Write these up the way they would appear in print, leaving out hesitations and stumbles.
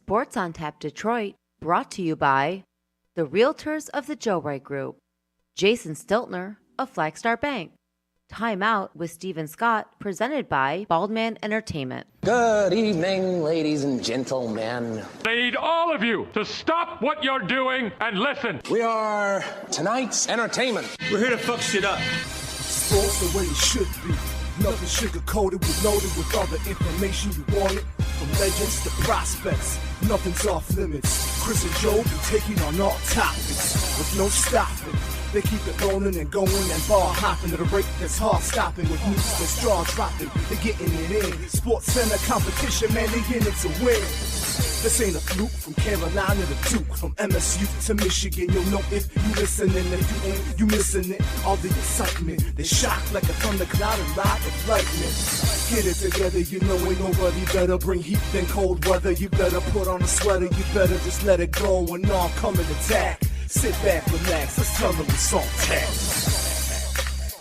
Sports on Tap Detroit, brought to you by the Realtors of the Joe Wright Group, Jason Stiltner of Flagstar Bank, Time Out with Steven Scott, presented by Baldman Entertainment. Good evening, ladies and gentlemen. I need all of you to stop what you're doing and listen. We are tonight's entertainment. We're here to fuck shit up. Sports the way it should be. Nothing sugar-coated, we loaded with all the information you wanted. From legends to prospects, nothing's off limits. Chris and Joe be taking on all topics with no stopping. They keep it rolling and going and ball hopping at a rate that's hard stopping. With news that's jaw dropping, they getting it in. Sports Center competition, man, they in it to win. This ain't a fluke, from Carolina to Duke, from MSU to Michigan. You'll know if you listening, if you ain't, you missing it. All the excitement, they shock like a thundercloud and live with lightning. Get it together, you know ain't nobody better. Bring heat than cold weather. You better put on a sweater, you better just let it go when all coming attack. Sit back, relax, let's tell them it's on tap.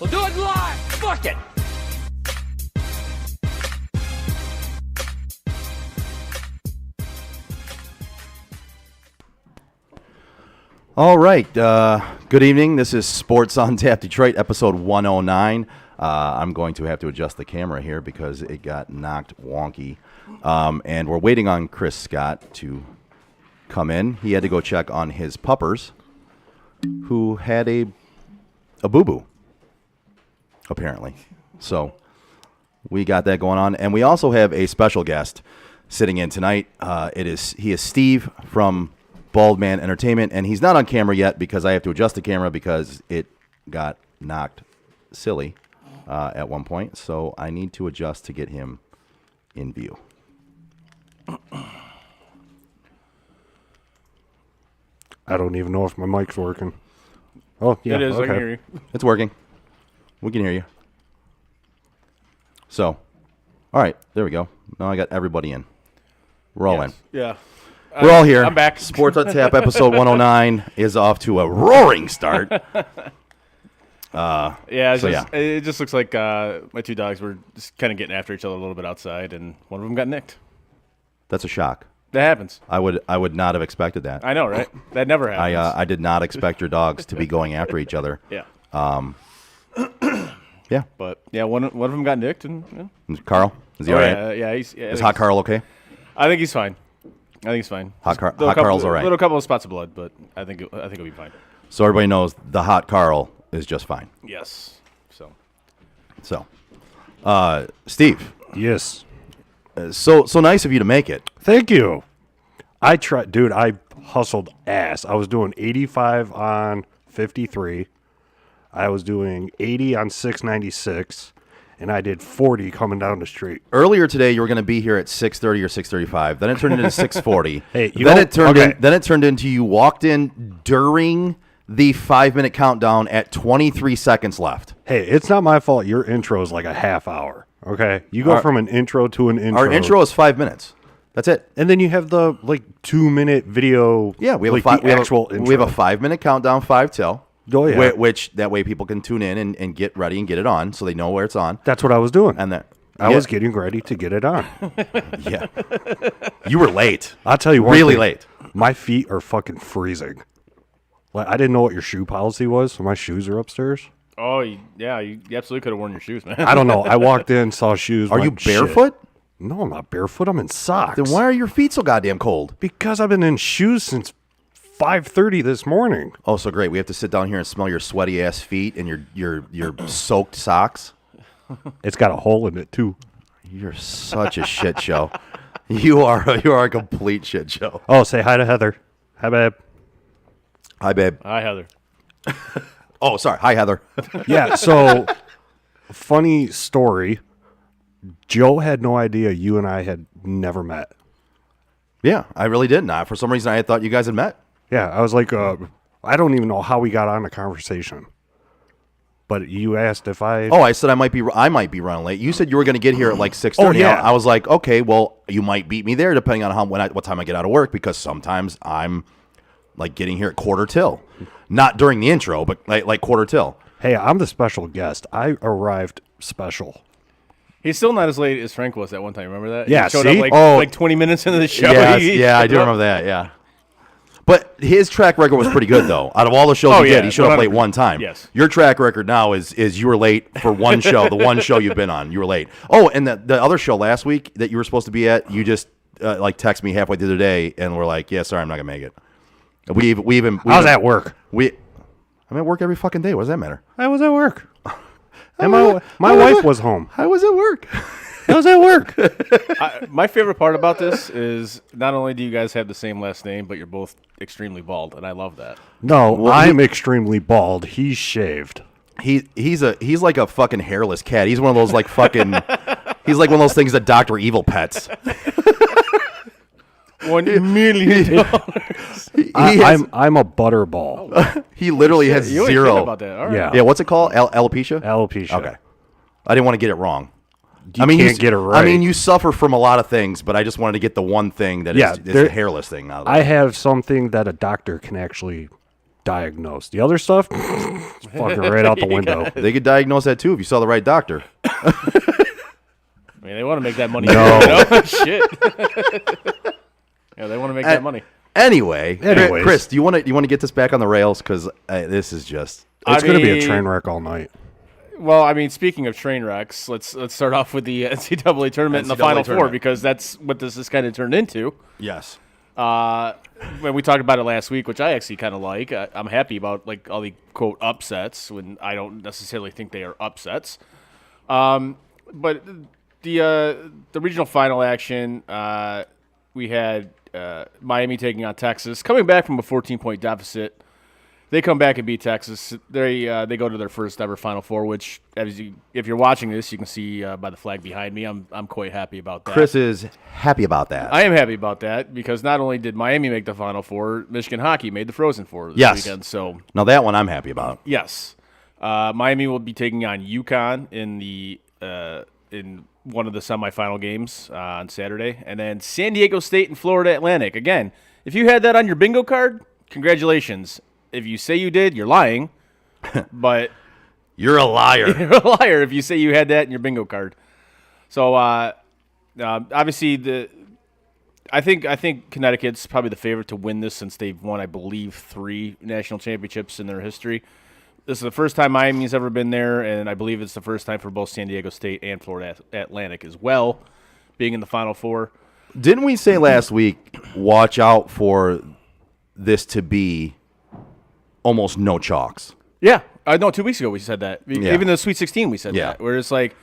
We'll do it live. Fuck it. All right. Good evening. This is Sports on Tap Detroit, episode 109. I'm going to have to adjust the camera here because it got knocked wonky. And we're waiting on Chris Scott to come in. He had to go check on his puppers, who had a boo-boo, apparently. So we got that going on. And we also have a special guest sitting in tonight. He is Steve from Baldman Entertainment, and he's not on camera yet because I have to adjust the camera because it got knocked silly at one point. So I need to adjust to get him in view. I don't even know if my mic's working. Oh, yeah. It is. Okay. I can hear you. It's working. We can hear you. So, all right, there we go. Now I got everybody in. We're all in. Yeah. We're all here. I'm back. Sports on Tap episode 109 is off to a roaring start. It just looks like my two dogs were just kind of getting after each other a little bit outside, and one of them got nicked. That's a shock. That happens. I would not have expected that. I know, right? That never happens. I did not expect your dogs to be going after each other. Yeah. Yeah. But yeah, one of them got nicked, and Carl, is he all right? Yeah. Is Hot Carl okay? I think he's fine. Hot Carl's all right. Little couple of spots of blood, but I think he'll be fine. So everybody knows the Hot Carl is just fine. Yes. So, Steve. Yes. So nice of you to make it. Thank you. I tried, dude. I hustled ass. I was doing 85 on 53. I was doing 80 on 696, and I did 40 coming down the street. Earlier today, you were going to be here at 6:30 or 6:35. Then it turned into 6:40. Hey, then it turned into you walked in during the 5-minute countdown at 23 seconds left. Hey, it's not my fault. Your intro is like a half hour. Okay, you go from an intro to an intro. Our intro is 5 minutes. That's it. And then you have the 2-minute video. Yeah, we have intro. We have a 5-minute countdown, 5 till. Oh yeah. Which that way people can tune in and get ready and get it on, so they know where it's on. That's what I was doing. And that I was getting ready to get it on. Yeah. You were late. I'll tell you one really thing. Late. My feet are fucking freezing. Like, I didn't know what your shoe policy was, so my shoes are upstairs. Oh yeah, you absolutely could have worn your shoes, man. I don't know. I walked in, saw shoes. Are you went, shit. barefoot? No, I'm not barefoot. I'm in socks. Then why are your feet so goddamn cold? Because I've been in shoes since 5:30 this morning. Oh, so great. We have to sit down here and smell your sweaty ass feet and your soaked socks. It's got a hole in it too. You're such a shit show. You are a complete shit show. Oh, say hi to Heather. Hi, babe. Hi, babe. Hi, Heather. Oh, sorry. Hi, Heather. Yeah, so funny story. Joe had no idea you and I had never met. Yeah, I really didn't. For some reason, I had thought you guys had met. Yeah, I was like, I don't even know how we got on the conversation. But you asked if I... Oh, I said I might be running late. You said you were going to get here at like 6:30. Oh, yeah. I was like, okay, well, you might beat me there depending on what time I get out of work, because sometimes I'm like getting here at 1:45. Not during the intro, but like 1:45. Hey, I'm the special guest. I arrived special. He's still not as late as Frank was that one time. Remember that? Yeah, He showed see? up Oh. like 20 minutes into the show. Yes, He yeah, I showed do up. remember that. Yeah, but his track record was pretty good though. Out of all the shows Oh, he yeah, did, he showed up late 100%. one time. Yes. Your track record now is you were late for one show. The one show you've been on, you were late. Oh, and the other show last week that you were supposed to be at, you just like text me halfway through the day and we're like, yeah, sorry, I'm not gonna make it. We I was at work. I'm at work every fucking day. What does that matter? I was at work. And my wife was home. I was at work. I was at work. My favorite part about this is not only do you guys have the same last name, but you're both extremely bald, and I love that. No, I'm extremely bald. He's shaved. He's like a fucking hairless cat. He's one of those like fucking. He's like one of those things that Dr. Evil pets. $1 million. I'm a butterball. He literally has You ain't zero. thinking about that. All right. Yeah. Yeah, what's it called? Alopecia. Alopecia. Okay, I didn't want to get it wrong. You can't get it right. I mean, you suffer from a lot of things, but I just wanted to get the one thing that Yeah, is there- a hairless thing. Out of I that. have something that a doctor can actually diagnose. The other stuff, it's fucking right out the window. They could diagnose that too if you saw the right doctor. I mean, they want to make that money. No. You know? Shit. Yeah, they want to make that money. Anyway, Anyways. Chris, do you want to get this back on the rails? Because this is just. It's I going to be a mean- train wreck all night. Well, I mean, speaking of train wrecks, let's start off with the NCAA tournament and the NCAA Final Four tournament. because that's what this has kind of turned into. Yes. When we talked about it last week, which I actually kind of like, I'm happy about like all the quote upsets when I don't necessarily think they are upsets. But the regional final action, we had Miami taking on Texas, coming back from a 14-point deficit. They come back and beat Texas. They go to their first ever Final Four, which if you're watching this, you can see by the flag behind me. I'm quite happy about that. Chris is happy about that. I am happy about that because not only did Miami make the Final Four, Michigan hockey made the Frozen Four this Yes. weekend. So Now that one I'm happy about. yes, Miami will be taking on UConn in one of the semifinal games on Saturday, and then San Diego State and Florida Atlantic. Again, if you had that on your bingo card, congratulations. If you say you did, you're lying, but You're a liar. you're a liar if you say you had that in your bingo card. So obviously I think Connecticut's probably the favorite to win this since they've won, I believe, 3 national championships in their history. This is the first time Miami's ever been there, and I believe it's the first time for both San Diego State and Florida Atlantic as well, being in the Final Four. Didn't we say last week, watch out for this to be almost no chalks? Yeah, no, 2 weeks ago we said that. Yeah. Even the Sweet 16 we said Yeah. that. Where it's like,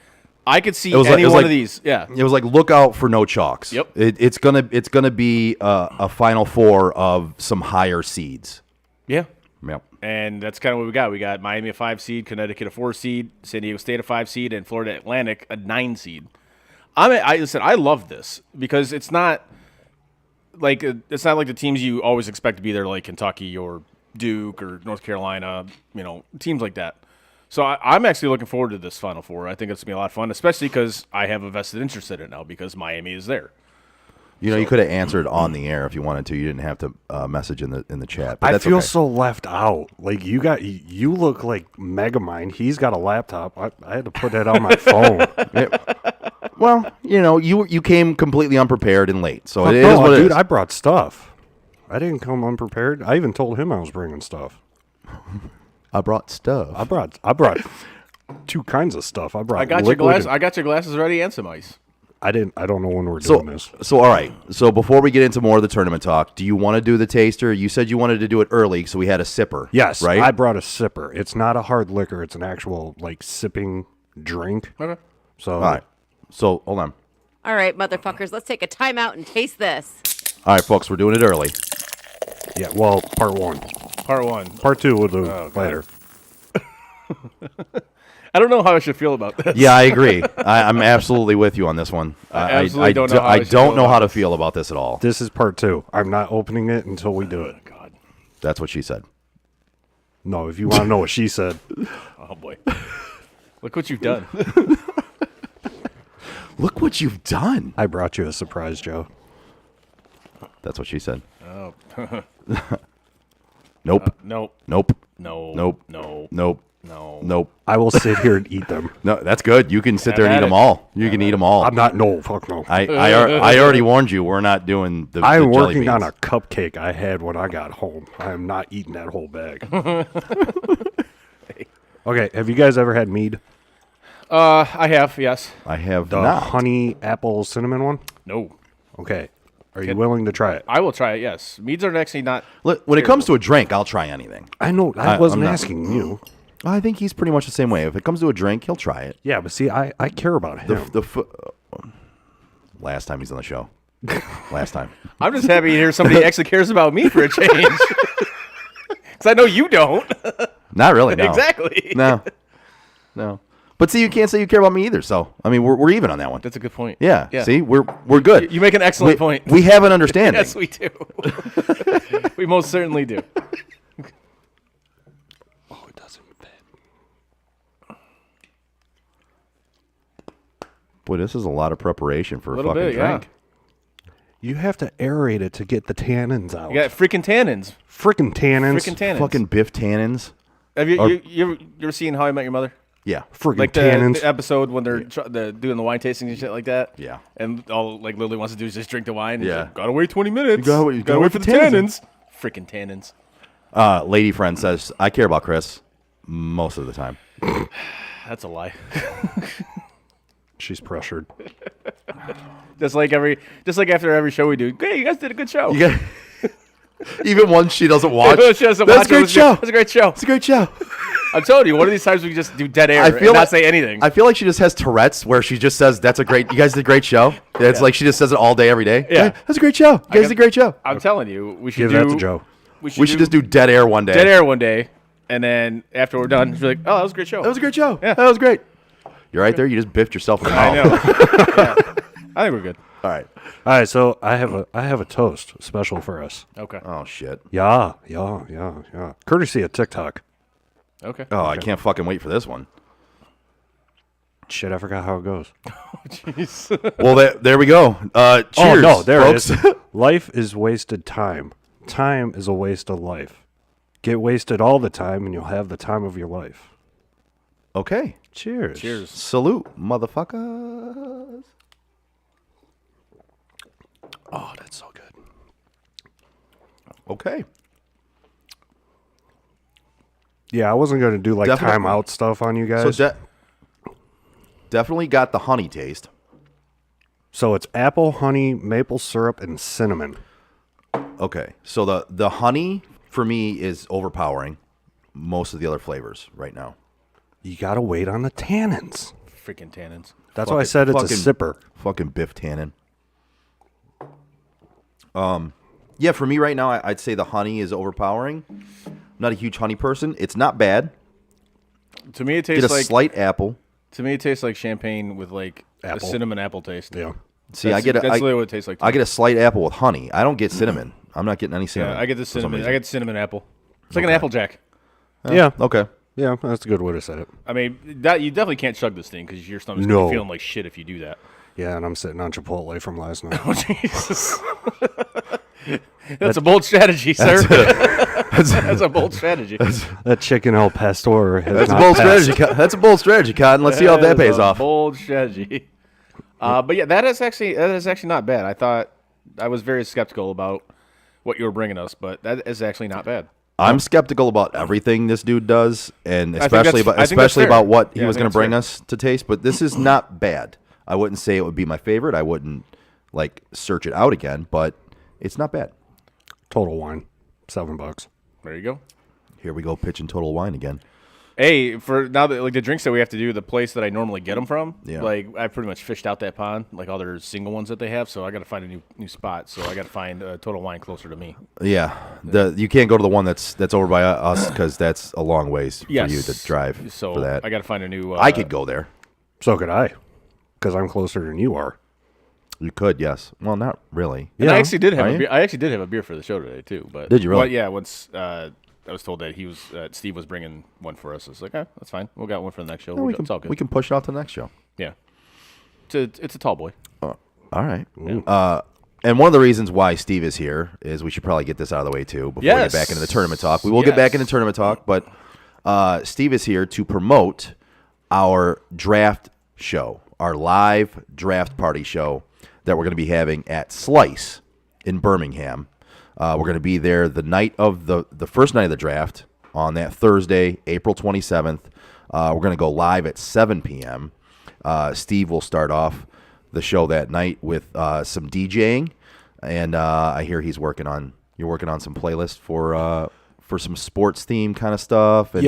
I could see It was any like- one of these. Yeah. It was like, look out for no chalks. Yep. It's gonna be a Final Four of some higher seeds. Yeah. Yep. And that's kind of what we got. We got Miami a 5 seed, Connecticut a 4 seed, San Diego State a 5 seed, and Florida Atlantic a 9 seed. Listen, I love this because it's not like the teams you always expect to be there, like Kentucky or Duke or North Carolina, teams like that. So I'm actually looking forward to this Final Four. I think it's gonna be a lot of fun, especially because I have a vested interest in it now because Miami is there. You could have answered on the air if you wanted to. You didn't have to message in the chat. But I that's feel okay. so left out. Like you look like Megamind. He's got a laptop. I had to put that on my phone. Well, you came completely unprepared and late, so it No, is what it dude, is. I brought stuff. I didn't come unprepared. I even told him I was bringing stuff. I brought stuff. I brought 2 kinds of stuff. I brought. I got your liquid glass. and- I got your glasses ready and some ice. I don't know when we're doing this. So all right. So before we get into more of the tournament talk, do you want to do the taster? You said you wanted to do it early, so we had a sipper. Yes, right. I brought a sipper. It's not a hard liquor. It's an actual like sipping drink. Okay. So All right. So hold on. All right, motherfuckers, let's take a timeout and taste this. All right, folks, we're doing it early. yeah, well, part 1. Part 1. Part 2 we'll do later. I don't know how I should feel about this. Yeah, I agree. I'm absolutely with you on this one. I absolutely don't know how I I should don't feel know about how to this. feel about this at all. This is part 2. I'm not opening it until we do it. God. That's what she said. No, if you want to know what she said, Oh boy. Look what you've done. Look what you've done. I brought you a surprise, Joe. That's what she said. Oh. Nope. Nope. Nope. No. Nope. No. Nope. No. Nope. I will sit here and eat them. No, that's good. You can sit there and at eat them it. all. You can eat them all. I'm not. No, fuck no. I already warned you. We're not doing the. I'm the jelly working on beans. a cupcake I had when I got home. I am not eating that whole bag. Okay, have you guys ever had mead? I have, yes. I have The not. honey apple cinnamon one? No. Okay. Are you willing to try it? I will try it, yes. Meads are actually not. Look, when it comes to a drink, I'll try anything. I know. I I'm wasn't not- asking you. I think he's pretty much the same way. If it comes to a drink, he'll try it. Yeah, but see, I care about him. Last time he's on the show. Last time. I'm just happy to hear somebody actually cares about me for a change. Because I know you don't. Not really. No. Exactly. No. But see, you can't say you care about me either. So I mean, we're even on that one. That's a good point. Yeah. See, we're good. You make an excellent we, point. We have an understanding. Yes, we do. We most certainly do. Oh, it doesn't fit. Boy, this is a lot of preparation for a Little fucking bit, yeah. drink. You have to aerate it to get the tannins out. You got freaking tannins. Freaking tannins. Freaking tannins. Fucking Biff tannins. Have you, Or- you ever seen How I Met Your Mother? Yeah. Freaking Like tannins. the episode when they're doing the wine tasting and shit like that. Yeah. And all like Lily wants to do is just drink the wine. And Yeah. she's like, gotta wait 20 minutes. You gotta wait for the tannins. Freaking tannins. Lady friend says, I care about Chris most of the time. That's a lie. She's pressured. just like after every show we do. Hey, you guys did a good show. You got, even one she doesn't watch. She doesn't That's watch a great it. show. That's a great show. It's a great show. I'm telling you, one of these times we can just do dead air and not say anything. I feel like she just has Tourette's where she just says, "That's a great. You guys did a great show." It's like she just says it all day, every day. Yeah. That's a great show. You guys did a great show. I'm telling you, we should Give do that to Joe. We should just do dead air one day. dead air one day, and then after we're done, we're like, "Oh, that was a great show." That was a great show. Yeah. That was great. You're right there. You just biffed yourself in the mouth. I know. Yeah. I think we're good. All right. All right, so I have a toast special for us. Okay. Oh shit. Yeah. Courtesy of TikTok. Okay. Oh, I can't fucking wait for this one. Shit, I forgot how it goes. Jeez. Well, there we go. Cheers. Oh no, there folks. it is. Life is wasted time. Time is a waste of life. Get wasted all the time, and you'll have the time of your life. Okay. Cheers. Cheers. Salute, motherfuckers. Oh, that's so good. Okay. Yeah, I wasn't going to do like Definitely. timeout stuff on you guys. So definitely got the honey taste. So it's apple, honey, maple syrup, and cinnamon. Okay. So the honey for me is overpowering most of the other flavors right now. You got to wait on the tannins. Freaking tannins. That's why I said it's a sipper. Fucking Biff Tannen. Yeah, for me right now, I'd say the honey is overpowering. I'm not a huge honey person. It's not bad. To me, it Get tastes a like slight apple. To me, it tastes like champagne with like a Apple. cinnamon apple taste. Yeah. See, That's literally what it tastes like. To I me. get a slight apple with honey. I don't get cinnamon. I'm not getting any cinnamon. Yeah, I get the for some cinnamon. reason. I get cinnamon apple. It's like an Applejack. Yeah. Okay. Yeah, that's a good way to say it. I mean, that you definitely can't chug this thing because your stomach's No. gonna be feeling like shit if you do that. Yeah, and I'm sitting on Chipotle from last night. Oh Jesus! That's a bold strategy, sir. That's a bold strategy. That chicken El Pastor has That's a not bold passed. strategy. That's a bold strategy, Cotton. Let's see how that is pays a off. Bold strategy. But yeah, that is actually not bad. I thought I was very skeptical about what you were bringing us, but that is actually not bad. I'm skeptical about everything this dude does, and think especially that's- about I think that's fair. about what he Yeah, I was think going that's to bring fair. us to taste. But this is not bad. I wouldn't say it would be my favorite. I wouldn't like search it out again, but it's not bad. Total Wine, $7. There you go. Here we go, pitching Total Wine again. Hey, for now that like the drinks that we have to do, the place that I normally get them from, Yeah. like I pretty much fished out that pond, like all their single ones that they have. So I got to find a new spot. So I got to find a Total Wine closer to me. Yeah, you can't go to the one that's over by us because that's a long ways Yes. for you to drive So for that. I got to find a new. I could go there. So could I, because I'm closer than you are. You could, yes. Well, not really. And I actually did have Are a you? beer. I actually did have a beer for the show today too. But Did you really? But yeah, once I was told that Steve was bringing one for us. I was like, that's fine. We'll got one for the next show. We It's all good. can push it out to the next show. Yeah. It's a tall boy. All right. And one of the reasons why Steve is here is we should probably get this out of the way too before we get Yes. back into the tournament talk. We will get back Yes. into tournament talk, but Steve is here to promote our draft show, our live draft party show that we're going to be having at Slice in Birmingham. We're going to be there the night of the first night of the draft on that Thursday, April 27th. We're going to go live at 7 p.m. Steve will start off the show that night with some DJing, and I hear you're working on some playlists for some sports theme kind of stuff, and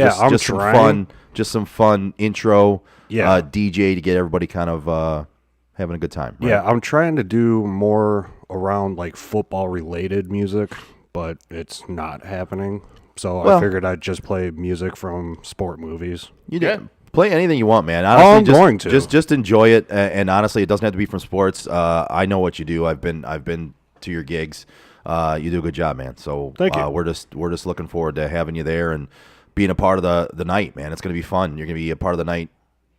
just some fun intro DJ to get everybody kind of having a good time. Right? Yeah, I'm trying to do more around like football related music, but it's not happening. So I figured I'd just play music from sport movies. You do. Play anything you want, man. Honestly, I'm going to. Just enjoy it, and honestly, it doesn't have to be from sports. I know what you do. I've been to your gigs. You do a good job, man. So thank you. We're just looking forward to having you there and being a part of the night, man. It's going to be fun. You're going to be a part of the night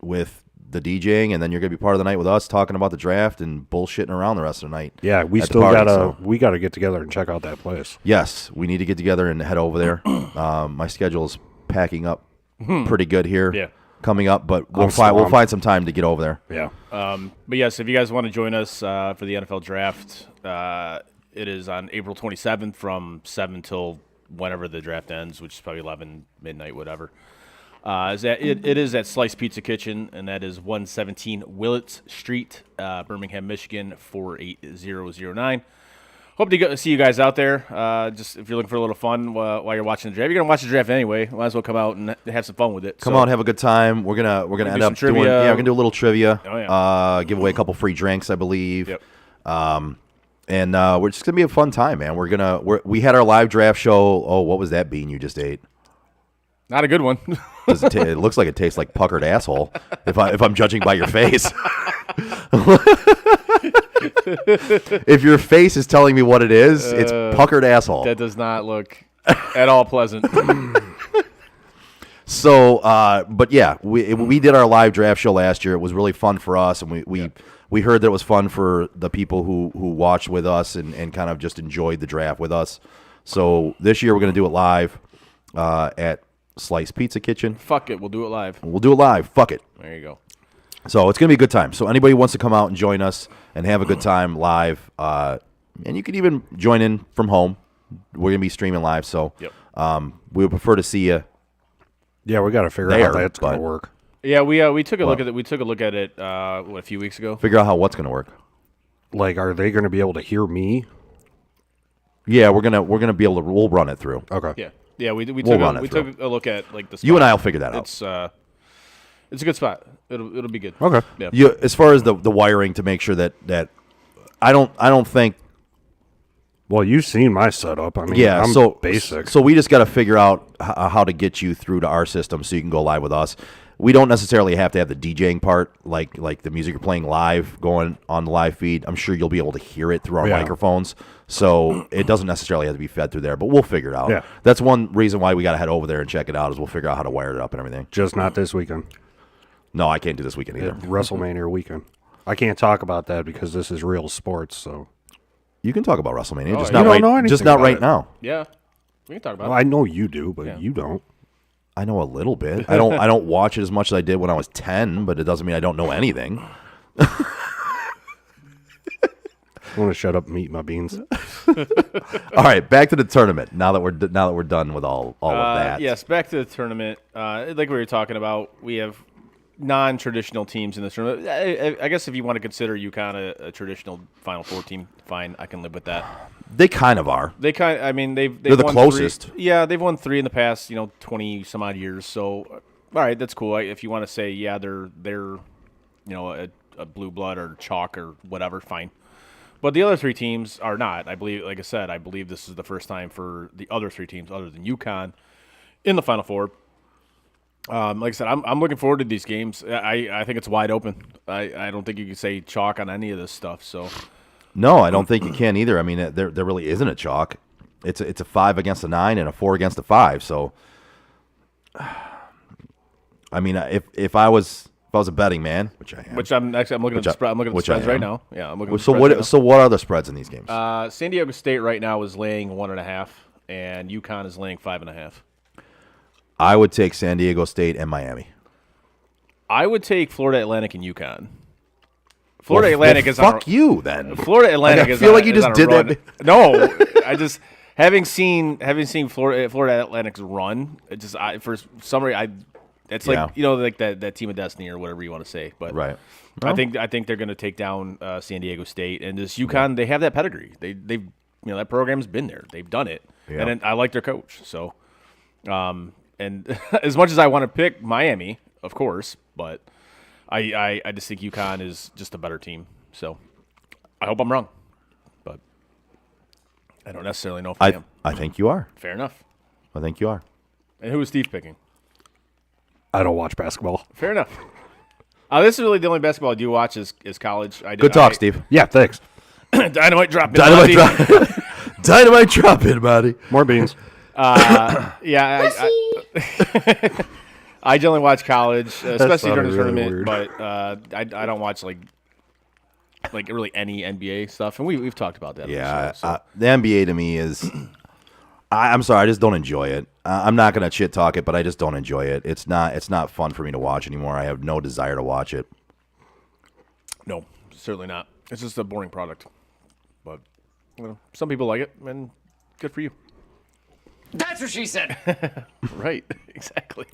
with the DJing, and then you're going to be part of the night with us talking about the draft and bullshitting around the rest of the night. Yeah, we still gotta get together and check out that place. Yes, we need to get together and head over there. My schedule is packing up pretty good here. Yeah. Coming up, but we'll find some time to get over there. Yeah. But yes, if you guys want to join us for the NFL draft, it is on April 27th from 7 till whenever the draft ends, which is probably 11 midnight, whatever. It is at Slice Pizza Kitchen, and that is 117 Willett Street, Birmingham, Michigan 48009. Hope to see you guys out there. Just if you're looking for a little fun while you're watching the draft, you're gonna watch the draft anyway. Might as well come out and have some fun with it. Come out, have a good time. We're gonna end up doing we're gonna do a little trivia. Oh, yeah. Give away a couple free drinks, I believe. Yep. And we're just gonna be a fun time, man. We had our live draft show. Oh, what was that bean you just ate? Not a good one. It looks like it tastes like puckered asshole. If I'm judging by your face. If your face is telling me what it is, it's puckered asshole. That does not look at all pleasant. So, but yeah, we did our live draft show last year. It was really fun for us, and we heard that it was fun for the people who watched with us and kind of just enjoyed the draft with us. So this year we're going to do it live at Slice Pizza Kitchen. Fuck it, we'll do it live. We'll do it live. Fuck it. There you go. So it's going to be a good time. So anybody who wants to come out and join us and have a good time live, and you can even join in from home. We're going to be streaming live, so we would prefer to see you. Yeah, we got to figure out how that's going to work. Yeah, we took a look at it. We took a look at it a few weeks ago. Figure out what's going to work. Like, are they going to be able to hear me? Yeah, we're gonna be able to. We'll run it through. Okay. Yeah. We took a look at like the spot. You and I'll figure that out. It's a good spot. It'll be good. Okay. Yeah. As far as the wiring to make sure that I don't think. Well, you've seen my setup. I mean, yeah, I'm so basic. So we just got to figure out how to get you through to our system so you can go live with us. We don't necessarily have to have the DJing part, like the music you're playing live going on the live feed. I'm sure you'll be able to hear it through our microphones. So it doesn't necessarily have to be fed through there, but we'll figure it out. Yeah. That's one reason why we got to head over there and check it out is we'll figure out how to wire it up and everything. Just not this weekend. No, I can't do this weekend either. WrestleMania weekend. I can't talk about that because this is real sports. So you can talk about WrestleMania, just you don't know anything just not about right it. now. Yeah, we can talk about Well, it. I know you do, but you don't. I know a little bit. I don't watch it as much as I did when I was 10, but it doesn't mean I don't know anything. I want to shut up and eat my beans. All right, back to the tournament. Now that we're done with all of that. Yes, back to the tournament. Like we were talking about, we have non-traditional teams in this tournament. I guess if you want to consider UConn a traditional Final Four team, fine, I can live with that. They kind of are. I mean, they're the won closest. 3. Yeah, they've won 3 in the past, 20 some odd years. So, all right, that's cool. If you want to say, yeah, they're a blue blood or chalk or whatever, fine. But the other 3 teams are not. I believe, like I said, this is the first time for the other 3 teams other than UConn in the Final Four. Like I said, I'm looking forward to these games. I think it's wide open. I don't think you can say chalk on any of this stuff. So. No, I don't think you can either. I mean, there really isn't a chalk. It's a 5 against a 9 and a 4 against a 5. So, I mean, if I was a betting man, which I am, I'm looking at the spreads right now. Yeah, I'm looking. So what are the spreads in these games? San Diego State right now is laying 1.5, and UConn is laying 5.5. I would take San Diego State and Miami. I would take Florida Atlantic and UConn. Florida Atlantic is fuck you then. Florida Atlantic I feel like you just did that. No, I just having seen Florida Atlantic's run. It just for some reason it's like like that team of destiny or whatever you want to say. But Right. I think they're going to take down San Diego State and this UConn. They have that pedigree. They've that program's been there. They've done it, and then I like their coach. So, and as much as I want to pick Miami, of course, but. I just think UConn is just a better team. So I hope I'm wrong. But I don't necessarily know if I am. I think you are. Fair enough. I think you are. And who is Steve picking? I don't watch basketball. Fair enough. This is really the only basketball I do watch is college. Good talk, Steve. Yeah, thanks. Dynamite drop in. Dynamite drop in, buddy. More beans. I generally watch college, especially during the really tournament, weird. but I don't watch like really any NBA stuff, and we've talked about that. Yeah, on the show, so. the NBA to me is. I'm sorry, I just don't enjoy it. I'm not gonna shit talk it, but I just don't enjoy it. It's not fun for me to watch anymore. I have no desire to watch it. No, certainly not. It's just a boring product, but some people like it, and good for you. That's what she said. Right, exactly.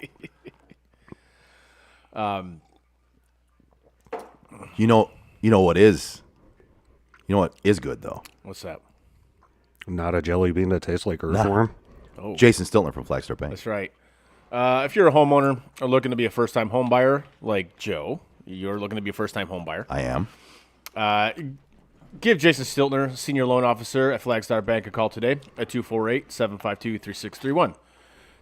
You know what is good though. What's that? Not a jelly bean that tastes like earthworm. Oh, Jason Stiltner from Flagstar Bank. that's right. If you're a homeowner or looking to be a first-time home buyer like Joe, you're looking to be a first-time home buyer. I am. Give Jason Stiltner, Senior Loan Officer at Flagstar Bank, a call today at 248-752-3631.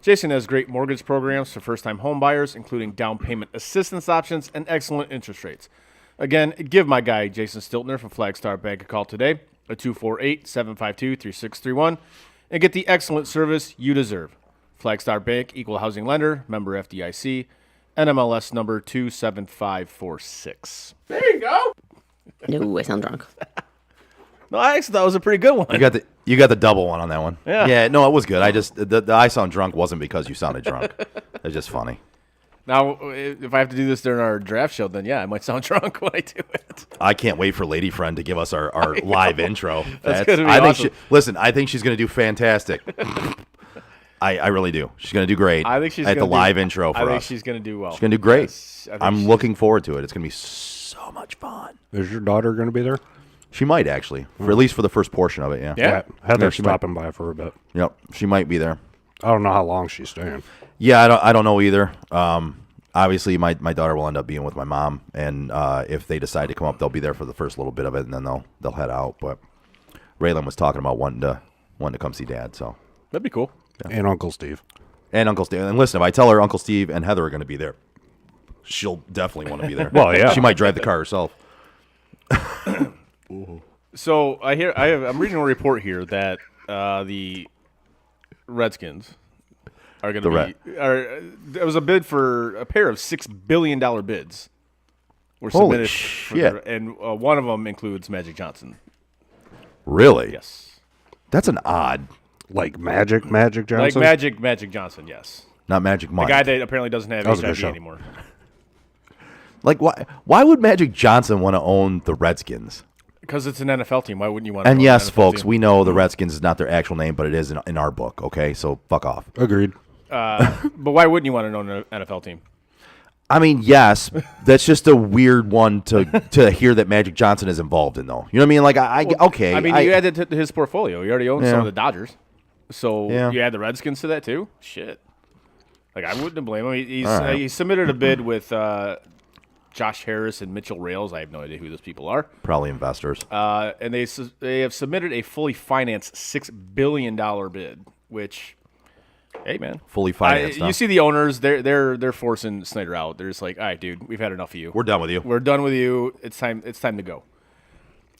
Jason has great mortgage programs for first-time home buyers, including down payment assistance options and excellent interest rates. Again, give my guy Jason Stiltner from Flagstar Bank a call today at 248-752-3631 and get the excellent service you deserve. Flagstar Bank, Equal Housing Lender, member FDIC, NMLS number 27546. There you go. No, I sound drunk. No, I actually thought it was a pretty good one. You got the double one on that one. Yeah. Yeah. No, it was good. I just the I sound drunk wasn't because you sounded drunk. It's just funny. Now, if I have to do this during our draft show, then yeah, I might sound drunk when I do it. I can't wait for Lady Friend to give us our live intro. That's gonna be I think awesome. listen, I think she's going to do fantastic. I really do. She's going to do great. I think she's at the gonna do- live intro for I think us. she's going to do well. She's going to do great. Yes, I think I'm she's- looking forward to it. It's going to be so much fun. Is your daughter going to be there? She might actually, for at least for the first portion of it. Yeah. Yeah. Heather's she might. stopping by for a bit. Yep. She might be there. I don't know how long she's staying. Yeah, I don't know either. Obviously, my daughter will end up being with my mom, and if they decide to come up, they'll be there for the first little bit of it, and then they'll head out. But Raylan was talking about wanting to come see Dad, so That'd be cool. And Uncle Steve. and Uncle Steve. And listen, if I tell her Uncle Steve and Heather are going to be there, she'll definitely want to be there. Well, yeah. she might drive the car herself. So I'm reading a report here that the Redskins are going to be. There was a bid for a pair of $6 billion bids. Were Holy submitted shit. and one of them includes Magic Johnson. Really? Yes. That's an odd, Like Magic Johnson? Like Magic Johnson, yes. not Magic The Mike. guy that apparently doesn't have That was a good HIV show. anymore. Like why would Magic Johnson want to own the Redskins? Because it's an NFL team. Why wouldn't you want to And own yes, an NFL folks, team? we know the Redskins is not their actual name, but it is in our book. Okay, so fuck off. Agreed. But why wouldn't you want to own an NFL team? I mean, yes, that's just a weird one to hear that Magic Johnson is involved in, though. You know what I mean? Like, okay. I mean, you added to his portfolio. You already own some Yeah. of the Dodgers. So Yeah. you add the Redskins to that too? Shit. Like, I wouldn't blame him. All right. He submitted a bid with Josh Harris and Mitchell Rales. I have no idea who those people are. Probably investors. And they have submitted a fully financed $6 billion bid, which, hey, man. Fully financed. You huh? see the owners, they're forcing Snyder out. They're just like, all right, dude, we've had enough of you. We're done with you. We're done with you. It's time to go.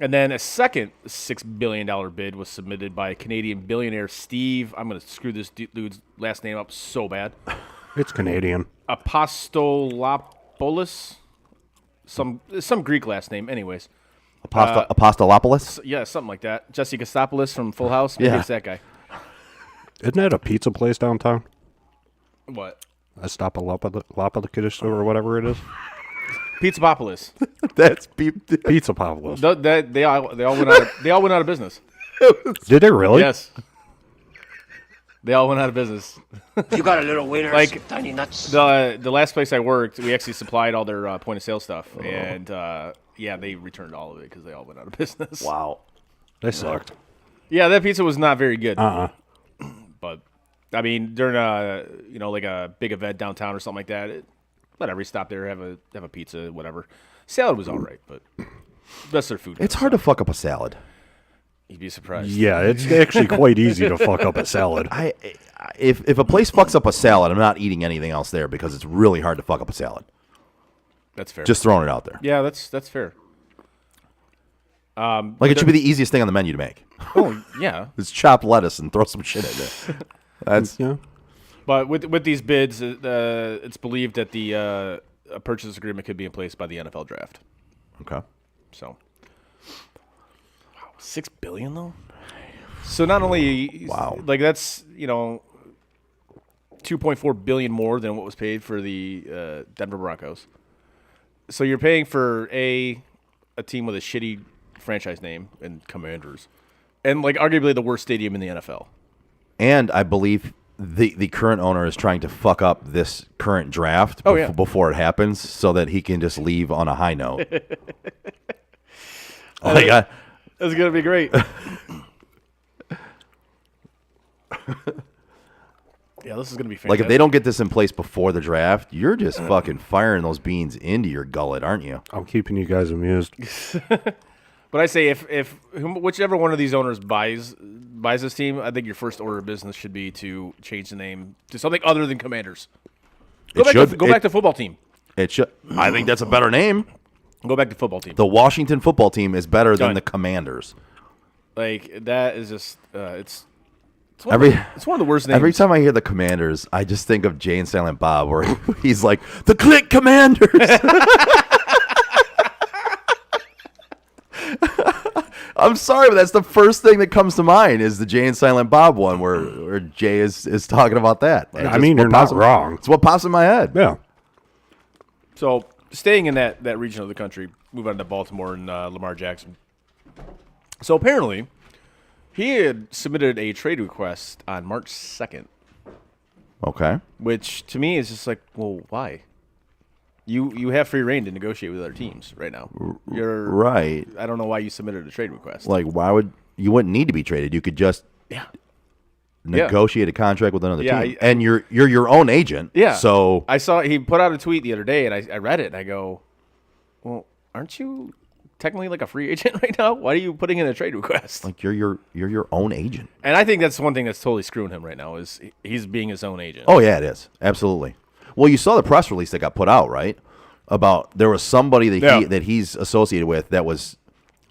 And then a second $6 billion bid was submitted by Canadian billionaire Steve. I'm going to screw this dude's last name up so bad. It's Canadian. Apostolopoulos. Some Greek last name, anyways. Apostolopoulos? Yeah, something like that. Jesse Kostopoulos from Full House. Maybe Yeah. it's that guy. Isn't that a pizza place downtown? What? Estapalopoulos or whatever it is. Pizzapopolis. That's Pizza Pavlos. They all went out of business. Did they really? Yes. They all went out of business. You got a little wiener, Like, tiny nuts. The last place I worked, we actually supplied all their point of sale stuff, and they returned all of it because they all went out of business. wow. They sucked. Yeah, that pizza was not very good. Uh-uh. But I mean, during like a big event downtown or something like that, whatever. You stop there, have a pizza, whatever. Salad was all right, but that's their food. It's hard to fuck up a salad. You'd be surprised. Yeah, it's actually quite easy to fuck up a salad. If a place fucks up a salad, I'm not eating anything else there because it's really hard to fuck up a salad. That's fair. Just throwing it out there. Yeah, that's fair. Like it should be the easiest thing on the menu to make. Oh yeah. It's chopped lettuce and throw some shit in there. That's Yeah. But with these bids, it's believed that a purchase agreement could be in place by the NFL draft. okay. So, wow, $6 billion though. So not only like that's $2.4 billion more than what was paid for the Denver Broncos. So you're paying for a team with a shitty franchise name and Commanders, and like arguably the worst stadium in the NFL. And I believe the current owner is trying to fuck up this current draft before it happens so that he can just leave on a high note. That's gonna be great. Yeah, this is gonna be fantastic. Like if they don't get this in place before the draft, you're just fucking firing those beans into your gullet, aren't you? I'm keeping you guys amused. But I say if whichever one of these owners buys this team, I think your first order of business should be to change the name to something other than Commanders. Go back to football team. It should. I think that's a better name. Go back to football team. The Washington football team is better than Done. the Commanders. Like that is just it's one of the worst names. Every time I hear the Commanders, I just think of Jay and Silent Bob, where he's like the Click Commanders. I'm sorry, but that's the first thing that comes to mind is the Jay and Silent Bob one, where Jay is talking about that. I mean, you're not wrong. It's what pops in my head. Yeah. So staying in that region of the country, move on to Baltimore and Lamar Jackson. So apparently, he had submitted a trade request on March 2nd. Okay. Which to me is just like, well, why? You have free reign to negotiate with other teams right now. You're right. I don't know why you submitted a trade request. Like, why would you wouldn't need to be traded? You could just negotiate a contract with another team, and you're your own agent. Yeah. So I saw he put out a tweet the other day, and I read it, and I go, well, aren't you technically like a free agent right now? Why are you putting in a trade request? like you're your own agent. And I think that's one thing that's totally screwing him right now is he's being his own agent. Oh yeah, it is absolutely. Well, you saw the press release that got put out, right? About there was somebody that he's associated with that was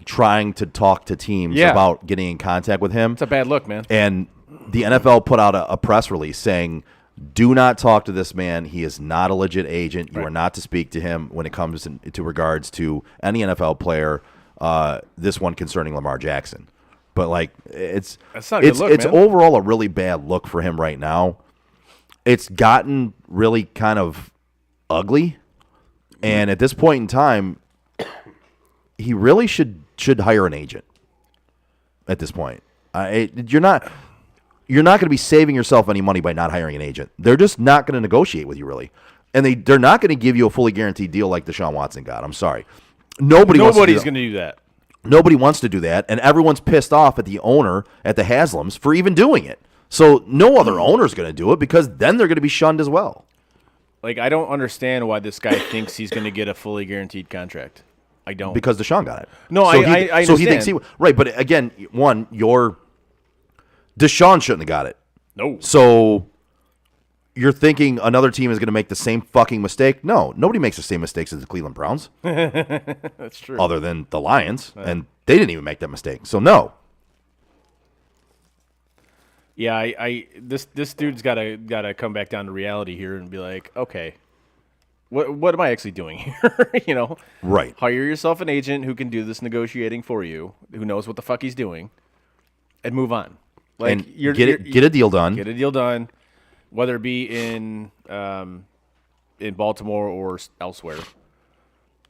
trying to talk to teams about getting in contact with him. It's a bad look, man. And the NFL put out a press release saying, do not talk to this man. He is not a legit agent. You are not to speak to him when it comes to regards to any NFL player, this one concerning Lamar Jackson. But, like, it's not a good look, it's man. overall a really bad look for him right now. It's gotten really kind of ugly. And at this point in time, he really should hire an agent at this point. You're not going to be saving yourself any money by not hiring an agent. They're just not going to negotiate with you, really. And they're not going to give you a fully guaranteed deal like Deshaun Watson got. I'm sorry. Nobody's going to do that. Nobody wants to do that, and everyone's pissed off at the owner at the Haslams for even doing it. So no other owner's going to do it because then they're going to be shunned as well. Like, I don't understand why this guy thinks he's going to get a fully guaranteed contract. I don't. Because Deshaun got it. No, so I understand. So he thinks right, but again, Deshaun shouldn't have got it. No. So you're thinking another team is going to make the same fucking mistake? No, nobody makes the same mistakes as the Cleveland Browns. That's true. Other than the Lions, and they didn't even make that mistake. So no. Yeah, this dude's gotta come back down to reality here and be like, okay, what am I actually doing here? You know, right? Hire yourself an agent who can do this negotiating for you, who knows what the fuck he's doing, and move on. Like, and get a deal done. Get a deal done. whether it be in Baltimore or elsewhere.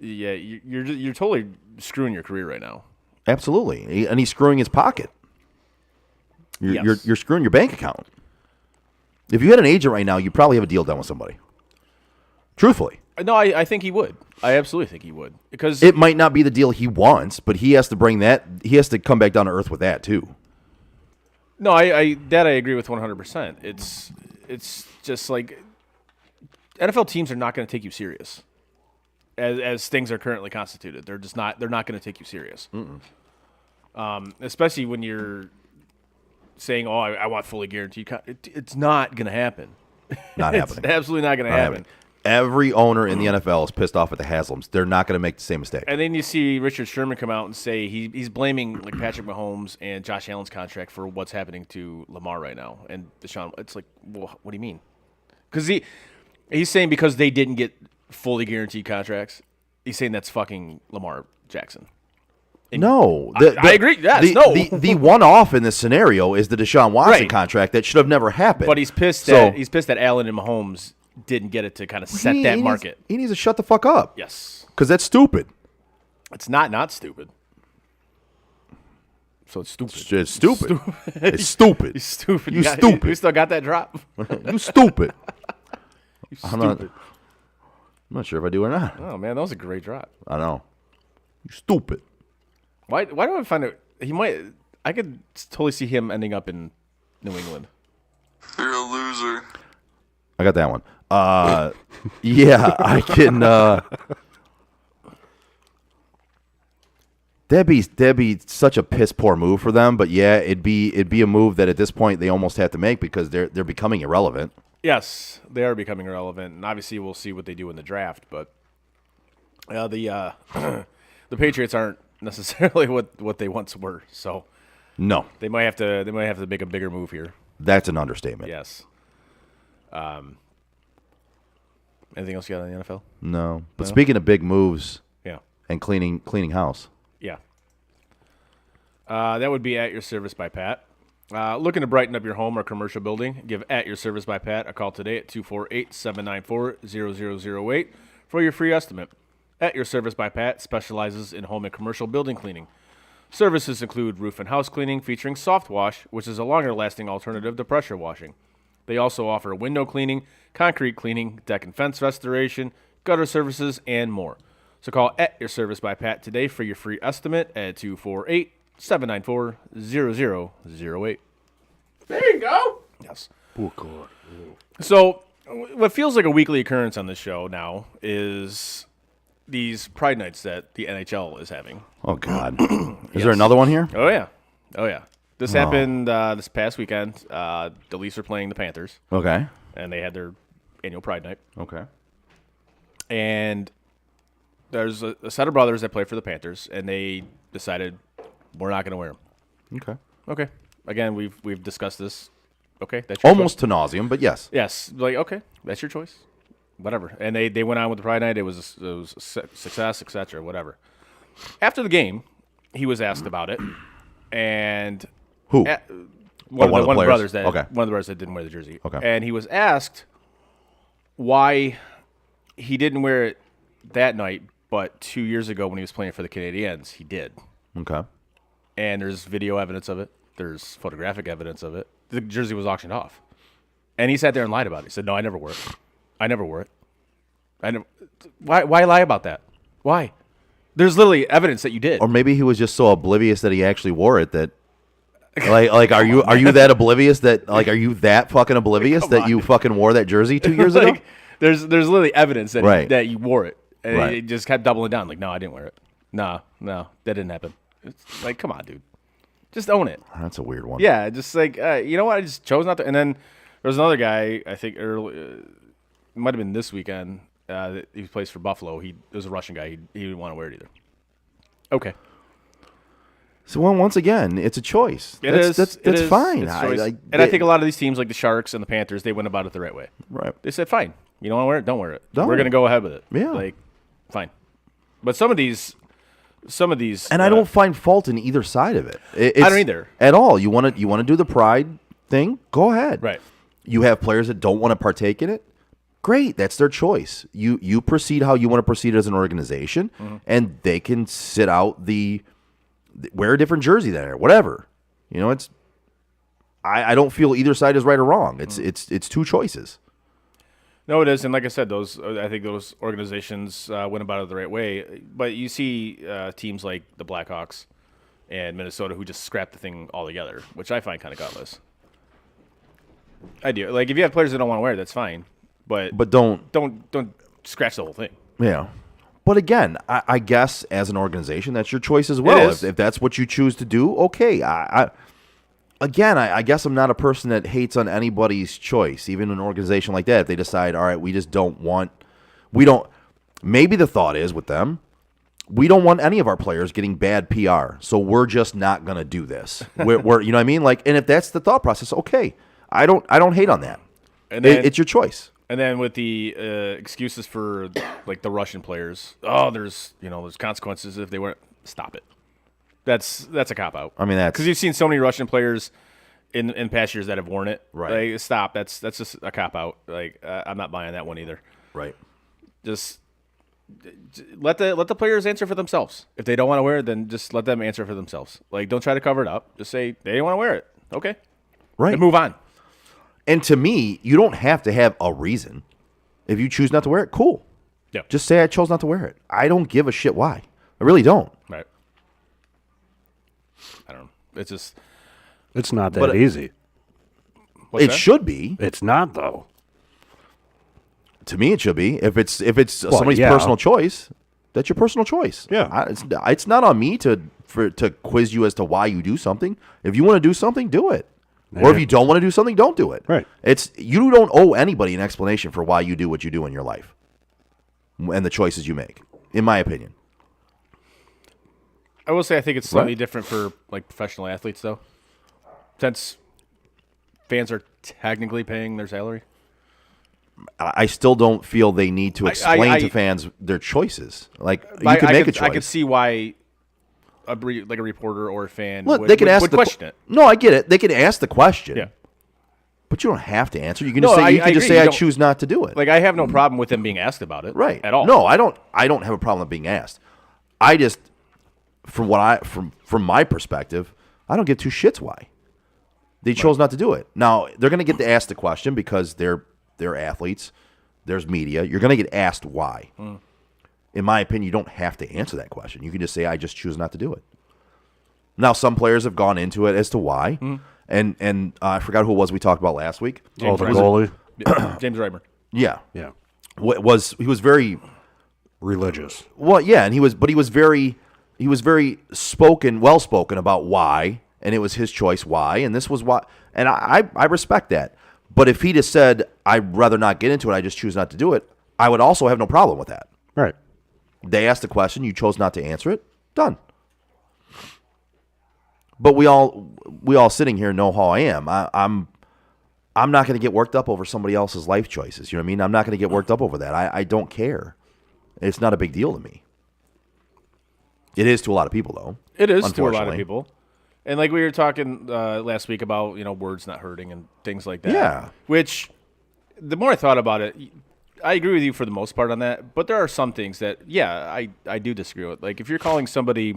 Yeah, you're totally screwing your career right now. Absolutely, and he's screwing his pocket. You're screwing your bank account. If you had an agent right now, you probably have a deal done with somebody. Truthfully. No, I think he would. I absolutely think he would, because it might not be the deal he wants, but he has to bring that. He has to come back down to earth with that too. No, I agree with 100%. It's just like NFL teams are not going to take you serious as things are currently constituted. They're just not. They're not going to take you serious. Especially when you're saying, "Oh, I want fully guaranteed." It's not going to happen. Not happening. It's absolutely not going to happen. Every owner in the NFL is pissed off at the Haslams. They're not going to make the same mistake. And then you see Richard Sherman come out and say he's blaming like Patrick Mahomes and Josh Allen's contract for what's happening to Lamar right now and Deshaun. It's like, well, what do you mean? Because he's saying because they didn't get fully guaranteed contracts, he's saying that's fucking Lamar Jackson. And no, I agree. Yes, the one-off in this scenario is the Deshaun Watson contract that should have never happened. But he's pissed that Allen and Mahomes didn't get it to kind of set that market. He needs to shut the fuck up. Yes. Because that's stupid. It's not stupid. So it's stupid. It's stupid. It's stupid. He's stupid. You stupid. You still got that drop. You stupid. You stupid. I'm not sure if I do or not. Oh, man, that was a great drop. I know. You stupid. Why do I find it? I could totally see him ending up in New England. You're a loser. I got that one. Yeah, I can. That'd be such a piss poor move for them. But yeah, it'd be a move that at this point they almost have to make because they're becoming irrelevant. Yes, they are becoming irrelevant, and obviously we'll see what they do in the draft. But the Patriots aren't necessarily what they once were. So no, they might have to make a bigger move here. That's an understatement. Yes. Anything else you got on the NFL? No. But speaking of big moves, yeah, and cleaning house. Yeah. That would be At Your Service by Pat. Looking to brighten up your home or commercial building? Give At Your Service by Pat a call today at 248-794-0008 for your free estimate. At Your Service by Pat specializes in home and commercial building cleaning. Services include roof and house cleaning featuring soft wash, which is a longer-lasting alternative to pressure washing. They also offer window cleaning, concrete cleaning, deck and fence restoration, gutter services, and more. So call At Your Service by Pat today for your free estimate at 248-794-0008. There you go. Yes. Oh, God. So what feels like a weekly occurrence on this show now is these Pride Nights that the NHL is having. Oh, God. Is there another one here? Oh, yeah. This happened this past weekend. The Leafs are playing the Panthers. Okay. And they had their annual Pride Night. Okay. And there's a set of brothers that play for the Panthers, and they decided we're not going to wear them. Okay. Again, we've discussed this. Okay, that's your almost to nauseum, but yes. Yes, like okay, that's your choice. Whatever. And they went on with the Pride Night. It was a success, etc. Whatever. After the game, he was asked about it, and who? One of the brothers that okay. One of the brothers that didn't wear the jersey. Okay. And he was asked why he didn't wear it that night, but 2 years ago when he was playing for the Canadiens, he did. Okay. And there's video evidence of it. There's photographic evidence of it. The jersey was auctioned off. And he sat there and lied about it. He said, no, I never wore it. I never wore it. Why lie about that? Why? There's literally evidence that you did. Or maybe he was just so oblivious that he actually wore it that like are you that oblivious that like are you that fucking oblivious that you fucking wore that jersey 2 years ago? There's literally evidence that that you wore it. And he just kept doubling down like, no, I didn't wear it. No, that didn't happen. It's like, come on, dude. Just own it. That's a weird one. Yeah, just like, you know what? I just chose not to. And then there was another guy, I think it might have been this weekend. He plays for Buffalo. It was a Russian guy. He didn't want to wear it either. Okay. So once again, it's a choice. That's fine. I think a lot of these teams, like the Sharks and the Panthers, they went about it the right way. Right. They said, fine. You don't want to wear it? Don't wear it. We're going to go ahead with it. Yeah. Like, fine. But some of these, and I don't find fault in either side of it. I don't either at all. You want to do the pride thing? Go ahead. Right. You have players that don't want to partake in it. Great, that's their choice. You proceed how you want to proceed as an organization, and they can sit out wear a different jersey there, whatever. You know, it's. I don't feel either side is right or wrong. It's two choices. No, it is, and like I said, I think those organizations went about it the right way. But you see teams like the Blackhawks and Minnesota who just scrap the thing altogether, which I find kind of gutless. I do. Like, if you have players that don't want to wear it, that's fine. But don't scratch the whole thing. Yeah. But again, I guess as an organization, that's your choice as well. If that's what you choose to do, okay. I guess I'm not a person that hates on anybody's choice, even an organization like that. If they decide, all right, maybe the thought is with them, we don't want any of our players getting bad PR, so we're just not going to do this. we're, you know what I mean? Like, and if that's the thought process, okay. I don't hate on that. And then, it's your choice. And then with the excuses for like the Russian players, there's consequences if they weren't. Stop it. That's a cop out. I mean, that's because you've seen so many Russian players in past years that have worn it. Right. Like, stop. That's just a cop out. Like, I'm not buying that one either. Right. Just let the players answer for themselves. If they don't want to wear it, then just let them answer for themselves. Like, don't try to cover it up. Just say they didn't want to wear it. Okay. Right. And move on. And to me, you don't have to have a reason. If you choose not to wear it, cool. Yeah. Just say I chose not to wear it. I don't give a shit why. I really don't. Right. I don't know. It's just. It's not that easy. It should be. It's not, though. To me, it should be. If it's somebody's personal choice, that's your personal choice. Yeah. It's not on me to quiz you as to why you do something. If you want to do something, do it. Or if you don't want to do something, don't do it. Right. You don't owe anybody an explanation for why you do what you do in your life and the choices you make, in my opinion. I will say I think it's slightly different for like professional athletes, though, since fans are technically paying their salary. I still don't feel they need to explain to fans their choices. Like, you can make a choice. I could see why a reporter or a fan Look, would, they can ask would question it. No, I get it. They can ask the question. Yeah. But you don't have to answer. You can just say I choose not to do it. Like, I have no problem with them being asked about it. Right. At all. No, I don't have a problem with being asked. I just from my perspective, I don't give two shits why. They chose not to do it. Now, they're going to get to ask the question because they're athletes. There's media. You're going to get asked why. In my opinion, you don't have to answer that question. You can just say, I just choose not to do it. Now, some players have gone into it as to why. And I forgot who it was we talked about last week. The goalie. James Reimer. Yeah. Yeah. He was very religious. Well, yeah, and he was very well spoken about why, and it was his choice why, and this was why, and I respect that. But if he just said, I'd rather not get into it, I just choose not to do it, I would also have no problem with that. Right. They asked the question, you chose not to answer it, done. But we all sitting here know how I am. I'm not going to get worked up over somebody else's life choices. You know what I mean? I'm not going to get worked up over that. I don't care. It's not a big deal to me. It is to a lot of people, though. It is to a lot of people. And like we were talking last week about, words not hurting and things like that. Yeah. Which, the more I thought about it, I agree with you for the most part on that. But there are some things that, I do disagree with. Like, if you're calling somebody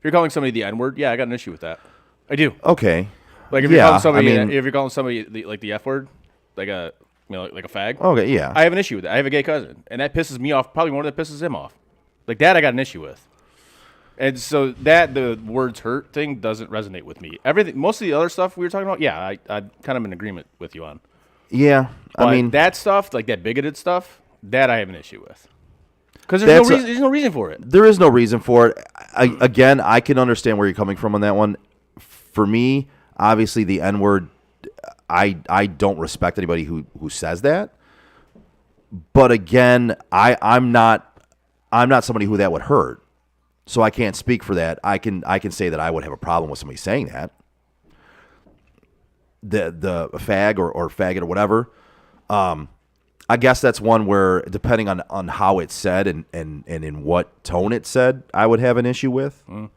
the N-word, I got an issue with that. I do. Okay. Like, if you're calling somebody the F word, like a fag. Okay, yeah. I have an issue with that. I have a gay cousin, and that pisses me off probably more than it pisses him off. Like, that I got an issue with. And so the words hurt thing doesn't resonate with me. Most of the other stuff we were talking about, I kind of in agreement with you on. Yeah, but I mean that stuff, like that bigoted stuff, that I have an issue with. Because there's no reason for it. There is no reason for it. I can understand where you're coming from on that one. For me, obviously the N-word, I don't respect anybody who says that. But again, I'm not somebody who that would hurt. So I can't speak for that. I can say that I would have a problem with somebody saying that. The fag or faggot or whatever. I guess that's one where, depending on how it's said and in what tone it's said, I would have an issue with. You know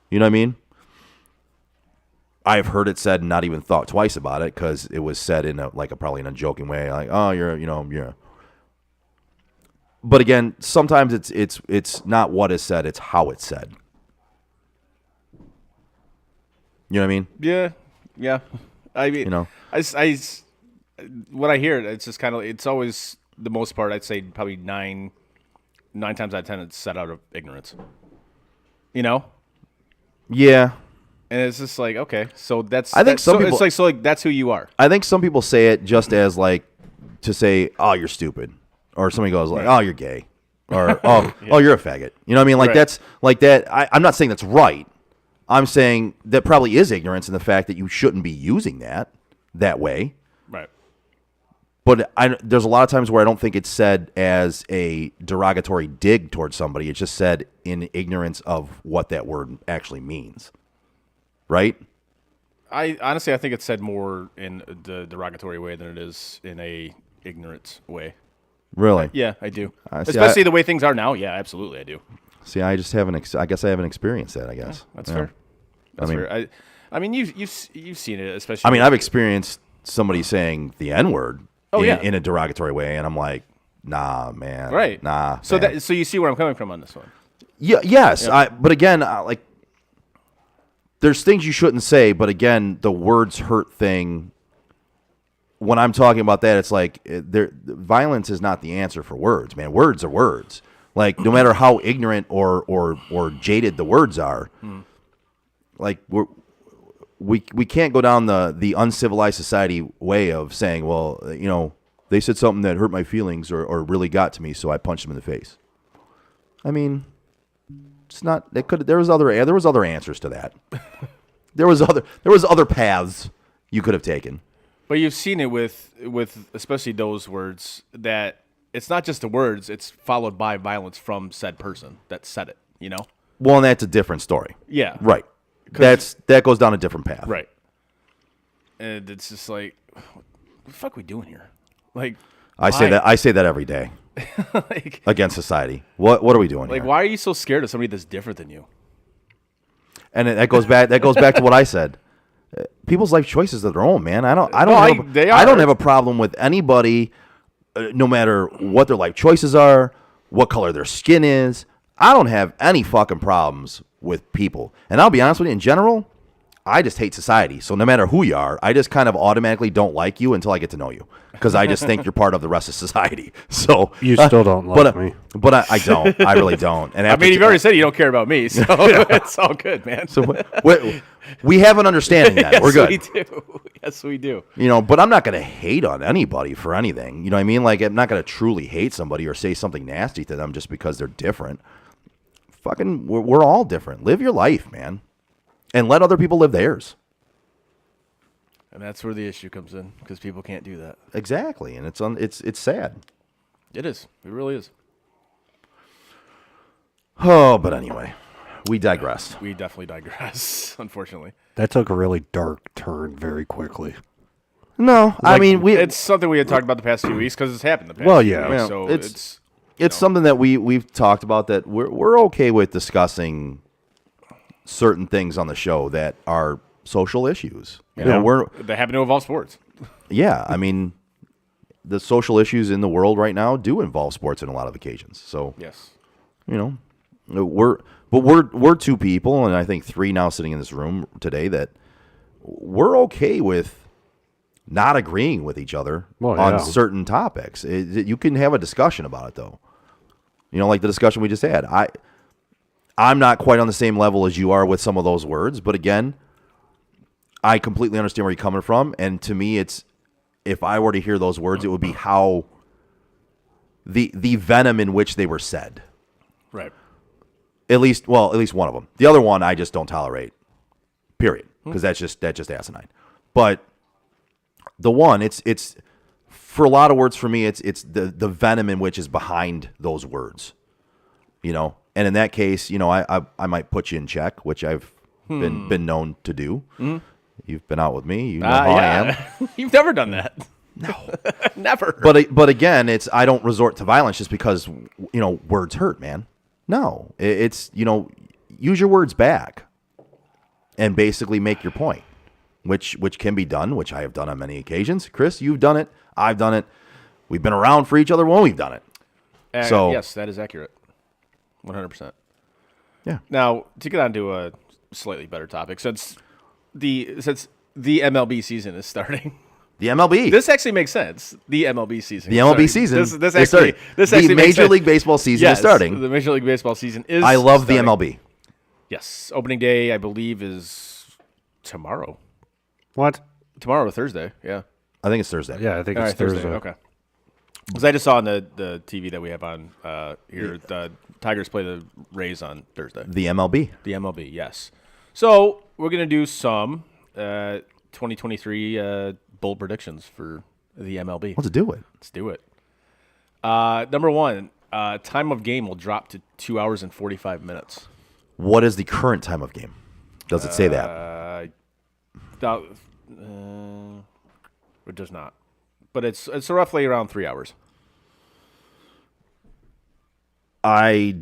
what I mean? I've heard it said and not even thought twice about it because it was said in probably in a joking way, like, oh, you're. But again, sometimes it's not what is said, it's how it's said. You know what I mean? Yeah. I mean, I when I hear it, it's just kind of, it's always the most part. I'd say probably nine times out of 10, it's said out of ignorance. Yeah. And it's just like, okay, so that's. I think some people. It's like that's who you are. I think some people say it just as like to say, "Oh, you're stupid," or somebody goes like, "Oh, you're gay," or "Oh, oh, you're a faggot." You know what I mean? Like that's like that. I'm not saying that's right. I'm saying that probably is ignorance in the fact that you shouldn't be using that way. Right. But there's a lot of times where I don't think it's said as a derogatory dig towards somebody. It's just said in ignorance of what that word actually means. Right? I honestly think it's said more in the derogatory way than it is in a ignorant way. Really? Yeah, I do. Especially the way things are now. Yeah, absolutely, I do. See, I just haven't. I guess I haven't experienced that. I guess that's fair. That's fair. I mean, you've seen it, especially. I mean, I've experienced somebody saying the N-word in a derogatory way, and I'm like, nah, man. Right. Nah. So man. so you see where I'm coming from on this one. Yeah. Yes. But again, like, there's things you shouldn't say, but again, the words hurt thing. When I'm talking about that, it's like violence is not the answer for words, man. Words are words. Like, no matter how ignorant or jaded the words are, like we can't go down the uncivilized society way of saying, well, they said something that hurt my feelings or really got to me, so I punched them in the face. I mean, it's not. There was other answers to that. there was other paths you could have taken. But you've seen it with especially those words that it's not just the words; it's followed by violence from said person that said it. Well, and that's a different story. Yeah. Right. That goes down a different path. Right. And it's just like, what the fuck are we doing here? Like, I say that every day. Like, against society. What are we doing here? Like, why are you so scared of somebody that's different than you? And that goes back to what I said. People's life choices are their own, man. I don't have a problem with anybody, no matter what their life choices are, what color their skin is. I don't have any fucking problems with people. And I'll be honest with you, in general, I just hate society. So no matter who you are, I just kind of automatically don't like you until I get to know you, because I just think you're part of the rest of society. So you still don't like me, but I don't. I really don't. And I mean, you've already said you don't care about me, so it's all good, man. So we have an understanding that yes, we're good. We do. Yes, we do. But I'm not going to hate on anybody for anything. You know what I mean? Like, I'm not going to truly hate somebody or say something nasty to them just because they're different. Fucking, we're all different. Live your life, man. And let other people live theirs. And that's where the issue comes in, because people can't do that. Exactly, and it's sad. It is. It really is. Oh, but anyway, we digress. We definitely digress, unfortunately. That took a really dark turn very quickly. No, I mean, it's something we had talked about the past few weeks because it's happened the past few weeks. So it's something that we've talked about, that we're okay with discussing certain things on the show that are social issues. They happen to involve sports. Yeah, I mean, the social issues in the world right now do involve sports in a lot of occasions. So yes, we're two people, and I think three now sitting in this room today, that we're okay with not agreeing with each other on certain topics. You can have a discussion about it, though. Like the discussion we just had. I'm not quite on the same level as you are with some of those words, but again, I completely understand where you're coming from. And to me, if I were to hear those words, it would be how the venom in which they were said. Right. At least one of them. The other one I just don't tolerate. Period. Because that's just asinine. But the one, it's for a lot of words for me, it's the venom in which is behind those words. And in that case, I might put you in check, which I've been known to do. Mm-hmm. You've been out with me. You know how I am. You've never done that. No, never. But again, I don't resort to violence just because words hurt, man. No, it's use your words back and basically make your point. which can be done, which I have done on many occasions. Chris, you've done it. I've done it. We've been around for each other when we've done it. So yes, that is accurate. 100%. Yeah. Now, to get on to a slightly better topic, since the MLB season is starting. The MLB. This actually makes sense. The MLB season. The MLB season. This is starting. actually the Major League Baseball season is starting. The Major League Baseball season is I love starting. the MLB. Yes. Opening day, I believe, is tomorrow. What? Tomorrow or Thursday, yeah. I think it's Thursday. Yeah, I think All it's right, Thursday. Okay. Because I just saw on the TV that we have on here, the Tigers play the Rays on Thursday. The MLB. The MLB, yes. So we're going to do some 2023 bold predictions for the MLB. Let's do it. Let's do it. Number one, time of game will drop to 2 hours and 45 minutes. What is the current time of game? Does it say that? It does not. But it's roughly around 3 hours. I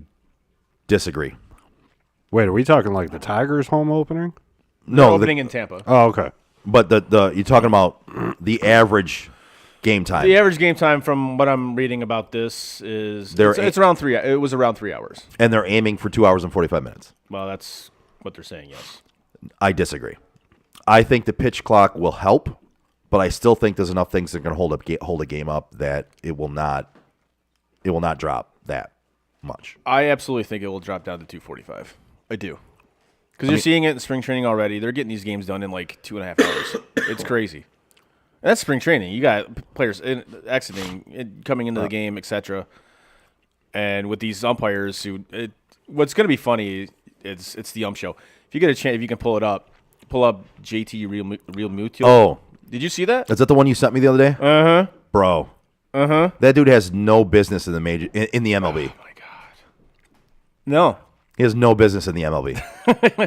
disagree. Wait, are we talking like the Tigers home opening? No, Opening in Tampa. Oh, okay. but the you're talking about the average game time. The average game time, from what I'm reading about this, is it's around 3. It was around 3 hours. And they're aiming for 2 hours and 45 minutes. Well, that's what they're saying. Yes. I disagree. I think the pitch clock will help, but I still think there's enough things that are going to hold a game up that it will not drop that much. I absolutely think it will drop down to 2:45. I do. Because you're seeing it in spring training already. They're getting these games done in like 2.5 hours. It's crazy. And that's spring training. You got players exiting, coming into the game, etc. And with these umpires, what's going to be funny is it's the ump show. If you get a chance, if you can pull up JT Real Muto. Oh, did you see that? Is that the one you sent me the other day? Uh huh. Bro. Uh huh. That dude has no business in the in the MLB. Oh my god. No. He has no business in the MLB.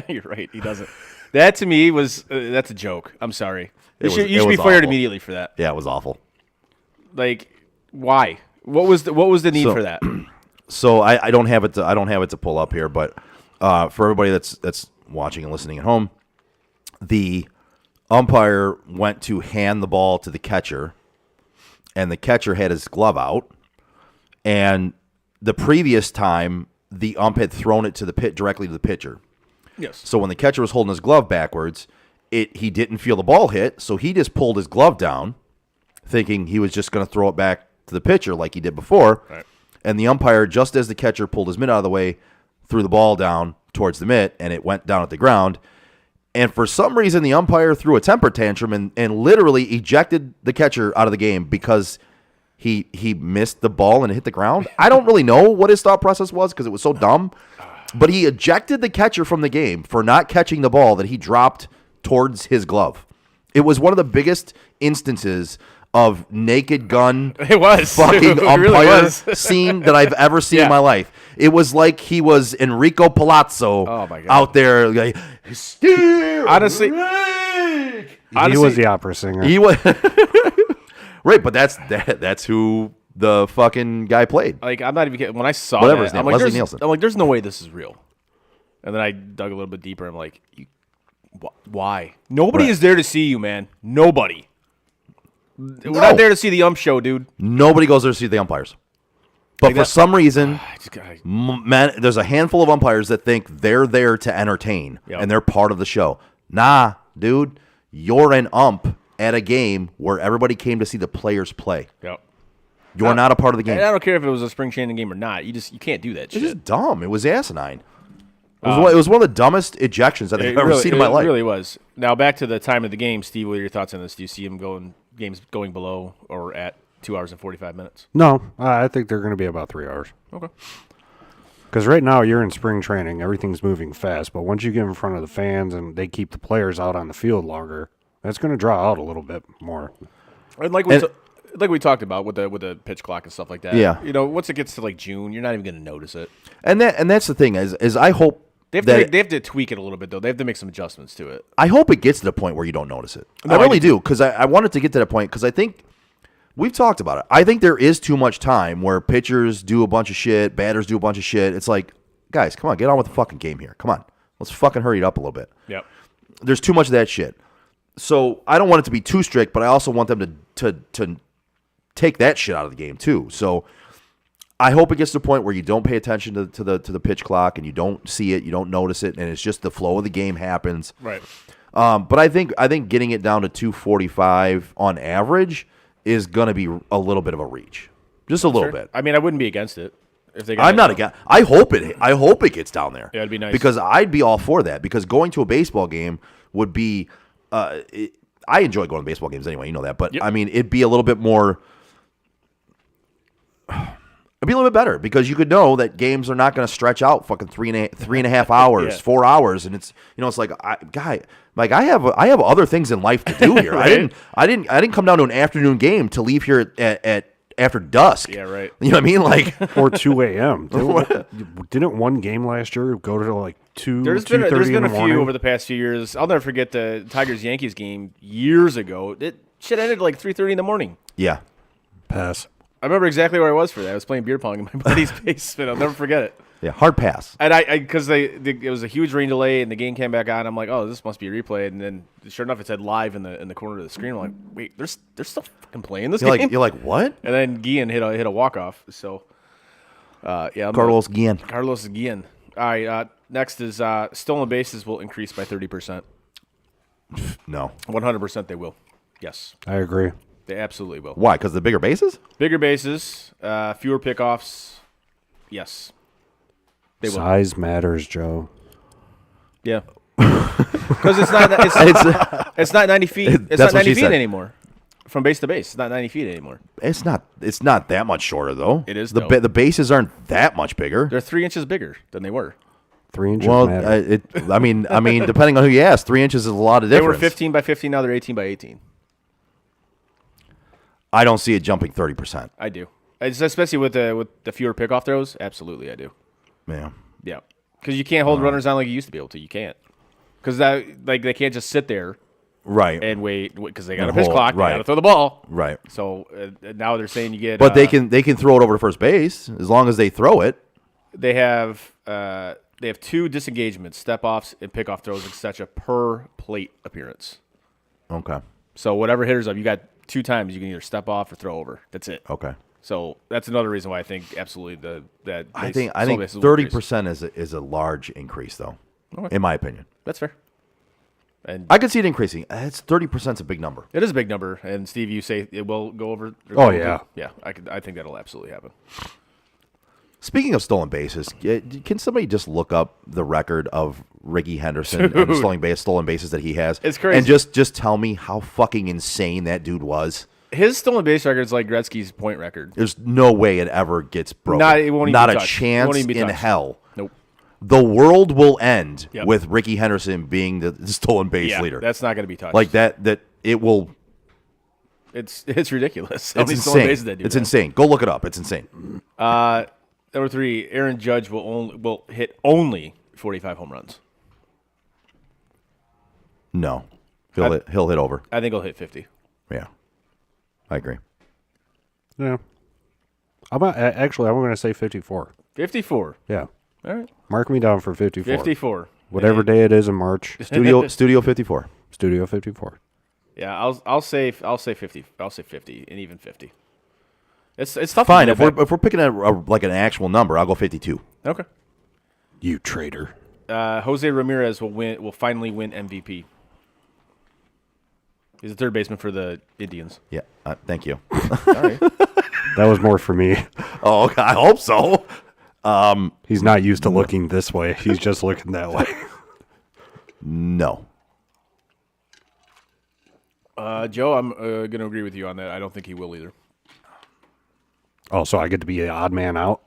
You're right. He doesn't. That to me was that's a joke. I'm sorry. You should be fired awful. immediately for that. Yeah, it was awful. Like, why? What was the need for that? So I don't have it to pull up here, but for everybody that's watching and listening at home, the umpire went to hand the ball to the catcher, and the catcher had his glove out, and the previous time the ump had thrown it to the pit directly to the pitcher. Yes. So when the catcher was holding his glove backwards, he didn't feel the ball hit, so he just pulled his glove down, thinking he was just going to throw it back to the pitcher like he did before. Right. And the umpire, just as the catcher pulled his mitt out of the way, threw the ball down towards the mitt, and it went down at the ground. And for some reason, the umpire threw a temper tantrum and literally ejected the catcher out of the game because he missed the ball and it hit the ground. I don't really know what his thought process was because it was so dumb. But he ejected the catcher from the game for not catching the ball that he dropped towards his glove. It was one of the biggest instances of naked gun fucking umpire scene that I've ever seen in my life. It was like he was Enrico Palazzo out there. Like, honestly, he was the opera singer. He was right, but that's who the fucking guy played. Like, I'm not even kidding. When I saw Whatever that, his name, I'm like, Leslie Nielsen. there's no way this is real. And then I dug a little bit deeper. I'm like, why? Nobody is there to see you, man. Nobody. We're not there to see the ump show, dude. Nobody goes there to see the umpires. But for some reason, there's a handful of umpires that think they're there to entertain and they're part of the show. Nah, dude, you're an ump at a game where everybody came to see the players play. Yep. You're not a part of the game. And I don't care if it was a spring training game or not. You can't do that shit. It's just dumb. It was asinine. It was one of the dumbest ejections I think I've ever seen in my life. It really was. Now back to the time of the game, Steve. What are your thoughts on this? Do you see games going below or at 2 hours and 45 minutes? No, I think they're going to be about 3 hours. Okay. Because right now you're in spring training, everything's moving fast. But once you get in front of the fans and they keep the players out on the field longer, that's going to draw out a little bit more. And like we talked about with the pitch clock and stuff like that. Yeah. You know, once it gets to like June, you're not even going to notice it. And that's the thing is I hope they have to tweak it a little bit though. They have to make some adjustments to it. I hope it gets to the point where you don't notice it. No, I really do because I want it to get to that point because I think we've talked about it. I think there is too much time where pitchers do a bunch of shit, batters do a bunch of shit. It's like, guys, come on, get on with the fucking game here. Come on, let's fucking hurry it up a little bit. Yep. There's too much of that shit. So I don't want it to be too strict, but I also want them to take that shit out of the game too. So I hope it gets to the point where you don't pay attention to the pitch clock and you don't see it, you don't notice it, and it's just the flow of the game happens. Right. But I think getting it down to 245 on average is going to be a little bit of a reach, just a little bit. I mean, I wouldn't be against it if they. I'm not against. I hope it gets down there. Yeah, it'd be nice because I'd be all for that. Because going to a baseball game would be. I enjoy going to baseball games anyway. You know that, but I mean, it'd be a little bit more. It'd be a little bit better because you could know that games are not going to stretch out fucking three and a half hours, 4 hours, and it's it's like I have other things in life to do here. Right? I didn't come down to an afternoon game to leave here at after dusk. Yeah, right. You know what I mean? Like or 2 a.m. Didn't one game last year go to like 2? There's been a few over the past few years. I'll never forget the Tigers-Yankees game years ago. It shit ended like 3:30 in the morning. Yeah. Pass. I remember exactly where I was for that. I was playing beer pong in my buddy's basement. I'll never forget it. Yeah, hard pass. And because it was a huge rain delay and the game came back on. I'm like, oh, this must be replayed. And then sure enough, it said live in the corner of the screen. I'm like, wait, they're still fucking playing this game. You're like, what? And then Guillen hit a walk off. So yeah, Carlos Guillen. Carlos Guillen. All right. Next is stolen bases will increase by 30%. No. 100% they will. Yes. I agree. They absolutely will. Why? Because the bigger bases? Bigger bases, fewer pickoffs. Yes. They will. Size matters, Joe. Yeah. Because it's not 90 feet. It's not 90 feet anymore. From base to base, it's not 90 feet anymore. It's not that much shorter though. It is. The bases aren't that much bigger. They're 3 inches bigger than they were. 3 inches Well, matter. I mean, depending on who you ask, 3 inches is a lot of They difference. were 15 by 15. Now they're 18 by 18. I don't see it jumping 30%. I do. Especially with the fewer pickoff throws. Absolutely, I do. Yeah. Yeah. Because you can't hold runners on like you used to be able to. You can't. Because they can't just sit there. Right. And wait because they got a And pitch hold, clock. right. They got to throw the ball. Right. So now they're saying you get. But they can throw it over to first base as long as they throw it. They have 2 disengagements, step offs, and pickoff throws, etc. per plate appearance. Okay. So whatever hitter's up, you got 2 times you can either step off or throw over. That's it. Okay. So that's another reason why I think absolutely I think 30% is a large increase though, in my opinion. That's fair. And I could see it increasing. It's 30% is a big number. it is a big number. And Steve, you say it will go over. Oh, yeah. Yeah. I think that'll absolutely happen. Speaking of stolen bases, can somebody just look up the record of Ricky Henderson and the stolen bases that he has? It's crazy. And just tell me how fucking insane that dude was. His stolen base record is like Gretzky's point record. There's no way it ever gets broken. It won't even Not be a touched. It chance won't even be in touched. hell. Nope. The world will end Yep. with Ricky Henderson being the stolen base Yeah, leader. that's not going to be touched. Like that it will. It's ridiculous. It's insane. It's insane. Go look it up. It's insane. Number 3, Aaron Judge will hit only 45 home runs. No, he'll hit over. I think he'll hit 50. Yeah, I agree. Yeah. I'm going to say 54. 54. Yeah. All right. Mark me down for 54. 54. Whatever day it is in March. Studio 54. Studio 54. Yeah, I'll say 50. I'll say 50 and even 50. It's tough. Fine. To If we're picking like an actual number, I'll go 52. Okay. You traitor. Jose Ramirez will finally win MVP. He's the third baseman for the Indians. Yeah. Thank you. All right. That was more for me. Oh, okay. I hope so. He's not used to looking this way. He's just looking that way. No. Joe, I'm going to agree with you on that. I don't think he will either. Oh, so I get to be an odd man out?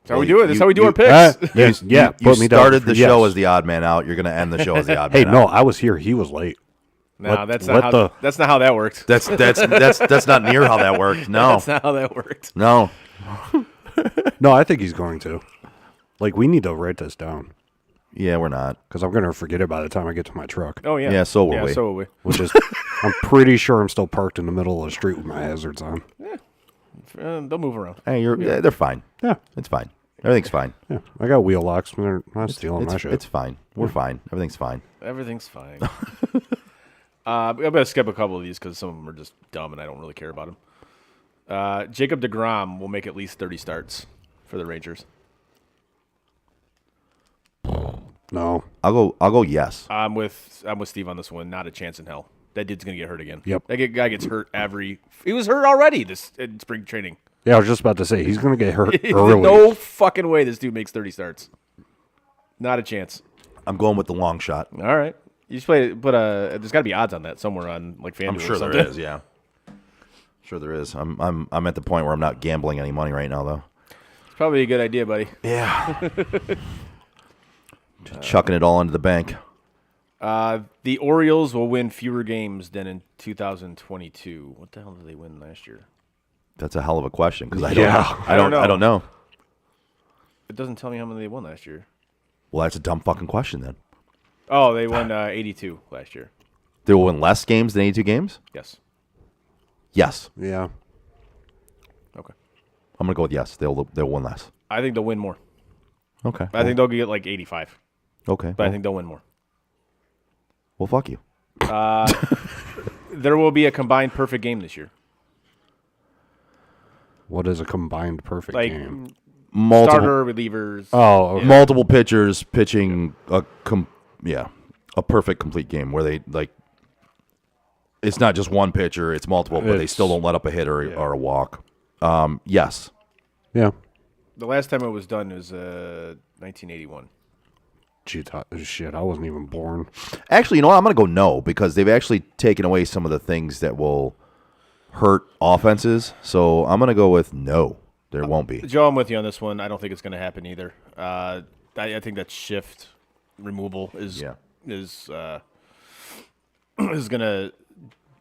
That's how we do it. That's how we do our picks. Yeah, You put me down started for the yes. show as the odd man out. You're going to end the show as the odd Hey, man no, out. I was here. He was late. No, that's not how that worked. That's not near how that worked. No. That's not how that worked. No. No, I think he's going to. Like, we need to write this down Yeah, we're not. because I'm going to forget it by the time I get to my truck. Oh, yeah. Yeah, so will we. So will we. Which is, I'm pretty sure I'm still parked in the middle of the street with my hazards on. They'll move around. Hey, they're fine. Yeah, It's fine. Everything's fine. yeah. I got wheel locks. They're not stealing my shit. It's fine. We're fine. Everything's fine. Everything's fine. I'm going to skip a couple of these because some of them are just dumb and I don't really care about them. Jacob deGrom will make at least 30 starts for the Rangers. No. I'll go yes. I'm with Steve on this one. Not a chance in hell. That dude's going to get hurt again. Yep. That guy gets hurt he was hurt already this in spring training. Yeah, I was just about to say, he's going to get hurt early. No fucking way this dude makes 30 starts. Not a chance. I'm going with the long shot. All right. You just put there's got to be odds on that somewhere on like FanDuel. I'm sure or something. there is, yeah. Sure there is. I'm at the point where I'm not gambling any money right now, though. It's probably a good idea, buddy. Yeah. Chucking it all into the bank. The Orioles will win fewer games than in 2022. What the hell did they win last year? That's a hell of a question because I don't know. It doesn't tell me how many they won last year. Well, that's a dumb fucking question then. Oh, they won 82 last year. They will win less games than 82 games? Yes. Yes. Yeah. Okay. I'm gonna go with yes. They'll win less. I think they'll win more. Okay. I think they'll get like 85. Okay. But I think they'll win more. Well, fuck you. There will be a combined perfect game this year. What is a combined perfect game? Multiple starter relievers. Oh, okay. Multiple pitchers pitching a perfect complete game where they like. It's not just one pitcher; it's multiple, but they still don't let up a hit or a walk. Yes. Yeah. The last time it was done was 1981. Shit, I wasn't even born. Actually, you know what? I'm going to go no because they've actually taken away some of the things that will hurt offenses. So I'm going to go with no. There won't be. Joe, I'm with you on this one. I don't think it's going to happen either. I think that shift removal is going to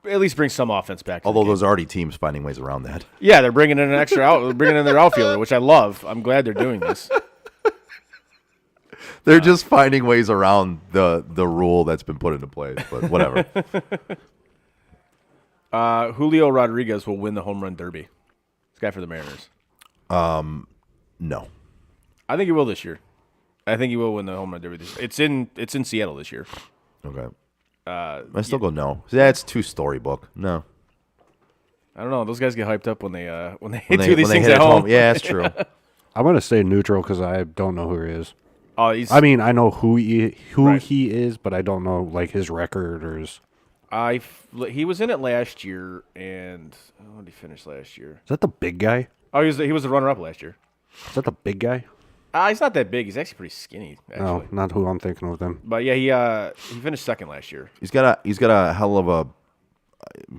at least bring some offense back. Although there's already teams finding ways around that. Yeah, they're bringing in an extra bringing in their outfielder, which I love. I'm glad they're doing this. They're just finding ways around the rule that's been put into place, but whatever. Julio Rodriguez will win the home run derby. This guy for the Mariners. No. I think he will this year. I think he will win the home run derby this year. It's in Seattle this year. Okay. I still go no. Yeah, it's too storybook. No. I don't know. Those guys get hyped up when they do these things at home. Yeah, that's true. I'm gonna stay neutral because I don't know who he is. Oh, I mean, I know who he is, but I don't know like his record or his. He was in it last year, and when did he finish last year? Is that the big guy? Oh, he was the runner-up last year. Is that the big guy? He's not that big. He's actually pretty skinny. Actually. No, not who I'm thinking of then. But yeah, he finished second last year. He's got a hell of a.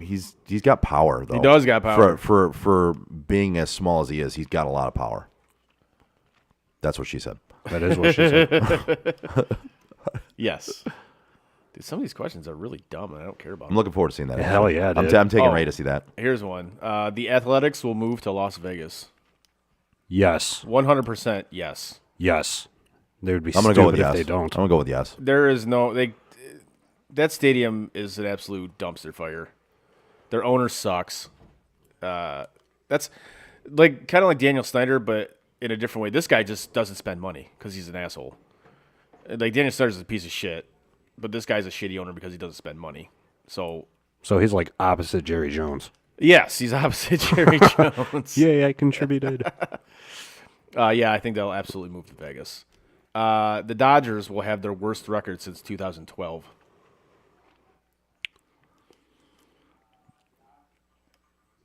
He's got power though. He does got power for being as small as he is. He's got a lot of power. That's what she said. That is what she said. Yes. Dude, some of these questions are really dumb, and I don't care about them. I'm looking forward to seeing that. Hell yeah, dude. I'm taking Ray to see that. Here's one. The Athletics will move to Las Vegas. Yes. 100% yes. Yes. They would be I'm gonna stupid go with if yes. they don't. I'm going to go with yes. There is no that stadium is an absolute dumpster fire. Their owner sucks. That's like kind of like Daniel Snyder, but in a different way. This guy just doesn't spend money because he's an asshole. Like Daniel Snyder's a piece of shit, but this guy's a shitty owner because he doesn't spend money. So he's like opposite Jerry Jones. Yes, he's opposite Jerry Jones. Yeah, I contributed. Yeah, I think they'll absolutely move to Vegas. The Dodgers will have their worst record since 2012.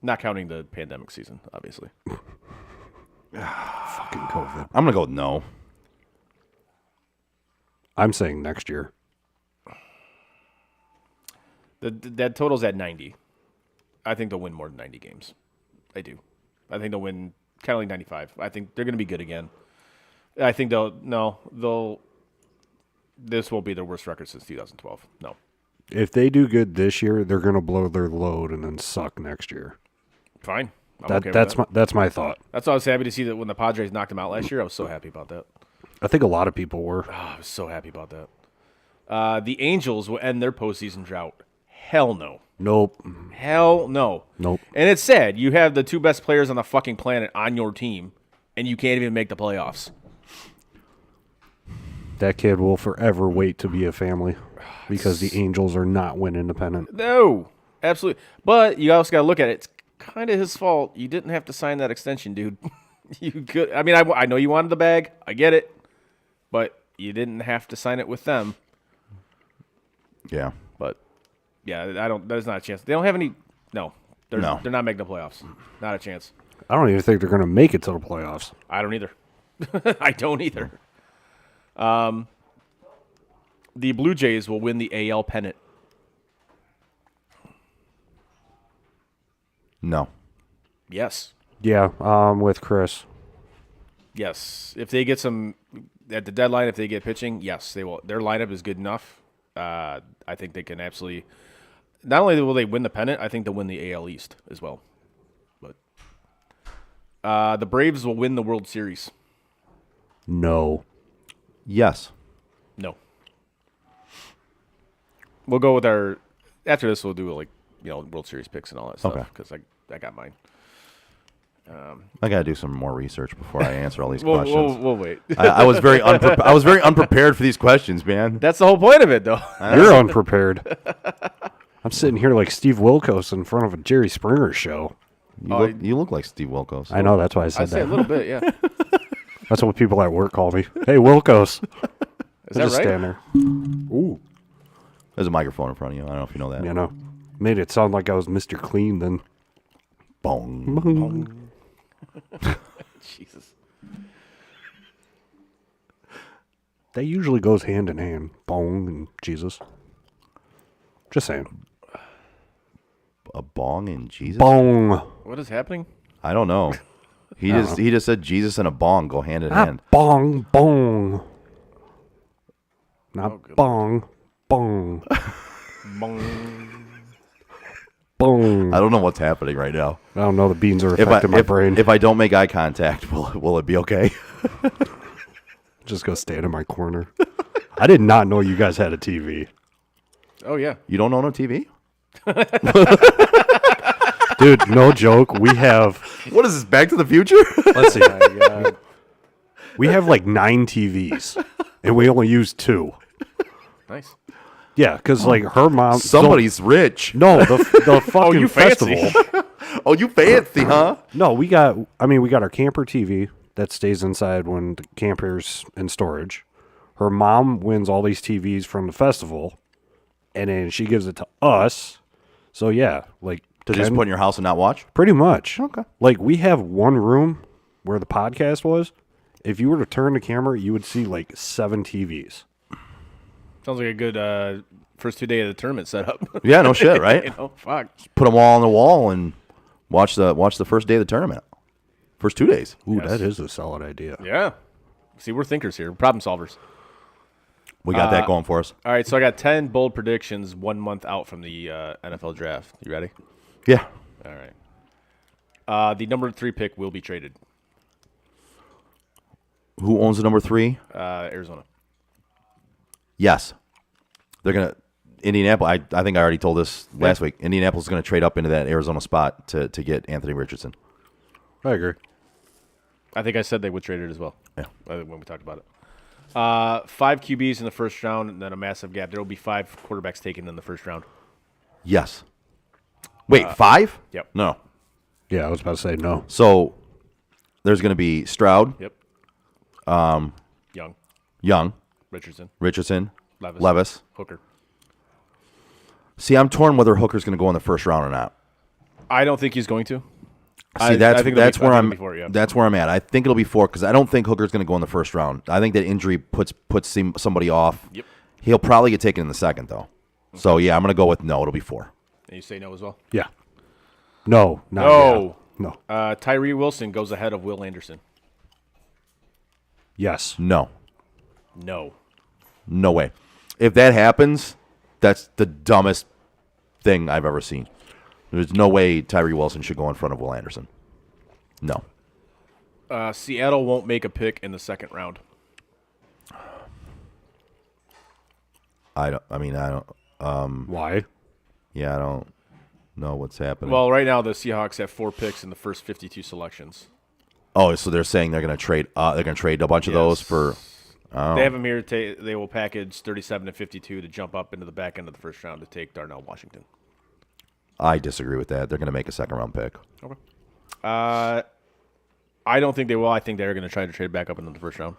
Not counting the pandemic season, obviously. Fucking COVID. I'm going to go with no. I'm saying next year. That total's at 90. I think they'll win more than 90 games. I do. I think they'll win kind of like 95. I think they're going to be good again. I think this won't be their worst record since 2012. No. If they do good this year, they're going to blow their load and then suck next year. Fine. Okay that's my thought. That's why I was happy to see that when the Padres knocked them out last year. I was so happy about that. I think a lot of people were. Oh, I was so happy about that. The Angels will end their postseason drought. Hell no. Nope. Hell no. Nope. And it's sad. You have the two best players on the fucking planet on your team, and you can't even make the playoffs. That kid will forever wait to be a family because the Angels are not win independent. No, absolutely. But you also got to look at it. It's kind of his fault. You didn't have to sign that extension, dude. You could. I mean, I know you wanted the bag. I get it. But you didn't have to sign it with them. Yeah. But yeah, I don't. There's not a chance. They don't have any. No. They're not making the playoffs. Not a chance. I don't even think they're going to make it to the playoffs. I don't either. I don't either. The Blue Jays will win the AL pennant. No. Yes. Yeah, with Chris. Yes. If they get some at the deadline, if they get pitching, yes, they will. Their lineup is good enough. I think they can absolutely. Not only will they win the pennant, I think they'll win the AL East as well. But the Braves will win the World Series. No. Yes. No. We'll go with our. After this, we'll do World Series picks and all that stuff. Okay. Because I got mine. I got to do some more research before I answer all these questions. We'll wait. I was very unprepared for these questions, man. That's the whole point of it, though. You're unprepared. I'm sitting here like Steve Wilkos in front of a Jerry Springer show. You look like Steve Wilkos. I know, that's why I said I'd say that. a little bit, yeah. That's what people at work call me. Hey, Wilkos. Is I that just right? stand there. Ooh. There's a microphone in front of you. I don't know if you know that. You know, made it sound like I was Mr. Clean then. Bong. Jesus. That usually goes hand in hand. Bong and Jesus. Just saying. A bong and Jesus? Bong. What is happening? I don't know. He just said Jesus and a bong go hand in Not hand. bong, bong. Not bong, bong. Bong. I don't know what's happening right now. I don't know. The beans are affecting my brain. If I don't make eye contact, will it be okay? Just go stand in my corner. I did not know you guys had a TV. Oh, yeah. You don't own a TV? Dude, no joke. We have, What is this, Back to the Future? let's see. We have like 9 TVs, and we only use 2. Nice. Yeah, because like her mom. Somebody's rich. No, the fucking you fancy. festival. Oh, you fancy, huh? No, we got our camper TV that stays inside when the camper's in storage. Her mom wins all these TVs from the festival, and then she gives it to us. So yeah, like To just put in your house and not watch? pretty much. Okay. Like we have one room where the podcast was. If you were to turn the camera, you would see like 7 TVs. Sounds like a good first 2 day of the tournament setup. Yeah, no shit, right? Fuck. Put them all on the wall and watch the first day of the tournament. First 2 days. Ooh, that is a solid idea. Yeah. See, we're thinkers here, problem solvers. We got that going for us. All right, so I got 10 bold predictions 1 month out from the NFL draft. You ready? Yeah. All right. The number 3 pick will be traded. Who owns the number 3? Arizona. Yes. They're going to Indianapolis. I think I already told this last week. Indianapolis is going to trade up into that Arizona spot to get Anthony Richardson. I agree. I think I said they would trade it as well. Yeah. When we talked about it. 5 QBs in the first round, and then a massive gap. There will be 5 quarterbacks taken in the first round. Yes. Wait, 5? Yep. No. Yeah, I was about to say no. So there's going to be Stroud, Yep. Young, Richardson, Levis. Hooker. See, I'm torn whether Hooker's going to go in the first round or not. I don't think he's going to. See, that's where I'm. Before, yeah. That's where I'm at. I think it'll be 4 because I don't think Hooker's going to go in the first round. I think that injury puts somebody off. Yep. He'll probably get taken in the second though. Okay. So yeah, I'm going to go with no. It'll be 4. And you say no as well? Yeah. No. Not No. yeah. No. Tyree Wilson goes ahead of Will Anderson. Yes. No. No. No way. If that happens, that's the dumbest thing I've ever seen. There's no way Tyree Wilson should go in front of Will Anderson. No. Seattle won't make a pick in the second round. I don't. Why? Yeah, I don't know what's happening. Well, right now the Seahawks have 4 picks in the first 52 selections. Oh, so they're saying they're going to trade. They're going to trade a bunch of those for. They have him here. They will package 37 and 52 to jump up into the back end of the first round to take Darnell Washington. I disagree with that. They're going to make a second-round pick. Okay. I don't think they will. I think they're going to try to trade back up into the first round.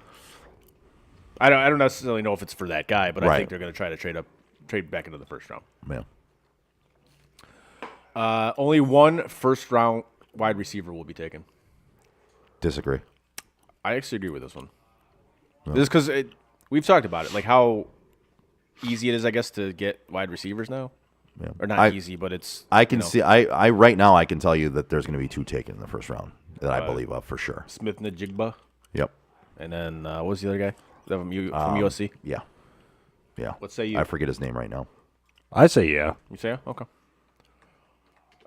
I don't necessarily know if it's for that guy, but I think they're going to try to trade back into the first round. Yeah. Only one first-round wide receiver will be taken. Disagree. I actually agree with this one. No. This is because we've talked about it, like how easy it is, I guess, to get wide receivers now. Yeah. Or not easy, but it's. I can see. I right now I can tell you that there's going to be 2 taken in the first round that I believe of for sure. Smith-Njigba. Yep. And then what was the other guy from USC? Yeah. Yeah. What say you? I forget his name right now. I say yeah. You say yeah? Okay.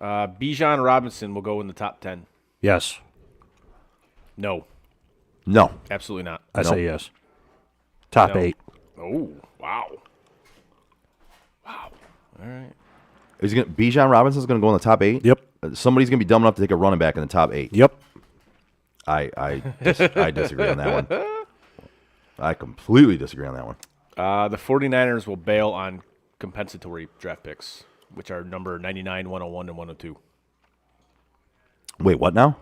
Bijan Robinson will go in the top 10. Yes. No. No. Absolutely not. I say yes. Top 8. Oh, wow. Wow. All right. Bijan Robinson's going to go in the top 8? Yep. Somebody's going to be dumb enough to take a running back in the top 8. Yep. I disagree on that one. I completely disagree on that one. The 49ers will bail on compensatory draft picks, which are number 99, 101, and 102. Wait, what now?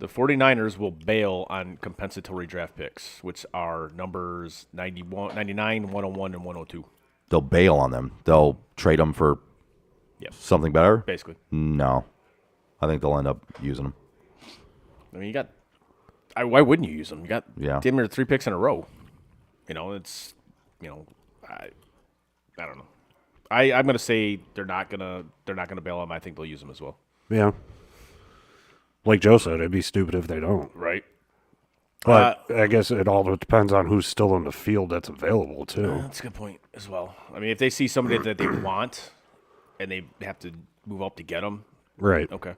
The 49ers will bail on compensatory draft picks, which are numbers 99, 101, and 102. They'll bail on them. They'll trade them for something better? Basically. No. I think they'll end up using them. I mean, you got why wouldn't you use them? You got damn near 3 picks in a row. You know, it's, I don't know. I'm gonna say they're not gonna bail on them. I think they'll use them as well. Yeah. Like Joe said, it'd be stupid if they don't. Right. But I guess it all depends on who's still in the field that's available, too. That's a good point as well. I mean, if they see somebody that they want and they have to move up to get them. Right. Okay.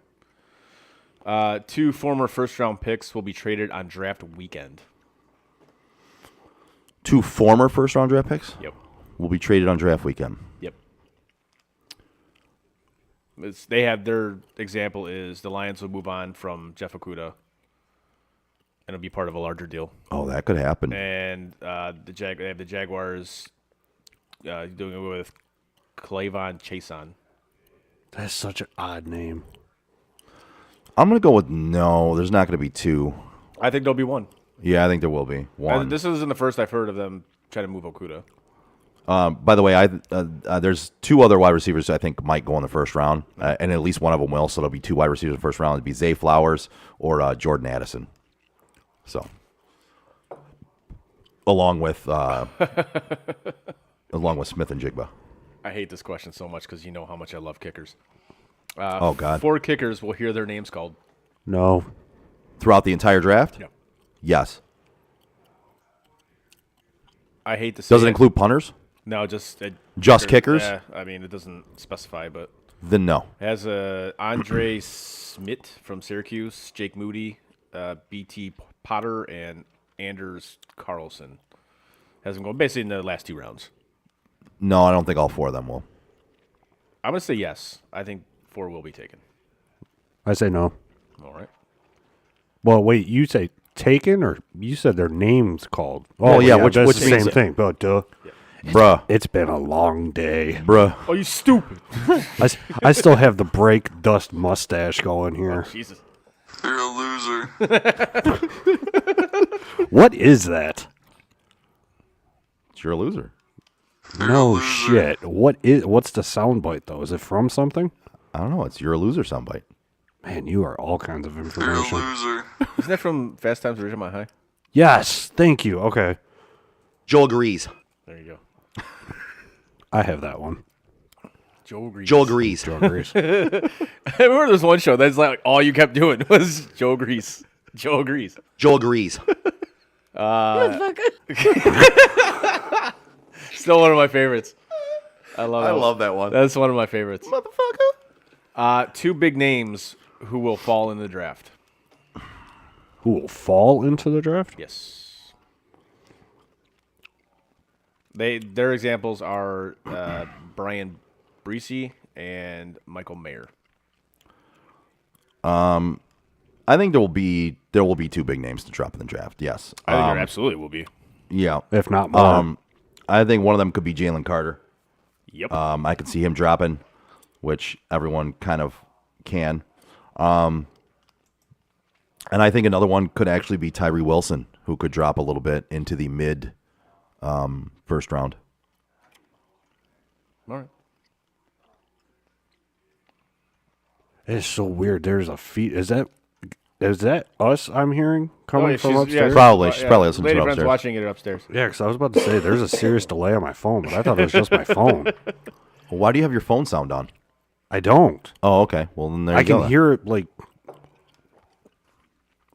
2 former first-round picks will be traded on draft weekend. 2 former first-round draft picks? Yep. Will be traded on draft weekend. Yep. They have their example is the Lions will move on from Jeff Okudah, and it'll be part of a larger deal. Oh, that could happen. And they have the Jaguars doing it with Clavon Chason. That's such an odd name. I'm going to go with no. There's not going to be 2. I think there'll be 1. Yeah, I think there will be 1. This isn't the first I've heard of them trying to move Okudah. By the way, there's 2 other wide receivers I think might go in the first round, and at least one of them will. So there'll be 2 wide receivers in the first round. It'll be Zay Flowers or Jordan Addison. So, along with Smith-Njigba. I hate this question so much because you know how much I love kickers. Oh God! 4 kickers will hear their names called. No. Throughout the entire draft? Yeah. Yes. I hate to say Does it include punters? No, just kickers? Yeah, I mean, it doesn't specify, but then no. It has Andre Smith from Syracuse, Jake Moody, B.T. Potter, and Anders Carlson. Has them going basically in the last 2 rounds. No, I don't think all 4 of them will. I'm going to say yes. I think 4 will be taken. I say no. All right. Well, wait, you say taken, or you said their names called? Oh, yeah, which that's the means same thing. But bruh, it's been a long day, bruh. Oh, you stupid! I still have the break dust mustache going here. Oh, Jesus, you're a loser. What is that? You're a loser. No shit. What's the soundbite though? Is it from something? I don't know. It's you're a loser soundbite. Man, you are all kinds of You're a information. loser. Isn't that from Fast Times at Ridgemont High? Yes, thank you. Okay, Joel agrees. There you go. I have that one. Joe agrees. Joel agrees. Joe agrees. I remember there was one show that's like all you kept doing was Joe agrees. Joe agrees. Joel agrees. Still one of my favorites. I love that one. That's one of my favorites. Motherfucker. 2 big names who will fall in the draft. Who will fall into the draft? Yes. Their examples are Brian Breesy and Michael Mayer. I think there will be 2 big names to drop in the draft. Yes. I think there absolutely will be. Yeah. If not more. I think one of them could be Jalen Carter. Yep. I could see him dropping, which everyone kind of can. And I think another one could actually be Tyree Wilson, who could drop a little bit into the mid first round. All right. It's so weird. There's a feed. Is that us I'm hearing coming from she's- upstairs? Probably. She's probably listening Lady to it friend's upstairs. watching it upstairs. Yeah, because I was about to say there's a serious delay on my phone, but I thought it was just my phone. Well, why do you have your phone sound on? I don't. Oh, okay. Well, then there you I go. can hear it like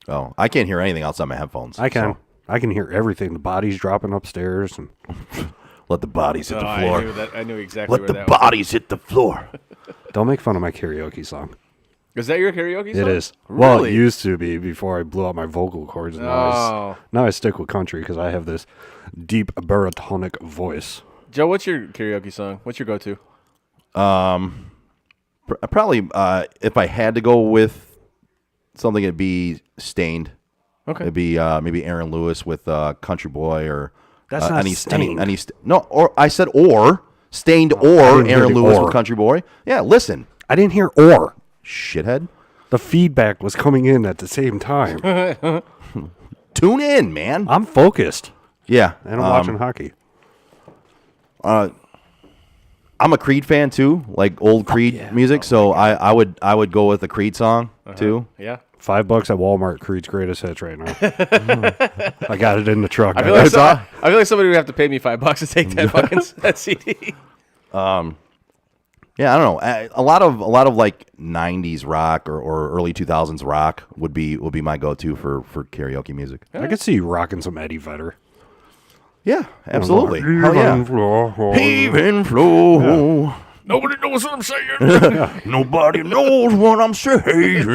Oh, I can't hear anything outside my headphones. I can. so I can hear everything. The body's dropping upstairs, and let the bodies hit Oh, the I floor. knew that. I knew exactly Let where the that was. bodies hit the floor. don't make fun of my karaoke song. Is that your karaoke song? It is. Well, it Really? used to be before I blew out my vocal cords. And Oh. now I stick with country because I have this deep baritonic voice. Joe, what's your karaoke song? What's your go-to? Probably, if I had to go with something, it'd be Stained. Okay. It'd be maybe Aaron Lewis with Country Boy or That's not Stained. No, or I said or Stained I or didn't hear Aaron the Lewis or. with Country Boy. Yeah, listen, I didn't hear or. shithead. The feedback was coming in at the same time. Tune in, man. I'm focused, Yeah, and I'm watching hockey. I'm a Creed fan too, like old Creed music. So I would go with the Creed song too. Yeah. $5 at Walmart. Creed's greatest hits right now. I got it in the truck. I feel like somebody would have to pay me $5 to take that fucking that CD. Yeah, I don't know. A lot of like '90s rock or early 2000s rock would be my go-to for karaoke music. I could see you rocking some Eddie Vedder. Yeah, absolutely. Hell yeah. Heave Even flow. Nobody knows what I'm saying. Nobody knows what I'm saying.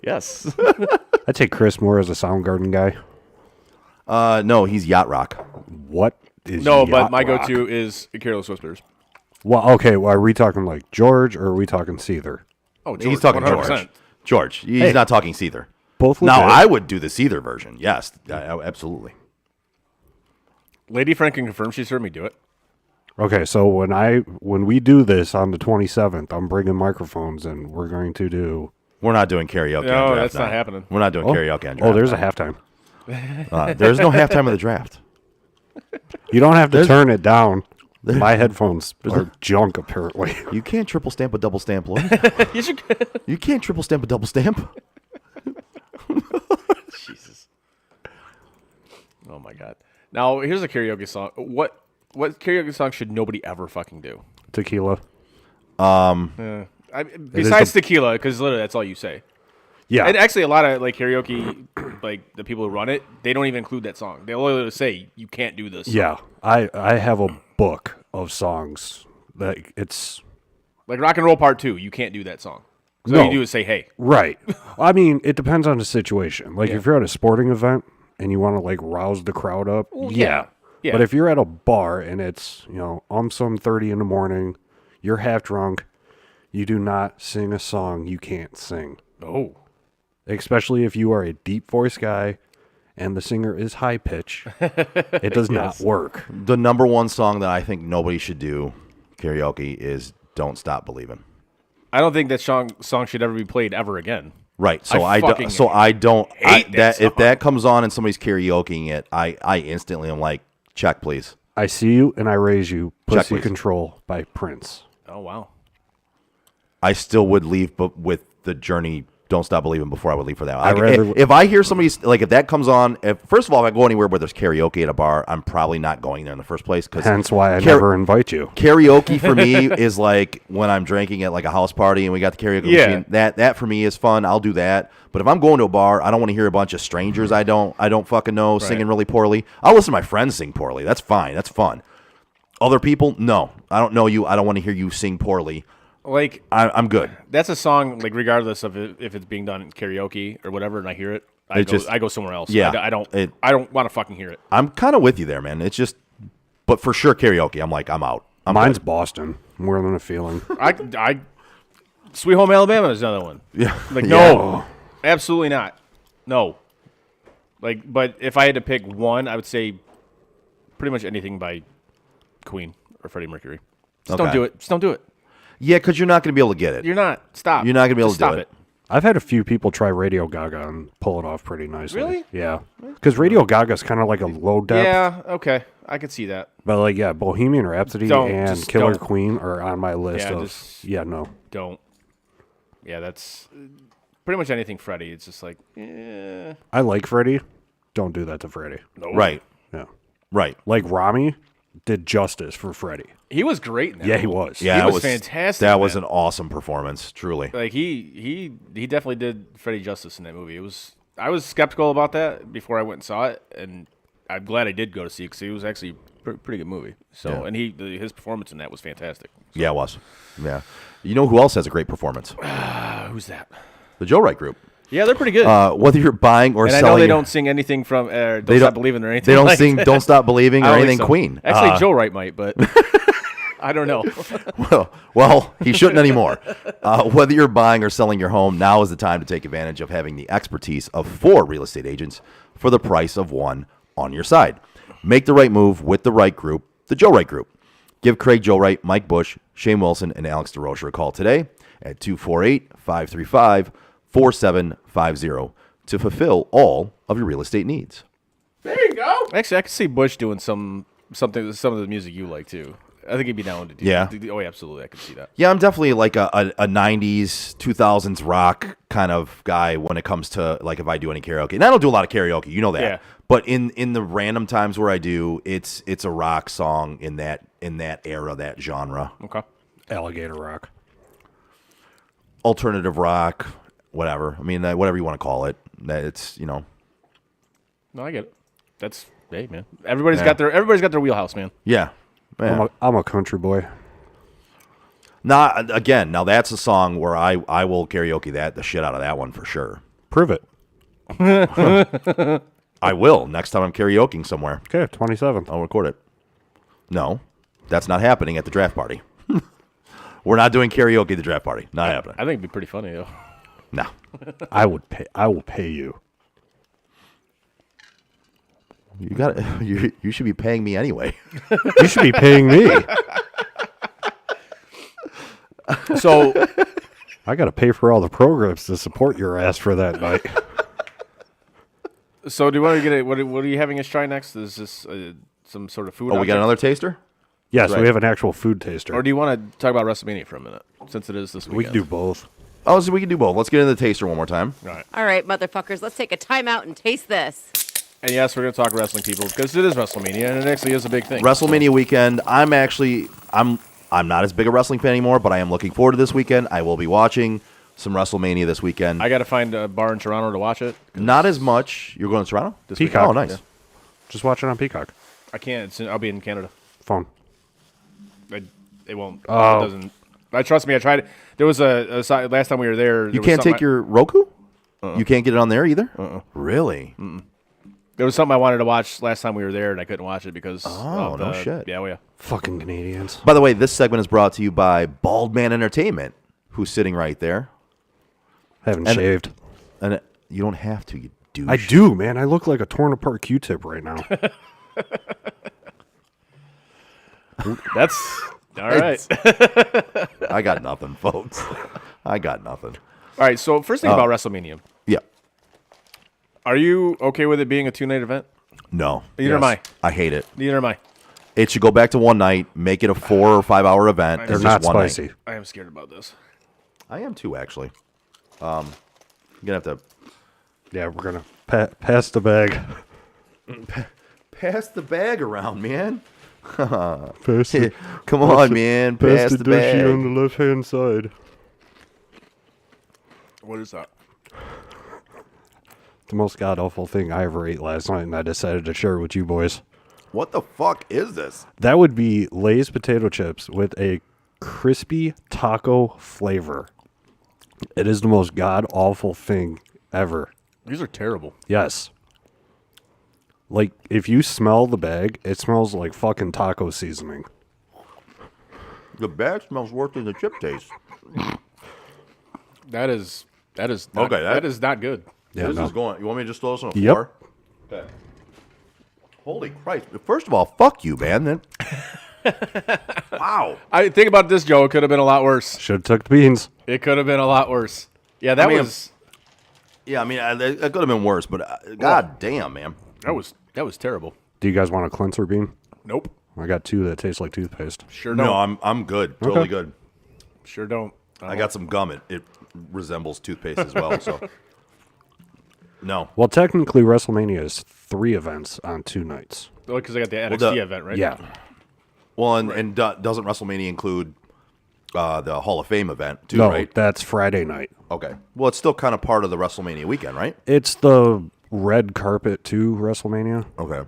Yes. I take Chris Moore as a Soundgarden guy. No, he's yacht rock. What is No, but yacht my rock? go-to is Careless Whispers. Well, okay. Well, are we talking like George or are we talking Seether? Oh, He's talking 100%. George. George. He's not talking Seether. Both Now, legit. I would do the Seether version. Yes, absolutely. Lady Frank can confirm she's heard me do it. Okay, so when we do this on the 27th, I'm bringing microphones and we're going to do. We're not doing karaoke on No, draft that's not night. happening. We're not doing karaoke on draft Oh, there's a night. halftime. There's no halftime of the draft. You don't have to turn it down. My headphones are junk, apparently. You can't triple stamp a double stamp, Lloyd. Yes, you You can't triple stamp a double stamp. Jesus. Oh my God. Now here's a karaoke song. What karaoke song should nobody ever fucking do? Tequila. Besides tequila, because literally that's all you say. Yeah. And actually, a lot of like karaoke, like the people who run it, they don't even include that song. They'll literally say you can't do this. Yeah. I have a book of songs that it's. Like Rock and Roll Part 2, you can't do that song. So No. all you do is say, hey. Right. I mean, it depends on the situation. Like, if you're at a sporting event and you want to, like, rouse the crowd up, yeah. Yeah. But if you're at a bar and it's, some 30 in the morning, you're half drunk, you do not sing a song you can't sing. Oh. Especially if you are a deep voice guy and the singer is high pitch. It does not work. The number one song that I think nobody should do karaoke is "Don't Stop Believing." I don't think that song should ever be played ever again. Right. So I fucking hate that if song. that comes on and somebody's karaokeing it, I instantly am like, check please. I See You and I Raise You, Check, Pussy please. Control by Prince. Oh, wow. I still would leave, but with the Journey, "Don't Stop Believing" before I would leave for that. I'd rather- If I hear somebody's like, if that comes on, first of all, if I go anywhere where there's karaoke at a bar, I'm probably not going there in the first place. Hence why I never invite you. Karaoke for me is like when I'm drinking at like a house party and we got the karaoke machine. That for me is fun. I'll do that. But if I'm going to a bar, I don't want to hear a bunch of strangers I don't fucking know singing really poorly. I'll listen to my friends sing poorly. That's fine. That's fun. Other people, no. I don't know you. I don't want to hear you sing poorly. Like, I'm good. that's a song, like, regardless of if it's being done in karaoke or whatever, and I hear it, I go somewhere else. Yeah. I don't want to fucking hear it. I'm kind of with you there, man. It's just, but for sure karaoke, I'm out. Mine's good. Boston, More Than a Feeling. I Sweet Home Alabama is another one. Yeah. Like, Yeah. no, absolutely not. No. But if I had to pick one, I would say pretty much anything by Queen or Freddie Mercury. Just don't Okay. do it. Just don't do it. Yeah, because you're not going to be able to get it. You're not. Stop. You're not gonna be able Just to do stop it. I've had a few people try Radio Gaga and pull it off pretty nicely. Really? Yeah. Because Radio Gaga's kind of like a low depth. Yeah. Okay. I could see that. But like, yeah, Bohemian Rhapsody and Just Killer don't. Queen are on my list Yeah, of. just- No. Don't. Yeah, that's pretty much anything Freddie. It's just like, I like Freddie. Don't do that to Freddie. Right. Yeah. Right. Like Rami did justice for Freddie. he was great in that Yeah, he movie. was. Yeah, He it was fantastic That in was that. an awesome performance, truly. Like he definitely did Freddie justice in that movie. I was skeptical about that before I went and saw it, and I'm glad I did go to see it because it was actually a pretty good movie. So, Yeah. and his performance in that was fantastic. Yeah, it was. Yeah. You know who else has a great performance? Who's that? The Joe Wright Group. Yeah, they're pretty good. Whether you're buying or and I selling, know they don't sing anything from Don't they Stop Believing or anything. They don't like sing that. "Don't Stop Believing" I or don't think anything so. Queen. Actually, Joe Wright might, but I don't know. Well, he shouldn't anymore. Whether you're buying or selling your home, now is the time to take advantage of having the expertise of 4 real estate agents for the price of 1 on your side. Make the right move with the right group, the Joe Wright Group. Give Craig Joe Wright, Mike Bush, Shane Wilson, and Alex DeRocher a call today at 248-535-4750 to fulfill all of your real estate needs. There you go. Actually, I could see Bush doing some of the music you like too. I think he'd be down to do. Yeah. Oh, yeah, absolutely. I could see that. Yeah, I'm definitely like a 90s, 2000s rock kind of guy when it comes to like if I do any karaoke. And I don't do a lot of karaoke, you know that. Yeah. But in the random times where I do, it's a rock song in that era, that genre. Okay. Alligator Rock. Alternative rock, whatever. I mean, whatever you want to call it. It's, No, I get it. That's hey man. Everybody's got their wheelhouse, man. yeah. Yeah. I'm a country boy. Now that's a song where I will karaoke the shit out of that one for sure. Prove it. I will next time I'm karaokeing somewhere. Okay, 27th. I'll record it. No, that's not happening at the draft party. We're not doing karaoke at the draft party. Not happening. I think it'd be pretty funny though. No. I will pay you. You got you should be paying me anyway. You should be paying me. So I got to pay for all the programs to support your ass for that night. So do you want to get it? What are you having us try next? Is this some sort of food? Oh, we got object? another taster? Yes, Right. we have an actual food taster. Or do you want to talk about WrestleMania for a minute, since it is this weekend? We can do both. Oh, so we can do both. Let's get into the taster one more time. All right. All right, motherfuckers, let's take a timeout and taste this. And yes, we're going to talk wrestling, people, because it is WrestleMania, and it actually is a big thing. WrestleMania weekend. I'm not as big a wrestling fan anymore, but I am looking forward to this weekend. I will be watching some WrestleMania this weekend. I got to find a bar in Toronto to watch it. Not as much. You're going to Toronto this Peacock. weekend? Oh, nice. Yeah. Just watch it on Peacock. I can't. I'll be in Canada. Phone. It won't. Oh. It doesn't. Trust me. I tried it. There was a last time we were there. You can't take your Roku? You can't get it on there either? Really? There was something I wanted to watch last time we were there, and I couldn't watch it because. Oh, no shit. Yeah, yeah. Fucking Canadians. By the way, this segment is brought to you by Bald Man Entertainment, who's sitting right there. Haven't And- shaved. And you don't have to, you douche. I do, man. I look like a torn apart Q-tip right now. That's all right. I got nothing, folks. I got nothing. All right. So first thing about WrestleMania, Yeah. are you okay with it being a 2-night event? No. Neither am I. I hate it. Neither am I. It should go back to one night, make it a 4 or 5 hour event. They're It's They're not just one spicy. night. I am scared about this. I am too, actually. You're going to have to Yeah, we're going to pass the bag. pass the bag around, man. Pass it. Come on, man. Pass the bag. on the left-hand side. What is that? The most god-awful thing I ever ate last night, and I decided to share it with you boys. What the fuck is this? That would be Lay's potato chips with a crispy taco flavor. It is the most god-awful thing ever. These are terrible. Yes. Like, if you smell the bag, it smells like fucking taco seasoning. The bag smells worse than the chip taste. That is not, Okay, that is not good. Yeah, this no. is going. You want me to just throw this on the Yep. floor? Holy Christ! First of all, fuck you, man. Then, wow. I think about this, Joe. It could have been a lot worse. Should have took the beans. It could have been a lot worse. Yeah, that was. Yeah, I mean, it could have been worse, but god damn, man. That was terrible. Do you guys want a cleanser bean? Nope. I got 2 that taste like toothpaste. Sure don't. No, I'm good. Totally Okay. good. Sure don't. I got some gum. It resembles toothpaste as well. So, no. Well, technically, WrestleMania is 3 events on 2 nights. Because I got the NXT the- event, right? Yeah. Well, and doesn't WrestleMania include the Hall of Fame event too? No, Right. that's Friday night. Okay. Well, it's still kind of part of the WrestleMania weekend, right? It's the red carpet to WrestleMania Okay.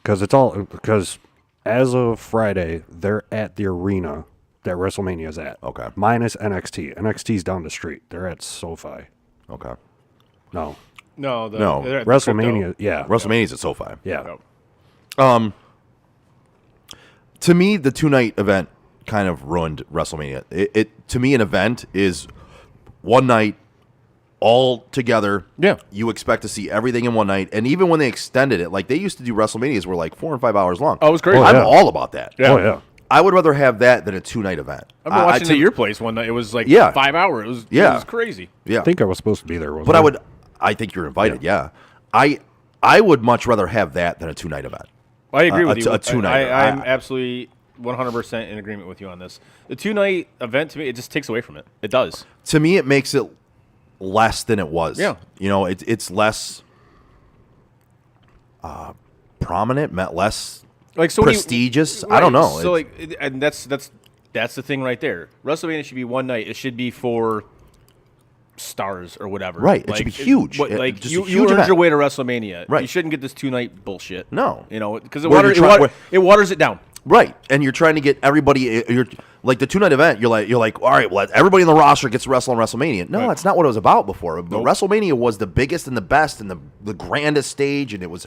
because as of Friday, they're at the arena that WrestleMania is at. Okay. Minus NXT. NXT's down the street. They're at SoFi. Okay. No. No. No. they're at the WrestleMania. crypto. Yeah. WrestleMania's at SoFi. Yeah. No. To me, the 2-night event kind of ruined WrestleMania. It to me, an event is one night all together. Yeah. You expect to see everything in one night, and even when they extended it, like they used to do WrestleManias were like 4 and 5 hours long. Oh, it was crazy. I'm yeah. all about that. Yeah. Oh, yeah. I would rather have that than a 2-night event. I remember watching to- at your place one night. It was like Yeah. 5 hours. It Yeah. was crazy. Yeah. I think I was supposed to be there. But I think you're invited. Yeah. I would much rather have that than a 2-night event. I agree A with you. a two-nighter. I'm absolutely 100% in agreement with you on this. The 2-night event, to me, it just takes away from it. It does. To me, it makes it less than it was. Yeah. You know, it's less prominent, less Like so when you- prestigious. I don't know. So It's- and that's the thing right there. WrestleMania should be one night. It should be for stars or whatever. Right. It Like, should be huge. Like Just a you huge earned event. your way to WrestleMania. Right. You shouldn't get this 2-night bullshit. No. You know, because Where you're it waters it down. Right, and you're trying to get everybody. You're like the 2-night event. You're like, all right, well, everybody in the roster gets to wrestle on WrestleMania. No, Right. that's not what it was about before. But WrestleMania was the biggest and the best and the grandest stage, and it was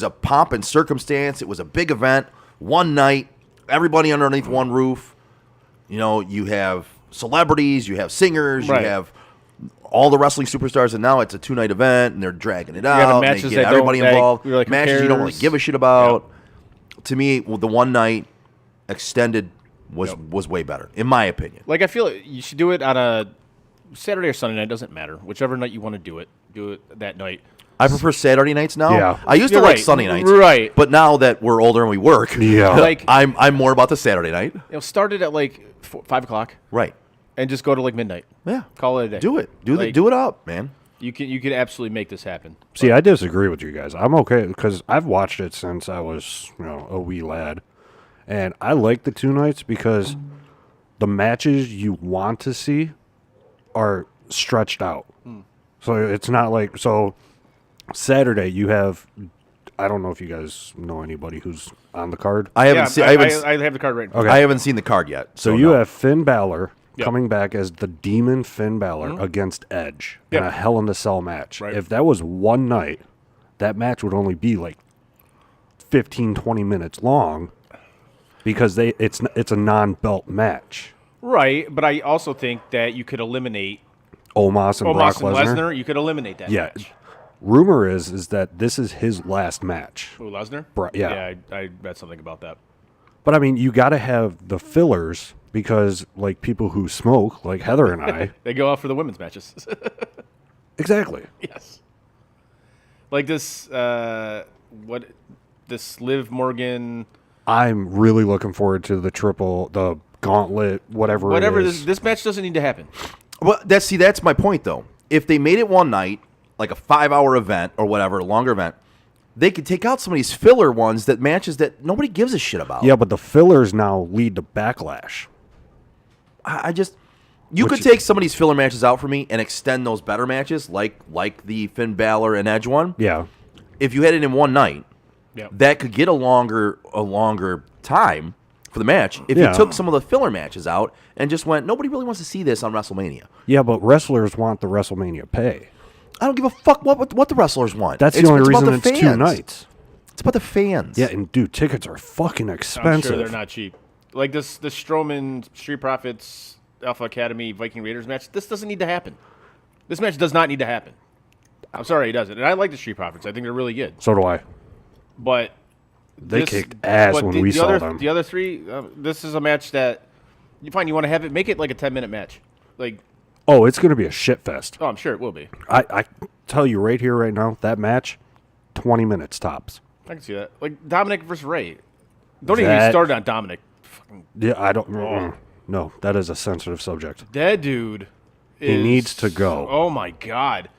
a pomp and circumstance. It was a big event, one night, everybody underneath one roof. You know, you have celebrities, you have singers, Right. you have all the wrestling superstars, and now it's a 2-night event, and they're dragging it the out. And matches they that get everybody don't- like, involved. you're like, who matches you don't really cares? give a shit about. To me, the one night extended was way better, in my opinion. Like I feel you should do it on a Saturday or Sunday night. Doesn't matter. Whichever night you want to do it that night. I prefer Saturday nights now. Yeah. I used to You're like right. Sunday nights. Right. But now that we're older and we work, Yeah. Like- I'm more about the Saturday night. Start it at like 5 o'clock Right. and just go to like midnight. Yeah. Call it a day. Do it. Like, Do it up, man. You can absolutely make this happen. See, I disagree with you guys. I'm okay because I've watched it since I was, a wee lad, and I like the 2 nights because the matches you want to see are stretched out. So it's not like Saturday you have. I don't know if you guys know anybody who's on the card. I haven't seen. I haven't. I have the card right in front. Okay. I haven't seen the card yet. So So you no. have Finn Balor Yep. coming back as the Demon Finn Balor against Edge Yep. in a Hell in a Cell match. Right. If that was one night, that match would only be like 15, 20 minutes long because it's a non-belt match. Right, but I also think that you could eliminate Omos and Brock Omos and Lesnar. Lesnar. You could eliminate that Yeah. match. Rumor is that this is his last match. Who, Lesnar? Yeah. Yeah, I read something about that. But I mean, you got to have the fillers because like people who smoke, like Heather and I. They go out for the women's matches. Exactly. Yes. Like this, this Liv Morgan, I'm really looking forward to the gauntlet, whatever it is. this match doesn't need to happen. Well, that's my point though. If they made it one night, like a 5-hour event or whatever, a longer event, they could take out some of these filler ones that matches that nobody gives a shit about. Yeah, but the fillers now lead to backlash. I just you Which could take some of these filler matches out for me and extend those better matches, like the Finn Balor and Edge one. Yeah. If you had it in one night, Yeah. that could get a longer time for the match. If Yeah. you took some of the filler matches out and just went, nobody really wants to see this on WrestleMania. Yeah, but wrestlers want the WrestleMania pay. I don't give a fuck what the wrestlers want. That's the It's only about reason the it's 2 fans. nights. It's about the fans. Yeah, and dude, tickets are fucking I'm expensive. sure they're not cheap. Like this Strowman, Street Profits, Alpha Academy, Viking Raiders match. This doesn't need to happen. This match does not need to happen. I'm sorry he doesn't. And I like the Street Profits. I think they're really good. So do I. But They kicked ass but when we saw them. The other three, this is a match that you find you want to have it. Make it like a 10-minute match. Like, Oh, it's going to be a shit fest. oh, I'm sure it will be. I tell you right here, right now, that match, 20 minutes tops. I can see that. Like Dominic versus Ray. Don't even get That- started on Dominic. Yeah, I don't. No, that is a sensitive subject. That dude. He needs to go. Oh my god.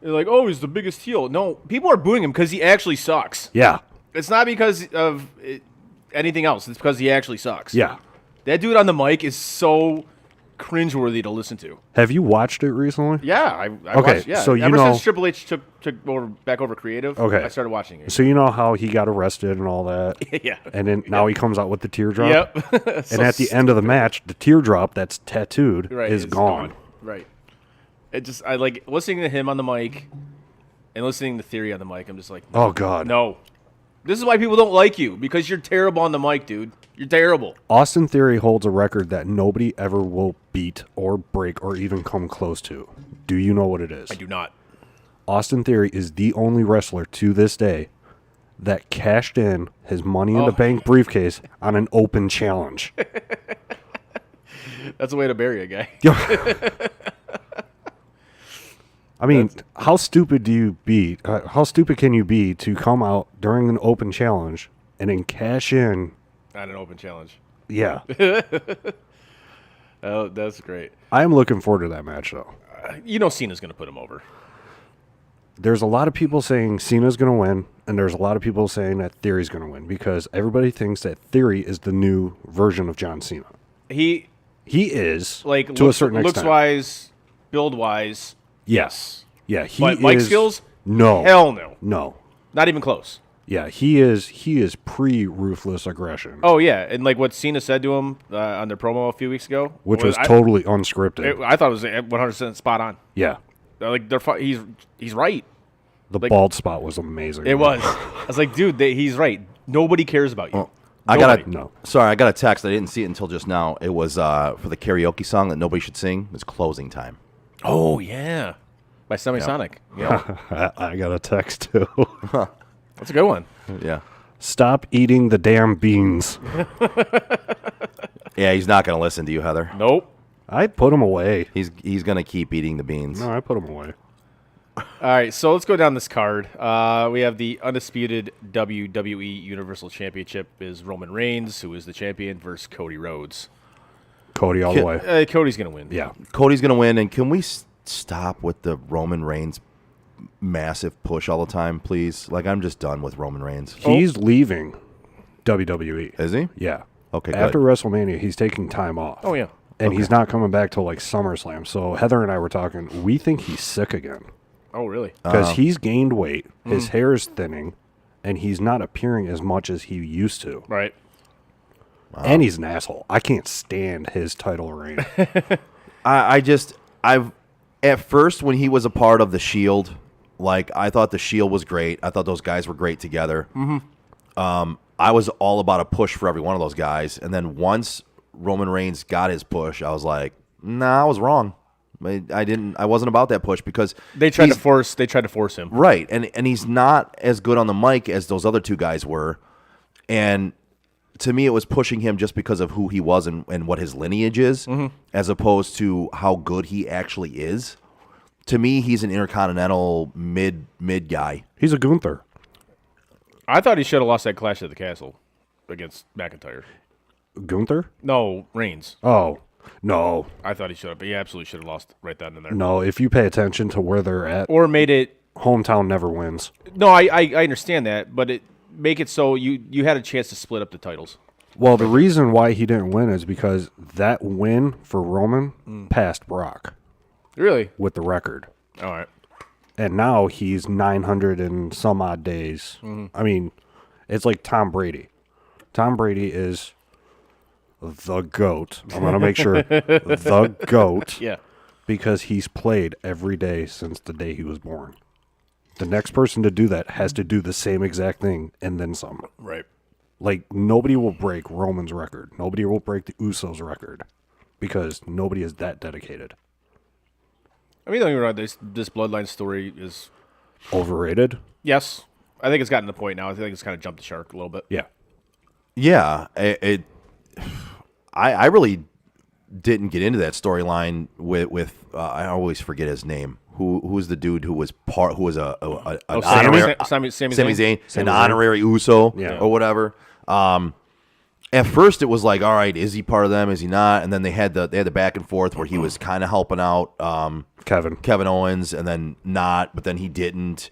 They're like, oh, he's the biggest heel. No, people are booing him because he actually sucks. Yeah, It's not because of anything else. It's because he actually sucks. yeah. That dude on the mic is so cringeworthy to listen to. Have you watched it recently? Yeah, I Okay, watched. Yeah, so you ever know- since Triple H took back over creative, Okay. I started watching it. So you know how he got arrested and all that? Yeah. And then now he comes out with the teardrop? Yep. And at the end of the match, the teardrop that's tattooed Right, is it's gone. Right. It just I like listening to him on the mic and listening to Theory on the mic. I'm just like, Oh, God. no. This is why people don't like you because you're terrible on the mic, dude. You're terrible. Austin Theory holds a record that nobody ever will beat or break or even come close to. Do you know what it is? I do not. Austin Theory is the only wrestler to this day that cashed in his Money in Oh. the Bank briefcase on an open challenge. That's a way to bury a guy. I mean, how stupid do you be? How stupid can you be to come out during an open challenge and then cash in? Not an open challenge. Yeah, Oh, that's great. I am looking forward to that match, though. You know Cena's going to put him over. There's a lot of people saying Cena's going to win, and there's a lot of people saying that Theory's going to win because everybody thinks that Theory is the new version of John Cena. He is, like to a certain looks extent. wise, build wise. Yes. Yeah, he But mic is- skills? No. Hell no. No. Not even close. Yeah, he is pre-ruthless aggression, Oh yeah, and like what Cena said to him on their promo a few weeks ago, which was totally unscripted. I thought it was 100% spot on. Yeah. Like he's right. The like- bald spot was amazing. It was. I was like, dude, he's right. Nobody cares about you. I got Nobody. a Sorry, I got a text. I didn't see it until just now. It was for the karaoke song that nobody should sing. It's closing time. Oh yeah, by Semisonic. Yeah, I got a text too. that's a good one. Yeah. Stop eating the damn beans. Yeah, he's not going to listen to you, Heather. Nope. I put him away. He's going to keep eating the beans. No, I put him away. All right, so let's go down this card. We have the undisputed WWE Universal Championship is Roman Reigns, who is the champion, versus Cody Rhodes. Cody all the way. Cody's gonna win. Yeah. Cody's going to win, and can we stop with the Roman Reigns massive push all the time, please? Like, I'm just done with Roman Reigns. He's leaving WWE. Is he? Yeah. Okay, After good. WrestleMania, he's taking time off. Oh yeah. And he's not coming back till like SummerSlam. So Heather and I were talking. We think he's sick again Oh really? because he's gained weight. His hair is thinning, and he's not appearing as much as he used to. Right. And he's an asshole. I can't stand his title reign. I've at first when he was a part of the Shield, like I thought the Shield was great. I thought those guys were great together. I was all about a push for every one of those guys, and then once Roman Reigns got his push, I was like, nah, I was wrong. I wasn't about that push because They tried to he's- force him. right, and he's not as good on the mic as those other two guys were, and to me, it was pushing him just because of who he was and what his lineage is, as opposed to how good he actually is. To me, he's an intercontinental mid guy. He's a Gunther. I thought he should have lost that Clash at the Castle against McIntyre. Gunther? No, Reigns. Oh, no. I thought he should have, but he absolutely should have lost right then and there. No, if you pay attention to where they're at, Or made it. hometown never wins. No, I understand that, but make it so you had a chance to split up the titles. Well, the reason why he didn't win is because that win for Roman passed Brock Really? with the record. All right. And now he's 900 and some odd days. I mean, it's like Tom Brady. Tom Brady is the GOAT. I'm going to make sure the GOAT Yeah. because he's played every day since the day he was born. The next person to do that has to do the same exact thing and then some. Right. Like, nobody will break Roman's record. Nobody will break the Usos' record because nobody is that dedicated. I mean, don't get me wrong, this bloodline story is Overrated? Yes. I think it's gotten to the point now. I think it's kind of jumped the shark a little bit. Yeah. Yeah, I really didn't get into that storyline with I always forget his name. Who's the dude who was an honorary Sami Zayn, Sami an Zayn. honorary Uso Yeah. or whatever. At first, it was like, all right, is he part of them? Is he not? And then they had the back and forth where he was kind of helping out Kevin Owens, and then not, but then he didn't.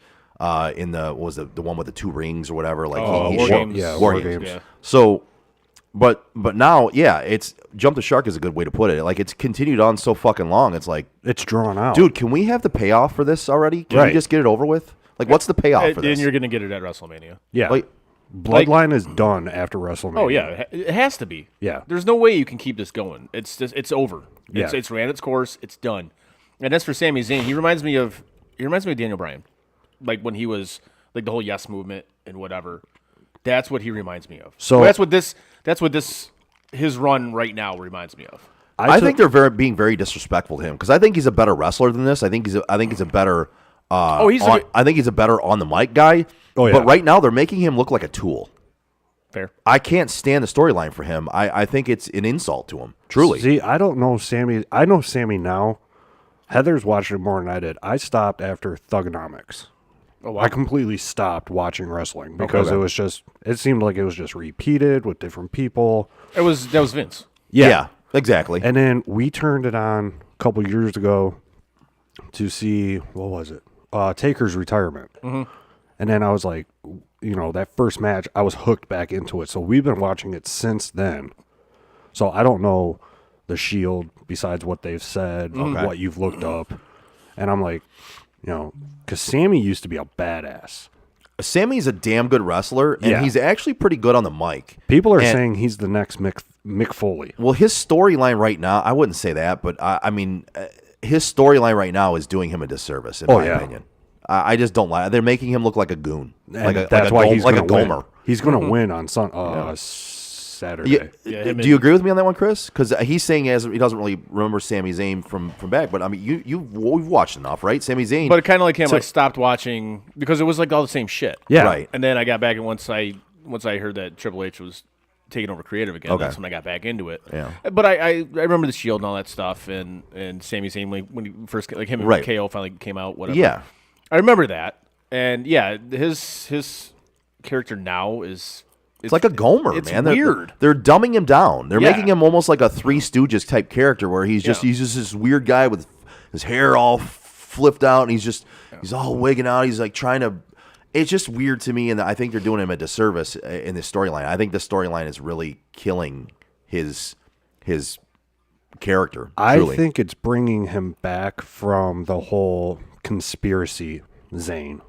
In the one with the 2 rings or whatever, like War Games. Yeah, War War Games. Games. So, but now, yeah, it's jump the shark is a good way to put it. Like it's continued on so fucking long. It's like, It's drawn out. dude, can we have the payoff for this already? Can we Right. just get it over with? Like, what's the payoff for And this? you're going to get it at WrestleMania. Yeah. Like, Bloodline is done after WrestleMania. Oh, yeah. It has to be. Yeah. There's no way you can keep this going. It's just, it's over. Yeah. It's ran its course. It's done. And as for Sami Zayn, he reminds me of Daniel Bryan. Like when he was like the whole Yes movement and whatever. That's what he reminds me of. So- that's what his run right now reminds me of. I think they're being very disrespectful to him because I think he's a better wrestler than this. I think he's a better. I think he's a better on the mic guy. Oh, yeah. But right now they're making him look like a tool. Fair. I can't stand the storyline for him. I think it's an insult to him. Truly. See, I don't know Sammy. I know Sammy now. Heather's watching it more than I did. I stopped after Thugonomics. Oh, wow. I completely stopped watching wrestling because it seemed like it was just repeated with different people. That was Vince. Yeah, exactly. And then we turned it on a couple years ago to see, what was it? Taker's retirement. Mm-hmm. And then I was like, that first match, I was hooked back into it. So we've been watching it since then. So I don't know the Shield besides what they've said, what you've looked up. And I'm like, because Sammy used to be a badass. Sammy's a damn good wrestler, and he's actually pretty good on the mic. People are saying he's the next Mick Foley. Well, his storyline right now, I wouldn't say that, but I mean, his storyline right now is doing him a disservice, in my opinion. I just don't like. They're making him look like a goon, That's why he's like going a to win. Gomer. He's going to win on Saturday. Do you agree with me on that one, Chris? Because he's saying he doesn't really remember Sami Zayn from back, but I mean, you've watched enough, right? Sami Zayn, But it kind of like him. I stopped watching because it was like all the same shit. Yeah. right? And then I got back, and once I heard that Triple H was taking over creative again, that's when I got back into it. Yeah. But I remember the Shield and all that stuff, and Sami Zayn when he first him and KO finally came out. Whatever. Yeah. I remember that, and yeah, his character now is. It's like a Gomer, it's man. Weird. They're dumbing him down. They're Yeah. making him almost like a Three Stooges type character, where he's just this weird guy with his hair all flipped out, and he's all wigging out. He's like trying to. It's just weird to me, and I think they're doing him a disservice in this storyline. I think the storyline is really killing his character. Truly. I think it's bringing him back from the whole conspiracy Zayn.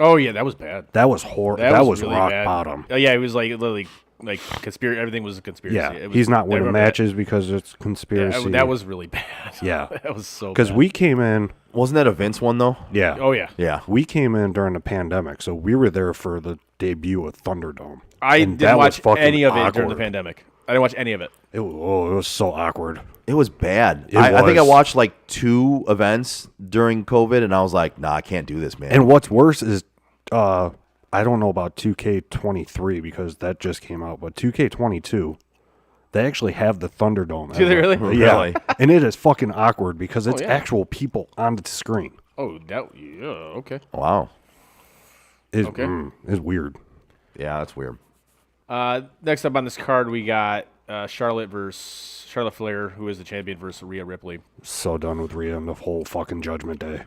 Oh yeah, that was bad. That was horrible. That was really rock bad. bottom. Oh yeah, it was like literally like conspiracy. Everything was a conspiracy. Yeah, It was, he's not I winning remember that. matches because it's conspiracy. That was really bad. Yeah. that was so. Because bad. we came in. Wasn't that a Vince one though? Yeah. Oh yeah. Yeah. We came in during the pandemic, so we were there for the debut of Thunderdome. I And didn't that was watch fucking any of it during the awkward. pandemic. I didn't watch any of it. It was so awkward. It was bad. It I think I was. watched like 2 events during COVID, and I was like, nah, I can't do this, man. And what's worse is, I don't know about 2K23 because that just came out, but 2K22, they actually have the Thunderdome. Do they really? Yeah. Really? And it is fucking awkward because it's yeah. actual people on the screen. Oh, yeah. Okay. Wow. It's, Okay. It's weird. Yeah, that's weird. Next up on this card, we got Charlotte Flair, who is the champion, versus Rhea Ripley. So done with Rhea and the whole fucking Judgment Day.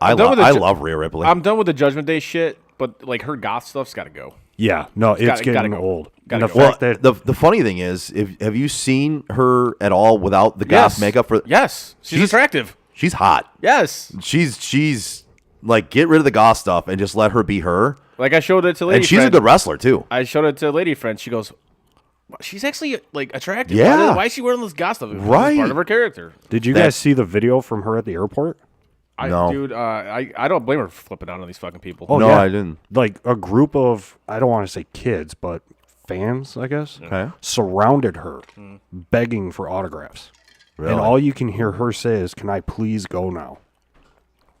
I done with the love Rhea Ripley. I'm done with the Judgment Day shit, but like her goth stuff's got to go. Yeah, no, it's gotta getting go. old. Gotta And the go. fact that the funny thing is, have you seen her at all without the goth makeup? Yes, she's attractive. She's hot. Yes, She's like, get rid of the goth stuff and just let her be her. like I showed it to Lady And she's Friend. a good wrestler too. I showed it to a lady friend. She goes, she's actually like attractive. Yeah. Why is she wearing this goth stuff? It's Right. part of her character. Did you guys see the video from her at the airport? No. Dude, I don't blame her for flipping out on these fucking people. Oh, No, yeah. I didn't. Like a group of, I don't want to say kids, but fans, I guess, Okay. surrounded her, begging for autographs. Really? And all you can hear her say is, "Can I please go now?"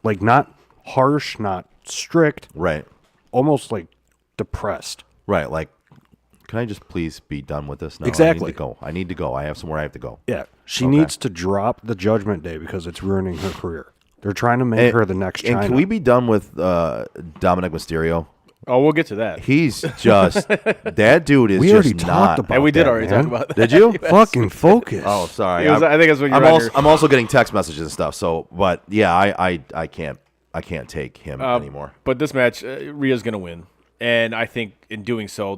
Like not harsh, not strict, Right. almost like depressed. Right. Like, can I just please be done with this? No, Exactly. I need to go. I need to go. I have somewhere I have to go. Yeah, she Okay. needs to drop the Judgment Day because it's ruining her career. They're trying to make her the next China. And can we be done with Dominic Mysterio? Oh, we'll get to that. He's just that dude is We just already not. talked about And we did that, already man. talk about that. Did you? Fucking focus. Oh, sorry. I think that's when you're on your- I'm also getting text messages and stuff. So, but yeah, I can't take him anymore. But this match, Rhea's going to win. And I think in doing so,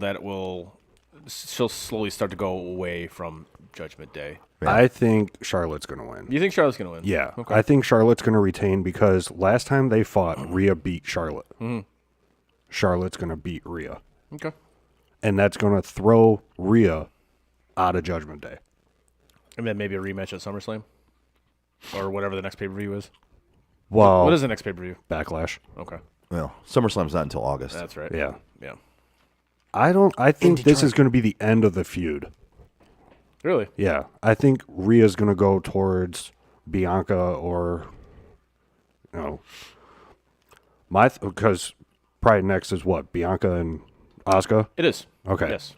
she'll slowly start to go away from Judgment Day. I think Charlotte's going to win. You think Charlotte's going to win? Yeah, Okay. I think Charlotte's going to retain because last time they fought, Rhea beat Charlotte. Charlotte's going to beat Rhea. Okay. And that's going to throw Rhea out of Judgment Day. And then maybe a rematch at SummerSlam? Or whatever the next pay-per-view is. Well, What is the next pay-per-view? Backlash. Okay. Well, SummerSlam's not until August. That's right. Yeah. Yeah. I think this is going to be the end of the feud. Really? Yeah. I think Rhea's going to go towards Bianca or, because probably next is what? Bianca and Asuka? It is. Okay. Yes.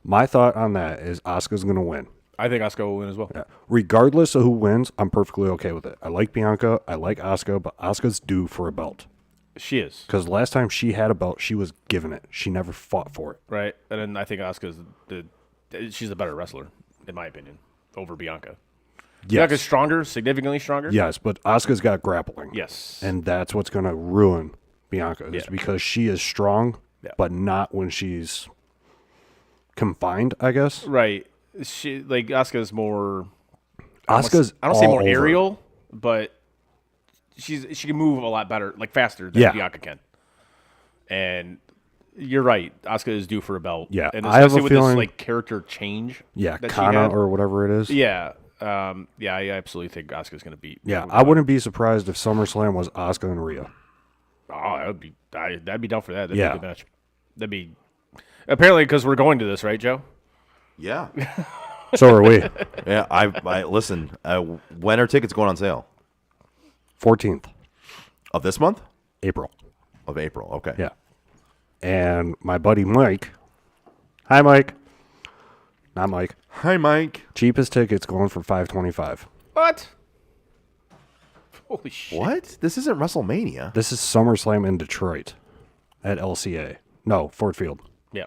My thought on that is Asuka's going to win. I think Asuka will win as well. Yeah. Regardless of who wins, I'm perfectly okay with it. I like Bianca. I like Asuka, but Asuka's due for a belt. She is. Because last time she had a belt, she was given it. She never fought for it. Right. And then I think Asuka's she's the better wrestler, in my opinion, over Bianca. Bianca's stronger, significantly stronger. Yes, but Asuka's got grappling. Yes. And that's what's going to ruin Bianca is Yeah. because she is strong, Yeah. but not when she's confined, I guess. Right. She Asuka's more. Asuka's I don't say all more over. aerial, but she can move a lot better, like faster than Yeah. Bianca can. And you're right. Asuka is due for a belt. Yeah, And I have a especially with feeling- this character change. Yeah, that she Kana had. or whatever it is. Yeah. I absolutely think Asuka's going to beat. Yeah, I wouldn't be surprised if SummerSlam was Asuka and Rhea. Oh, that'd be down for that. That'd Yeah. be a good match. That'd be apparently because we're going to this, right, Joe? Yeah. So are we. Yeah. I listen. When are tickets going on sale? 14th, Of this month? April. Of April. Okay. Yeah. And my buddy Mike. Hi, Mike. Not Mike. Hi, Mike. Cheapest tickets going for $525. What? Holy shit! What? This isn't WrestleMania. This is SummerSlam in Detroit at LCA. No, Ford Field. Yeah.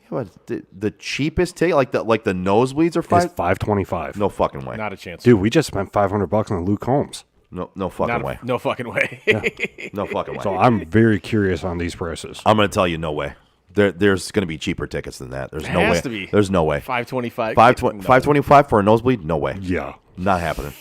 What, the cheapest ticket, like the nosebleeds are It's $525. No fucking way. Not a chance. Dude, we just spent $500 on Luke Holmes. No fucking way. No fucking way. No fucking way. So I'm very curious on these prices. I'm going to tell you, no way. There's going to be cheaper tickets than that. There's no has way. to be. There's no way. 525. 525 for a nosebleed? No way. Yeah. Not happening.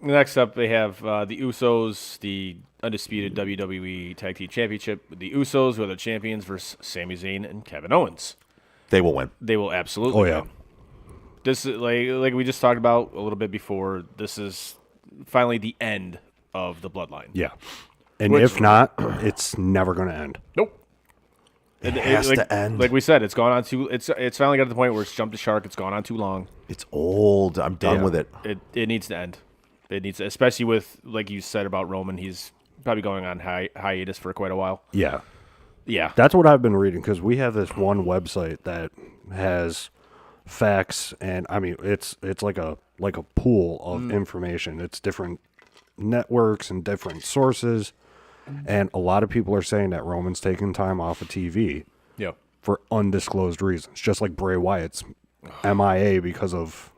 Next up, they have the Usos, the undisputed WWE Tag Team Championship. The Usos, who are the champions, versus Sami Zayn and Kevin Owens. They will win. They will absolutely. Oh, yeah. win. This is like we just talked about a little bit before. This is finally the end of the bloodline. Yeah. And Which- if not, it's never going to end. Nope. It has like, to end. Like we said, it's gone on too. It's finally got to the point where it's jumped the shark. It's gone on too long. It's old. I'm done with it. It needs to end. It needs, especially with like you said about Roman. He's probably going on hiatus for quite a while. Yeah. Yeah. That's what I've been reading because we have this one website that has facts and I mean it's like a pool of information. It's different networks and different sources. And a lot of people are saying that Roman's taking time off of TV Yeah. for undisclosed reasons. Just like Bray Wyatt's MIA because of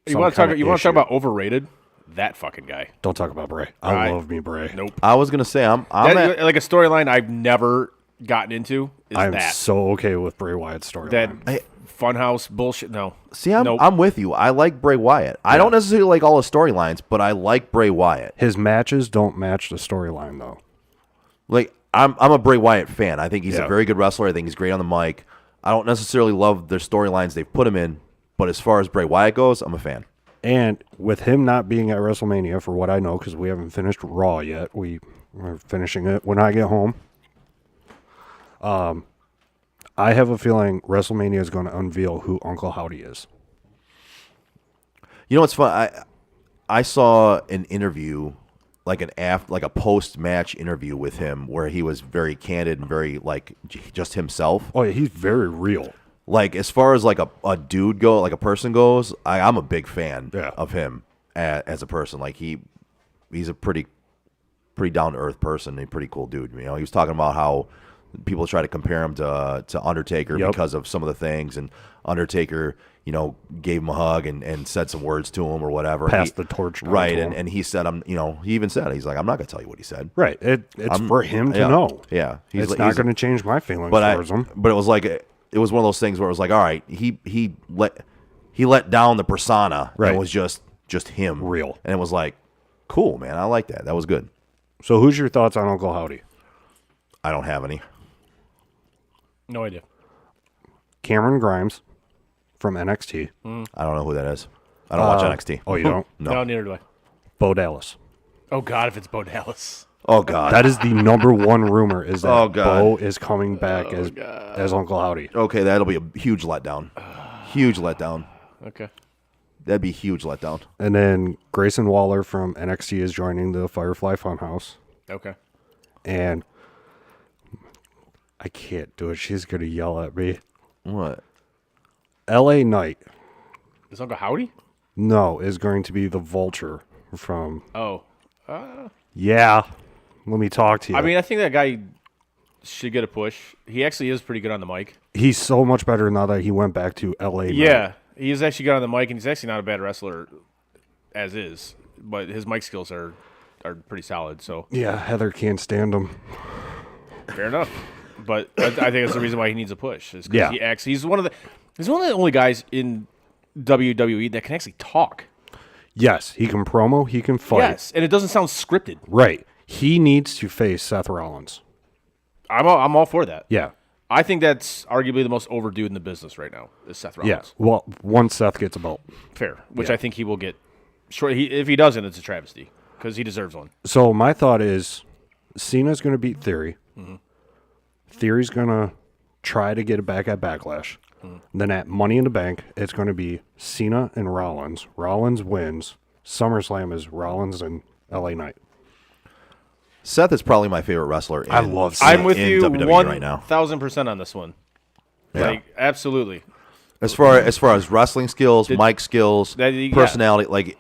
You want to talk about overrated? That fucking guy. Don't talk about Bray. I- I love me Bray. Nope. I was going to say, I'm That- at, like a storyline I've never gotten into is I'm that so okay with Bray Wyatt's storyline. that funhouse bullshit. No. see, I'm, Nope. I'm with you. I like Bray Wyatt. I don't necessarily like all the storylines, but I like Bray Wyatt. His matches don't match the storyline though. Like, I'm a Bray Wyatt fan. I think he's Yeah. a very good wrestler. I think he's great on the mic. I don't necessarily love their storylines they've put him in, but as far as Bray Wyatt goes, I'm a fan. And with him not being at WrestleMania, for what I know, because we haven't finished Raw yet, we're finishing it when I get home. I have a feeling WrestleMania is going to unveil who Uncle Howdy is. You know what's fun? I saw an interview like a post match interview with him where he was very candid and very like just himself. Oh yeah, he's very real. Like as far as like a dude go, like a person goes, I'm a big fan Yeah. of him as a person. Like he's a pretty down to earth person, and a pretty cool dude. You know, he was talking about how people try to compare him to Undertaker Yep. because of some of the things, and Undertaker, you know, gave him a hug and said some words to him or whatever. Passed the torch down right? to him. And he said, he even said, he's like, I'm not gonna tell you what he said. Right. It's for him to yeah, know. Yeah, It's not going to change my feelings but towards him. But it was like it was one of those things where it was like, all right, he let down the persona. Right. And it was just him, Real. and it was like, cool, man. I like that. That was good. So who's your thoughts on Uncle Howdy? I don't have any. No idea. Cameron Grimes from NXT. I don't know who that is. I don't watch NXT. Oh, you don't? No, neither do I. Bo Dallas. Oh God, if it's Bo Dallas. Oh God. That is the number one rumor is that Oh, God. Bo is coming back as Uncle Howdy. Okay, that'll be a huge letdown. Huge letdown. Okay. That'd be a huge letdown. And then Grayson Waller from NXT is joining the Firefly Funhouse. Okay. And I can't do it. She's going to yell at me. What? LA Knight, Is Uncle Howdy? no, is going to be the Vulture from. Oh. Yeah. Let me talk to you. I mean, I think that guy should get a push. He actually is pretty good on the mic. he's so much better now that he went back to LA Knight. Yeah, he is actually good on the mic, and he's actually not a bad wrestler as is. But his mic skills are pretty solid. So Yeah, Heather can't stand him. fair enough. But I think that's the reason why he needs a push. Is 'cause Yeah. he acts. He's one of the only guys in WWE that can actually talk. Yes, he can promo, he can fight. Yes, and it doesn't sound scripted. Right. He needs to face Seth Rollins. I'm all for that. Yeah. I think that's arguably the most overdue in the business right now is Seth Rollins. Yeah. Well, once Seth gets a belt. Fair, which Yeah. I think he will get. Short. If he doesn't, it's a travesty because he deserves one. So my thought is Cena's going to beat Theory. Mm-hmm. Theory's going to try to get it back at Backlash. Then at Money in the Bank, it's going to be Cena and Rollins. Rollins wins. SummerSlam is Rollins and LA Knight. Seth is probably my favorite wrestler. I love Seth. I'm with in you WWE right now. 1,000% on this one. Yeah. Like absolutely. As far as wrestling skills, mic skills, yeah. personality, like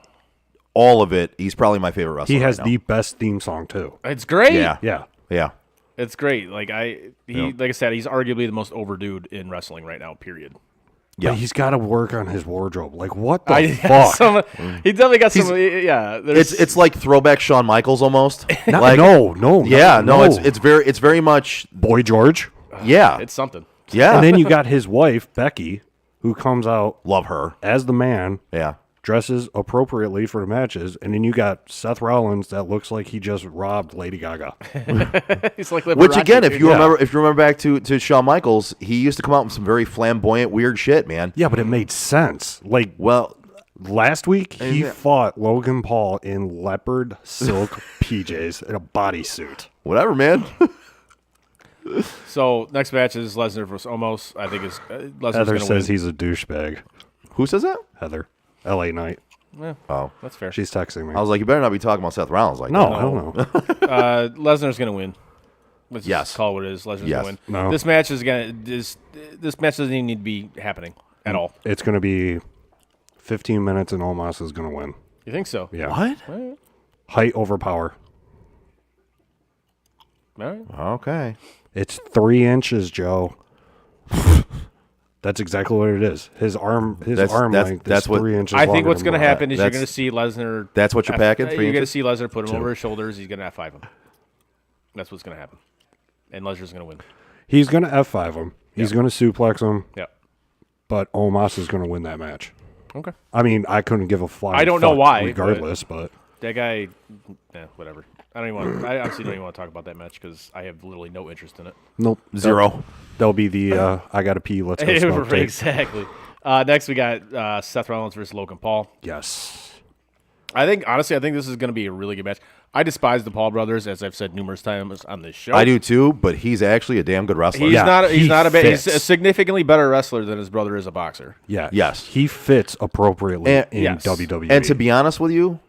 all of it, he's probably my favorite wrestler. He has right now. the best theme song, too. It's great. Yeah. Yeah. Yeah. It's great. Like like I said, he's arguably the most overdue in wrestling right now. Period. Yeah. But he's got to work on his wardrobe. Like, what the I fuck? He definitely got some. Yeah, It's like throwback Shawn Michaels almost. No, like, no. Yeah, no, it's very much Boy George. yeah. it's something. Yeah. And then you got his wife, Becky, who comes out Love her. as the man, Yeah. dresses appropriately for the matches, and then you got Seth Rollins that looks like he just robbed Lady Gaga. He's like Which again, if you Yeah. remember back to Shawn Michaels, he used to come out with some very flamboyant, weird shit, man. Yeah, but it made sense. Like Well, last week, he Yeah. fought Logan Paul in leopard silk PJs and a bodysuit. whatever, man. So next match is Lesnar versus Omos. I think Lesnar's Heather going to says win. he's a douchebag. Who says that? Heather, LA Knight. Oh, That's fair. She's texting me. I was like, you better not be talking about Seth Rollins like no, that. I don't know. Lesnar's going to win. Let's Yes. just call it what it is. Lesnar's Yes. going to win. No. This match is this match doesn't even need to be happening at all. It's going to be 15 minutes, and Omos is going to win. You think so? Yeah. What? Height over power. All right. Okay. It's 3 inches, Joe. That's exactly what it is. His arm That's- length that's is what- 3 inches. I think longer what's than going to mine. happen is you're That's- going to see Lesnar. That's what you're packing, 3 You're going to inches? see Lesnar put him over his shoulders. He's going to F5 him. That's what's going to happen. And Lesnar's going to win. He's going to F5 him. He's going to suplex him, Yeah. but Omos is going to win that match. Okay. I mean, I couldn't give a flying I don't know fuck why, regardless, but That guy, whatever. I honestly don't even want to talk about that match because I have literally no interest in it. nope. Zero. There'll be the I got to pee, let's go smoke tape. Exactly. Next, we got Seth Rollins versus Logan Paul. Yes. I think this is going to be a really good match. I despise the Paul brothers, as I've said numerous times on this show. I do too, but he's actually a damn good wrestler. He's Yeah, not. He's he not a bad. He's fits. a significantly better wrestler than his brother is a boxer. Yeah. Yes. He fits appropriately And- in yes. WWE. And to be honest with you,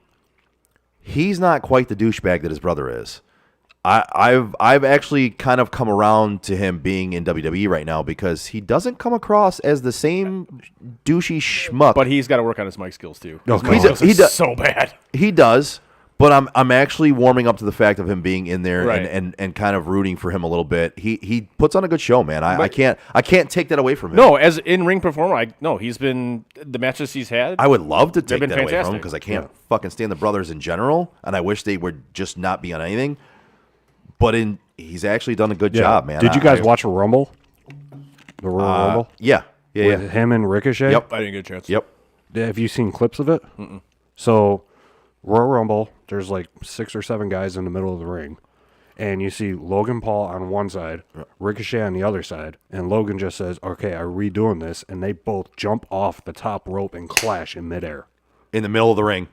he's not quite the douchebag that his brother is. I've actually kind of come around to him being in WWE right now because he doesn't come across as the same douchey schmuck. But he's got to work on his mic skills too. No, His mic skills are he does- so bad. He does, but I'm actually warming up to the fact of him being in there Right. and kind of rooting for him a little bit. He puts on a good show, man. I can't take that away from him. No, as in-ring performer, he's been the matches he's had. I would love to They've take been that away from him fantastic. because I can't fucking stand the brothers in general, and I wish they would just not be on anything. But he's actually done a good job, man. Did you guys watch a Rumble? The Royal Rumble? Yeah. With him and Ricochet? Yep. I didn't get a chance. Yep. Have you seen clips of it? Mm-mm. So, Royal Rumble, there's like 6 or 7 guys in the middle of the ring. And you see Logan Paul on one side, Ricochet on the other side. And Logan just says, okay, I'm redoing this. And they both jump off the top rope and clash in midair. In the middle of the ring.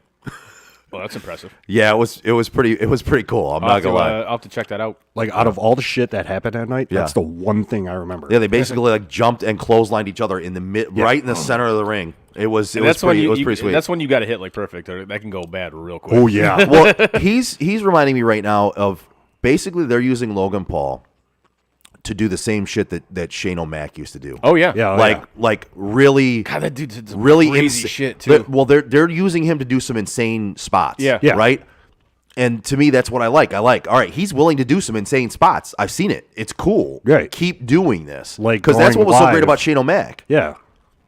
Well, that's impressive. Yeah, it was pretty cool. I'm not gonna lie. I'll have to check that out. Like, out of all the shit that happened that night, that's the one thing I remember. Yeah, they basically like jumped and clotheslined each other in the right in the center of the ring. It was pretty sweet. That's when you got to hit like perfect, or that can go bad real quick. Oh, yeah. Well, he's reminding me right now of basically they're using Logan Paul to do the same shit that Shane O'Mac used to do. Oh yeah, Yeah. like really, God, that dude did some really crazy insa- shit too. They're using him to do some insane spots. Yeah. Yeah. Right. And to me, that's what I like. All right, he's willing to do some insane spots. I've seen it. It's cool. Right. Keep doing this. Like because that's going what was so great live. about Shane O'Mac. Yeah.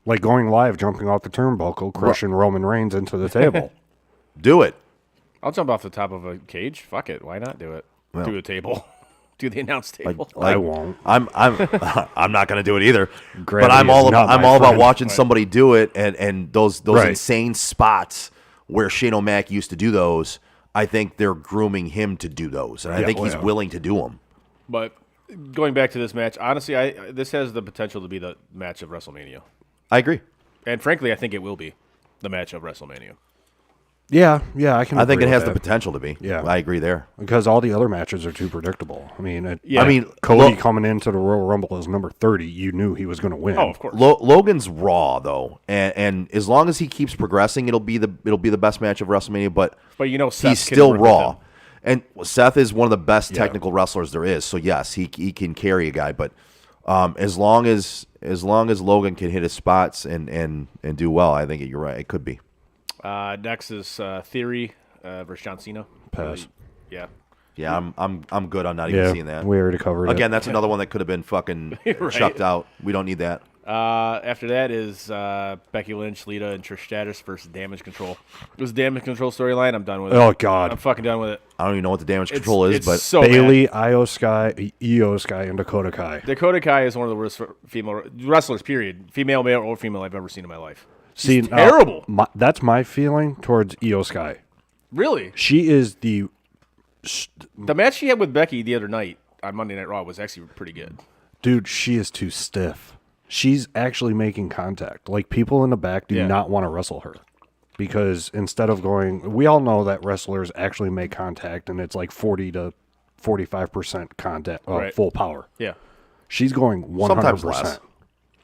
Like going live, jumping off the turnbuckle, crushing Roman Reigns into the table. Do it. I'll jump off the top of a cage. Fuck it, why not do it? Do a table. Do the announce table. I won't. I'm not going to do it either. Gravity but I'm is all not I'm my all about friend. watching somebody do it and those Right. insane spots where Shane O'Mac used to do those. I think they're grooming him to do those, and I think he's willing to do them. But going back to this match, honestly, this has the potential to be the match of WrestleMania, I agree. and frankly, I think it will be the match of WrestleMania. Yeah, I can. I think agree it has with the that. potential to be. Yeah. I agree there. Because all the other matches are too predictable. I mean, Yeah. I mean, Cody coming into the Royal Rumble as number 30, you knew he was going to win. Oh, of course. Logan's raw though, and as long as he keeps progressing, it'll be the best match of WrestleMania. But But Seth he's can still work with raw, him. and Seth is one of the best technical wrestlers there is. So yes, he can carry a guy. But as long as Logan can hit his spots and do well, I think you're right. It could be. Next is Theory versus John Cena. Pass. Yeah. Yeah, I'm good on not even Yeah, seeing that. we already covered Again, it. that's another one that could have been fucking Right. chucked out. We don't need that. After that is Becky Lynch, Lita, and Trish Stratus versus Damage Control. It was Damage Control storyline. I'm done with it. Oh, God. I'm fucking done with it. I don't even know what the damage control is, it's but so Bailey, bad. Io Sky, and Dakota Kai. Dakota Kai is one of the worst female wrestlers, period. Female, male, or female I've ever seen in my life. See, She's terrible. That's my feeling towards Io Sky. Really? She is the The match she had with Becky the other night on Monday Night Raw was actually pretty good. dude. She is too stiff. She's actually making contact. Like, people in the back do Yeah. not want to wrestle her because instead of going, we all know that wrestlers actually make contact, and it's like 40 to 45% contact, Right. full power. Yeah. She's going 100%. Sometimes less.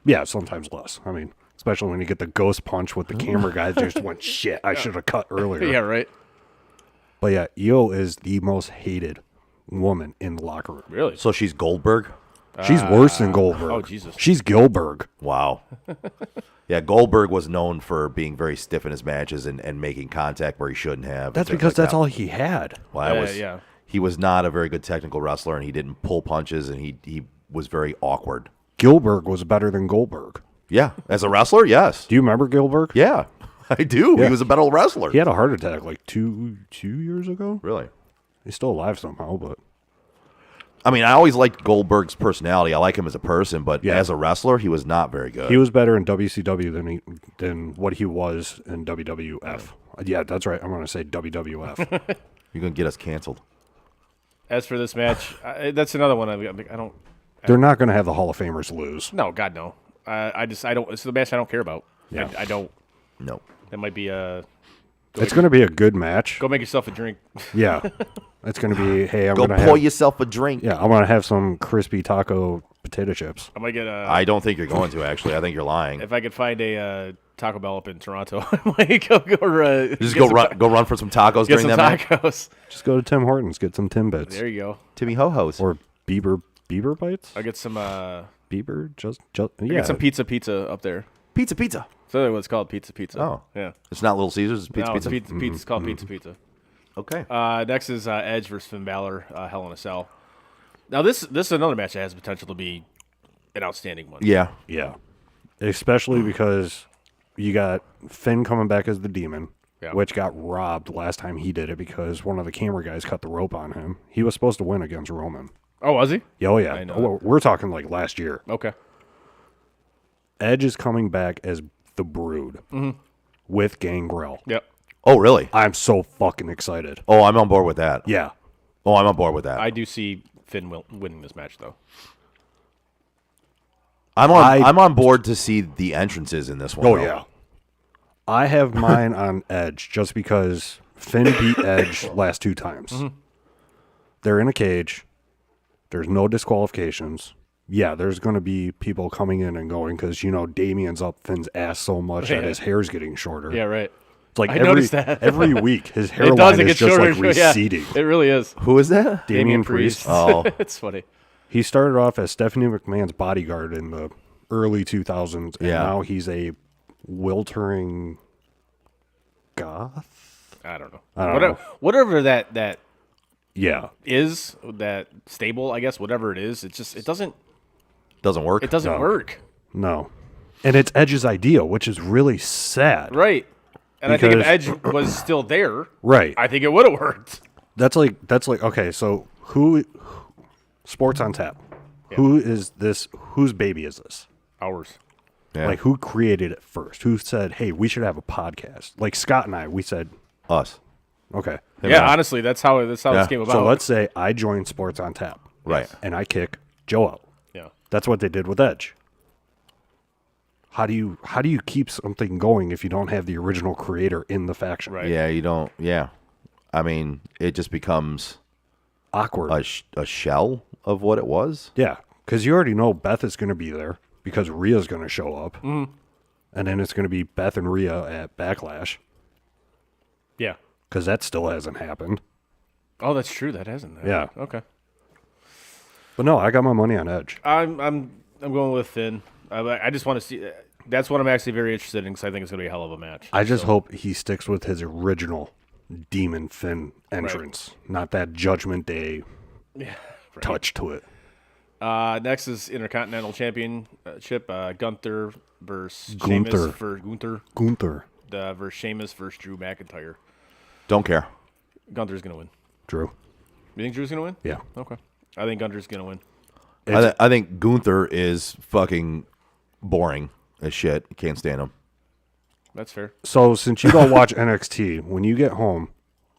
Yeah, sometimes less. I mean, especially when you get the ghost punch with the camera guys just went, shit, I should have cut earlier. Yeah, right. But yeah, Io is the most hated woman in the locker room. Really? so she's Goldberg. She's worse than Goldberg. oh, Jesus. She's Gilbert. Wow. Yeah, Goldberg was known for being very stiff in his matches and making contact where he shouldn't have. That's and things because like that's that. all he had. Well, that was, yeah. He was not a very good technical wrestler, and he didn't pull punches, and he was very awkward. Gilbert was better than Goldberg. Yeah, as a wrestler, yes. Do you remember Gilbert? Yeah, I do. Yeah. He was a better wrestler. He had a heart attack like two years ago. Really? He's still alive somehow, but I mean, I always liked Goldberg's personality. I like him as a person, but Yeah. as a wrestler, he was not very good. he was better in WCW than what he was in WWF. Yeah, that's right. I'm going to say WWF. You're going to get us canceled. As for this match, that's another one. I don't. They're not going to have the Hall of Famers lose. No, God, no. I don't. It's the match I don't care about. Yeah. I don't. No. That might be a. It's going to be a good match. Go make yourself a drink. Yeah. It's going to be, hey, I'm Go going to pour have yourself a drink. Yeah, I want to have some crispy taco potato chips. I might get a. I don't think you're going to, actually. I think you're lying. If I could find a Taco Bell up in Toronto, I might go Just go run for some tacos get during some that match. tacos. Just go to Tim Hortons, get some Timbits. There you go. Timmy Ho-Hos. Or Bieber bites? I get some. Bieber? Just I yeah. get some pizza up there. Pizza. So that's what it's called, pizza. Oh. Yeah. It's not Little Caesars, it's No, Pizza. it's pizza. It's called pizza. Okay. Next is Edge versus Finn Balor, Hell in a Cell. Now this is another match that has potential to be an outstanding one. Yeah. Yeah. Especially because you got Finn coming back as the demon, Yeah. which got robbed last time he did it because one of the camera guys cut the rope on him. He was supposed to win against Roman. Oh, was he? Oh, yeah. I know Oh, we're talking like last year. Okay. Edge is coming back as the Brood with Gangrel. Yep. Oh, really? I'm so fucking excited. Oh, I'm on board with that. Yeah. Oh, I'm on board with that. I do see Finn winning this match though. I'm on board to see the entrances in this one. Oh, though. yeah. I have mine on Edge just because Finn beat Edge last 2 times. They're in a cage. There's no disqualifications. Yeah, there's going to be people coming in and going because, Damien's up Finn's ass so much that his hair's getting shorter. Yeah, right. It's like I noticed that. every week, his It hairline does. It is gets just shorter. like receding. Yeah, it really is. Who is that? Damian Priest. Oh. It's funny. He started off as Stephanie McMahon's bodyguard in the early 2000s, and Yeah. now he's a weltering goth? I don't know. I don't know. Whatever that Yeah. is, that stable, I guess, whatever it is, it doesn't Doesn't work. it doesn't No. work. No. And it's Edge's idea, which is really sad. Right. And I think if Because- Edge was still there, Right. I think it would have worked. That's like okay, so who Sports on Tap. Who is this? Whose baby is this? Ours. Yeah. Like who created it first? Who said, "Hey, we should have a podcast?" Like Scott and I, we said, Us. "Okay." Yeah, honestly, that's how this Yeah. came about. So let's say I join Sports on Tap. Right. And I kick Joe out. Yeah. That's what they did with Edge. How do you keep something going if you don't have the original creator in the faction? Right. Yeah, you don't. Yeah. I mean, it just becomes Awkward. a shell of what it was. Yeah, because you already know Beth is going to be there because Rhea's going to show up. And then it's going to be Beth and Rhea at Backlash Yeah. because that still hasn't happened. Oh, that's true. That hasn't. Yeah. Okay. But no, I got my money on Edge. I'm going with Finn. I just want to see. That's what I'm actually very interested in because I think it's going to be a hell of a match. I just hope he sticks with his original Demon Finn entrance, not that Judgment Day touch to it. Next is Intercontinental Championship. Gunther versus Gunther. Sheamus for Gunther. Gunther. Versus Sheamus versus Drew McIntyre. Don't care. Gunther's going to win. Drew. You think Drew's going to win? Yeah. Okay. I think Gunther's going to win. I think Gunther is fucking boring as shit. Can't stand him. That's fair. So since you don't watch NXT, when you get home,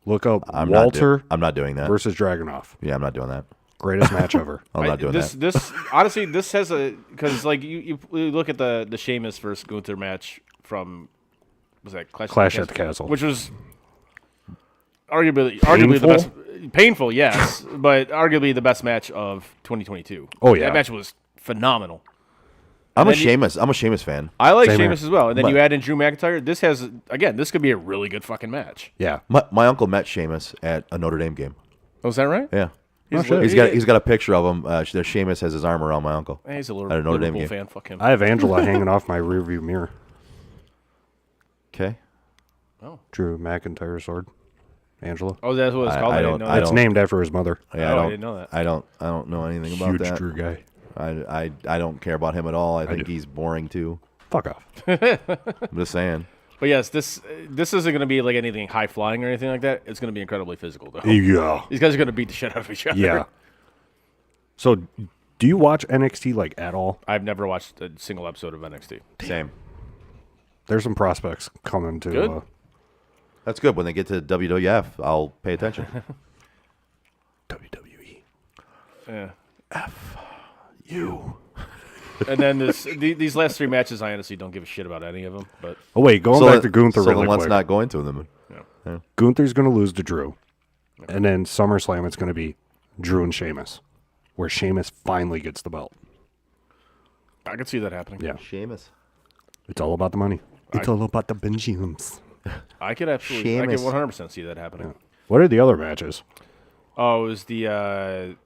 look up Walter I'm not doing that. versus Dragunov. Yeah, I'm not doing that. Greatest match ever. I'm not doing that. This honestly, this has a because like you look at the Sheamus versus Gunther match from was that Clash at the Castle. which was arguably the best. Painful, yes, but arguably the best match of 2022. Oh, yeah. that match was phenomenal. I'm a then Sheamus fan. I like Same here. Sheamus as well, and then But- you add in Drew McIntyre. This could be a really good fucking match. Yeah. My uncle met Sheamus at a Notre Dame game. Oh, is that right? Yeah. shit. He's got a picture of him. There's Sheamus has his arm around my uncle. He's a At a Notre Dame Liverpool game. fan. Fuck him. I have Angela hanging off my rearview mirror. Okay. Drew McIntyre sword. Angela. Oh, that's what it's I called. I, don't- didn't know I that. It's named after his mother. Yeah, Oh, I didn't know that. I don't know anything about Huge that. Drew guy. I don't care about him at all. I think he's boring too. Fuck off. I'm just saying. But yes, this isn't going to be like anything high flying or anything like that. It's going to be incredibly physical, though. Yeah. These guys are going to beat the shit out of each other. Yeah. So, do you watch NXT like at all? I've never watched a single episode of NXT. Same. There's some prospects coming to. Good. That's good. When they get to WWF, I'll pay attention. WWE. Yeah. You. And then these last three matches, I honestly don't give a shit about any of them. But Oh wait, going back to Gunther so really then let's quick. not go into them. Gunther's going to lose to Drew, and then SummerSlam it's going to be Drew and Sheamus, where Sheamus finally gets the belt. I could see that happening. Yeah. Sheamus. It's all about the money. It's all about the Benjamins. I could absolutely, I could 100% see that happening. Yeah. What are the other matches? Oh, it was the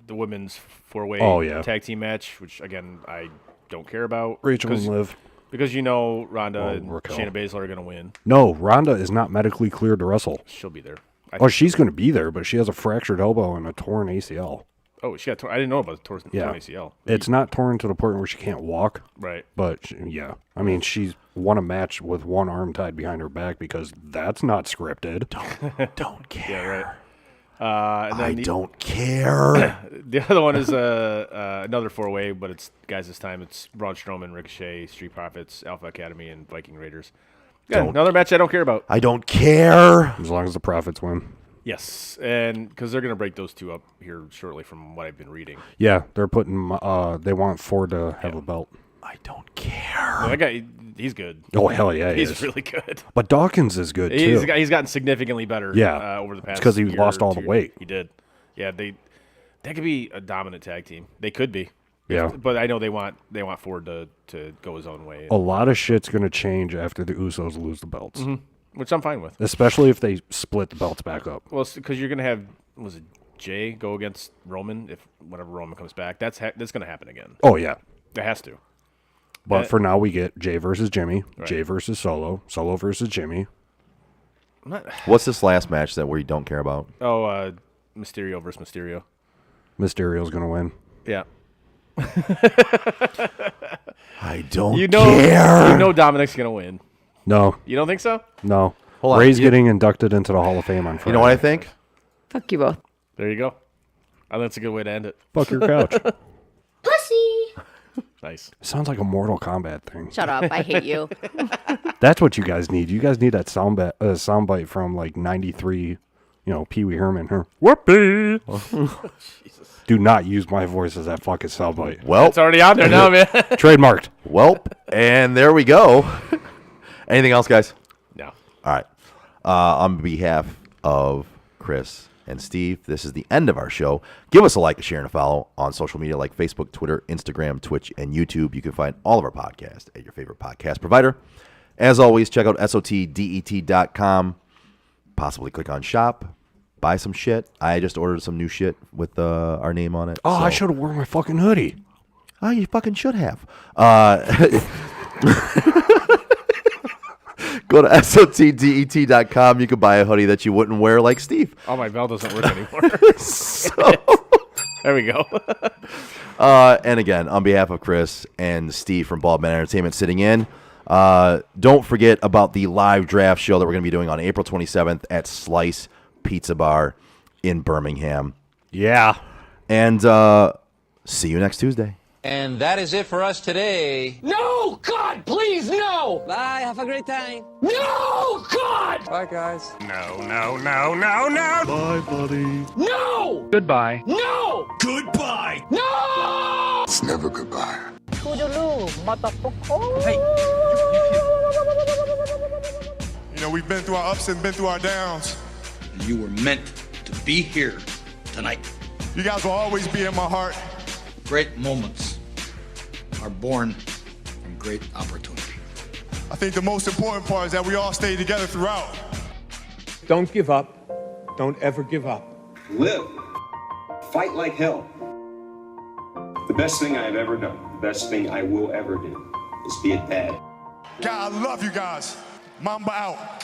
women's 4-way tag team match, which again I don't care about. Rachel and Liv. Because Ronda and Shayna Baszler are going to win. No, Ronda is not medically cleared to wrestle. She'll be there. She's going to be there, but she has a fractured elbow and a torn ACL. Oh, she got torn. I didn't know about the torn ACL. It's not torn to the point where she can't walk. Right. But, I mean, she's won a match with one arm tied behind her back because that's not scripted. Don't care. Yeah, right. And then I don't care. The other one is another 4-way, but it's guys this time. It's Braun Strowman, Ricochet, Street Profits, Alpha Academy, and Viking Raiders. Yeah, another match I don't care about. I don't care. As long as the Profits win. Yes, and because they're going to break those two up here shortly from what I've been reading. Yeah, they're putting, they want Ford to have a belt. I don't care. That guy, he's good. Oh, hell yeah, he's really good. But Dawkins is good, too. He's gotten significantly better over the past It's because he year lost all or the two. weight. He did. Yeah, that could be a dominant tag team. They could be. Yeah. But I know they want Ford to go his own way. A lot of shit's going to change after the Usos lose the belts. Mm-hmm. Which I'm fine with. Especially if they split the belts back up. Well, because you're going to have, was it Jay go against Roman whenever Roman comes back? That's going to happen again. Oh, yeah. It has to. But for now, we get Jay versus Jimmy, Right. Jay versus Solo, Solo versus Jimmy. What's this last match that you don't care about? Oh, Mysterio versus Mysterio. Mysterio's going to win. Yeah. I don't care. care. Dominic's going to win. No. You don't think so? No. Hold on. Ray's getting inducted into the Hall of Fame on Friday. You know what I think? Fuck you both. There you go. I think that's a good way to end it. Fuck your couch. Pussy. Nice. Sounds like a Mortal Kombat thing. Shut up. I hate you. That's what you guys need. You guys need that soundbite from like 93, Pee Wee Herman. Whoopee! Do not use my voice as that fucking soundbite. Well, it's already on there now, man. Trademarked. Welp, and there we go. Anything else, guys? No. All right. On behalf of Chris and Steve, this is the end of our show. Give us a like, a share, and a follow on social media like Facebook, Twitter, Instagram, Twitch, and YouTube. You can find all of our podcasts at your favorite podcast provider. As always, check out SOTDET.com. Possibly click on shop. Buy some shit. I just ordered some new shit with our name on it. Oh, so. I should have worn my fucking hoodie. Oh, you fucking should have. Go to SOTDET.com. You can buy a hoodie that you wouldn't wear like Steve. Oh, my bell doesn't work anymore. So, there we go. and again, on behalf of Chris and Steve from Baldman Entertainment sitting in, don't forget about the live draft show that we're going to be doing on April 27th at Slice Pizza Bar in Birmingham. Yeah. And see you next Tuesday. And that is it for us today. No! God, please, no! Bye. Have a great time. No! God! Bye, guys. No. Bye, buddy. No! Goodbye. No! Goodbye. No! It's never goodbye. You know, we've been through our ups and been through our downs. And you were meant to be here tonight. You guys will always be in my heart. Great moments are born from great opportunity. I think the most important part is that we all stay together throughout. Don't give up. Don't ever give up. Live. Fight like hell. The best thing I have ever done, the best thing I will ever do, is be a dad. God, I love you guys. Mamba out.